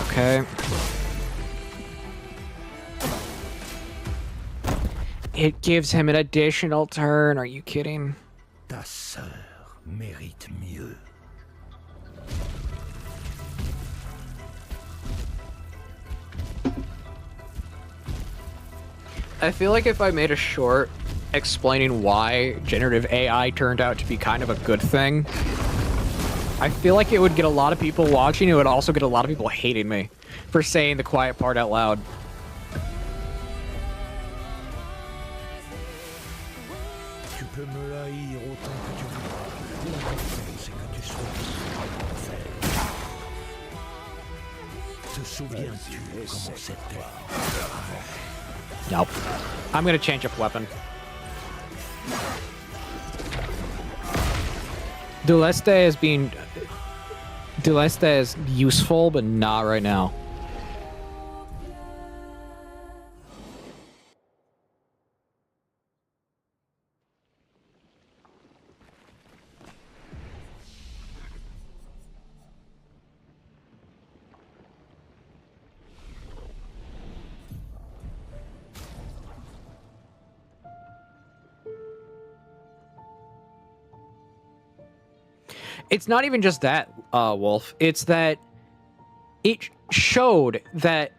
Okay. It gives him an additional turn. Are you kidding? Ta sœur mérite mieux. I feel like if I made a short explaining why generative AI turned out to be kind of a good thing, I feel like it would get a lot of people watching. It would also get a lot of people hating me for saying the quiet part out loud. Tu peux me haïr autant que tu voudras. L'important, c'est que tu sois vivant pour le faire. Te souviens-tu comment c'était? Nope. I'm gonna change up weapon. Duleste is useful, but not right now. It's not even just that, Wolf. It's that it showed that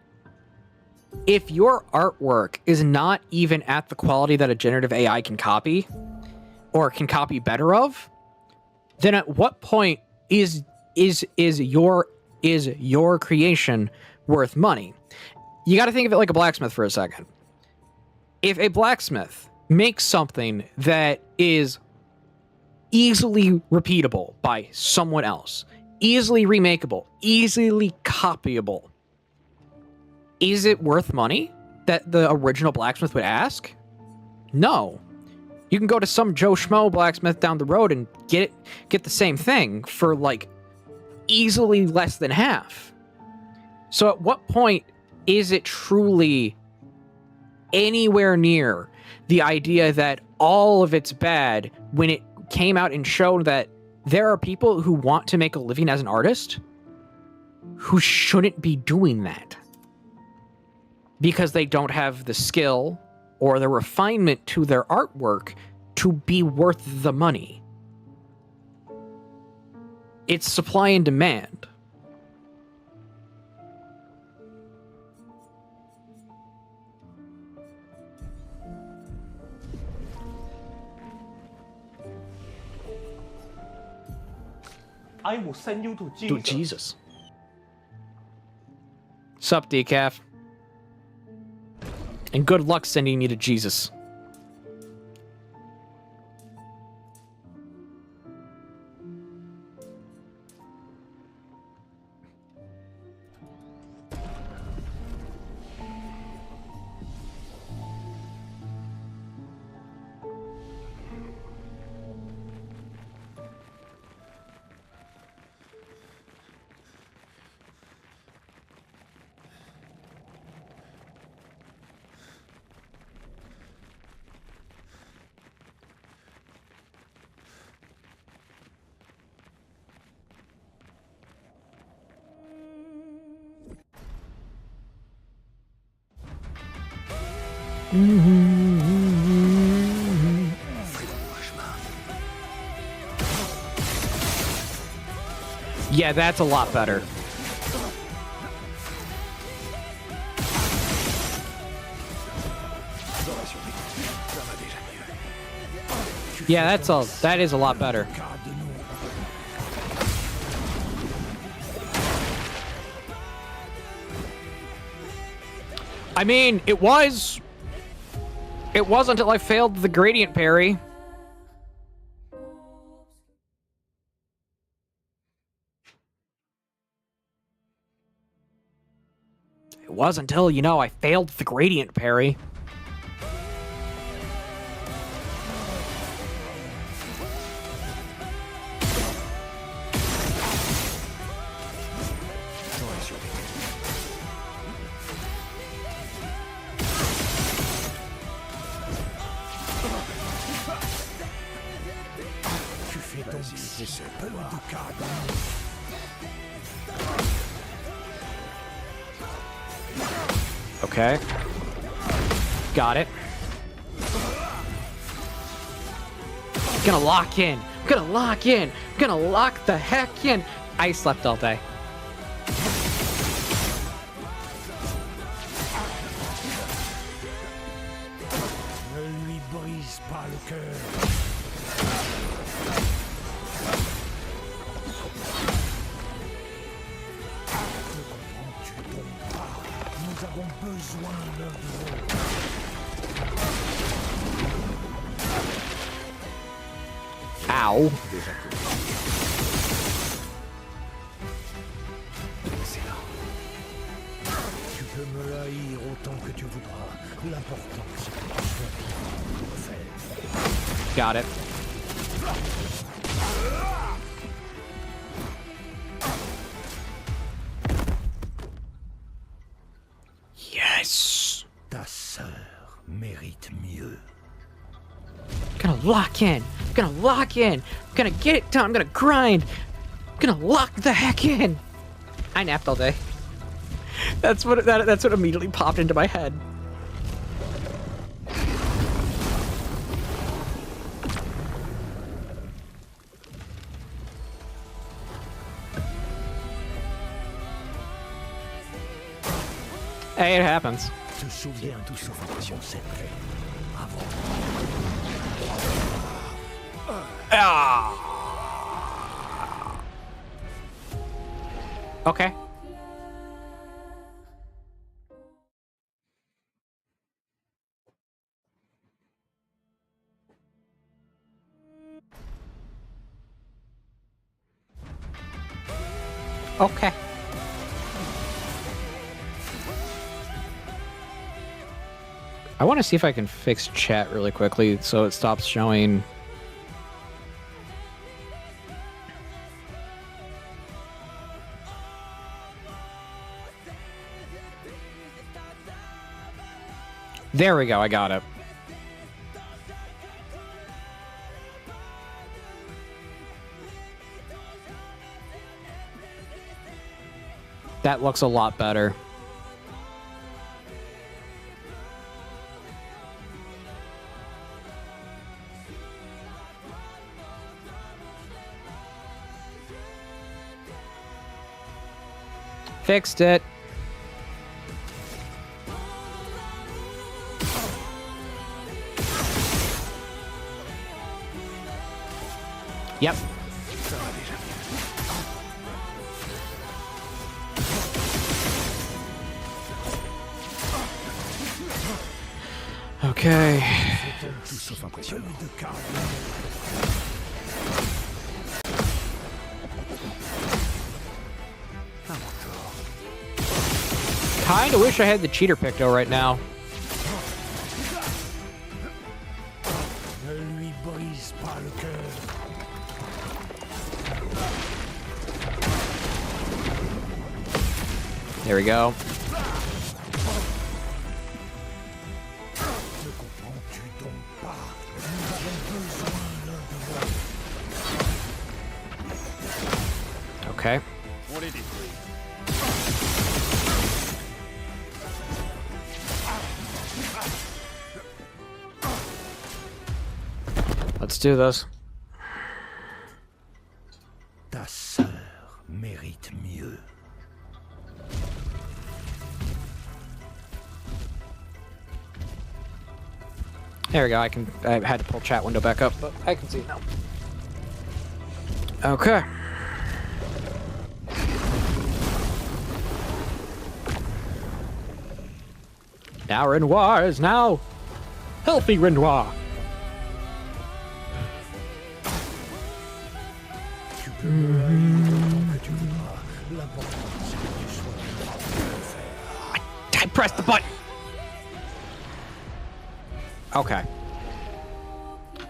if your artwork is not even at the quality that a generative AI can copy, or can copy better of, then at what point is your creation worth money? You got to think of it like a blacksmith for a second. If a blacksmith makes something that is easily repeatable by someone else, easily remakeable, easily copyable, is it worth money that the original blacksmith would ask? No. You can go to some Joe Schmo blacksmith down the road and get the same thing for like easily less than half. So at what point is it truly anywhere near the idea that all of it's bad when it came out and showed that there are people who want to make a living as an artist who shouldn't be doing that because they don't have the skill or the refinement to their artwork to be worth the money? It's supply and demand. I will send you to Jesus. To Jesus. Sup, Decaf? And good luck sending me to Jesus. Yeah, that's a lot better. Yeah, that is a lot better. I mean, it was until I failed the gradient parry. It was until, you know, I failed the gradient parry. Okay. Got it. Gonna lock in. Gonna lock in. Gonna lock the heck in. I slept all day. l'un de l'autre. Ow. Tu peux me haïr autant que tu voudras. L'important, c'est que tu sois vivant pour le faire. Got it. Yes. Ta sœur mérite mieux. Gonna lock in. Gonna lock in. Gonna get it done. I'm gonna grind. Gonna lock the heck in. I napped all day. That's what immediately popped into my head. Hey, it happens. Te souviens tout ce que mon secret avant. Ah. Okay. Okay. I want to see if I can fix chat really quickly so it stops showing. There we go, I got it. That looks a lot better. Fixed it. Yep. Okay. Tout sauf impressionnant. Kinda wish I had the cheater pick though right now. Ne lui brise pas le cœur. There we go. Ne comprends-tu donc pas? Nous avons besoin l'un de l'autre. Okay. On les détruit. Let's do this. Ta sœur mérite mieux. There we go. I had to pull chat window back up, but I can see it now. Okay. Now Renoir is now healthy Renoir. Tu peux me haïr autant que tu voudras. L'important, c'est que tu sois vivant pour le faire. I pressed the button. Okay.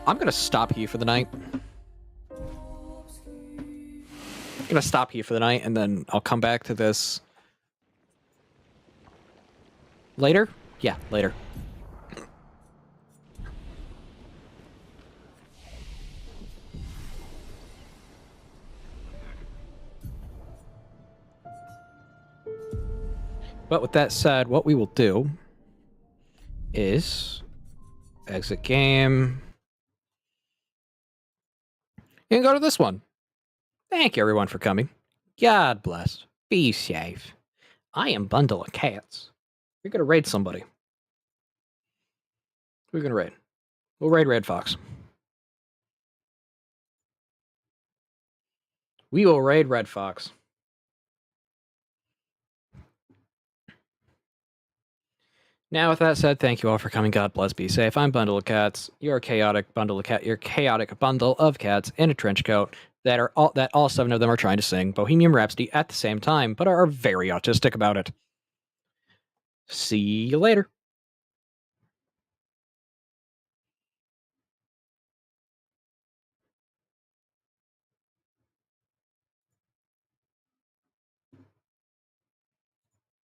I'm gonna stop here for the night. I'm gonna stop here for the night, and then I'll come back to this later. Yeah, later. But with that said, what we will do is exit game and go to this one. Thank you everyone for coming. God bless. Be safe. I am Bundle of Cats. We're gonna raid somebody. We're gonna raid. We'll raid Red Fox. We will raid Red Fox. Now, with that said, thank you all for coming. God bless, be safe. I'm Bundle of Cats. You're a chaotic bundle of your chaotic bundle of cats in a trench coat that all 7 of them are trying to sing Bohemian Rhapsody at the same time, but are very autistic about it. See you later.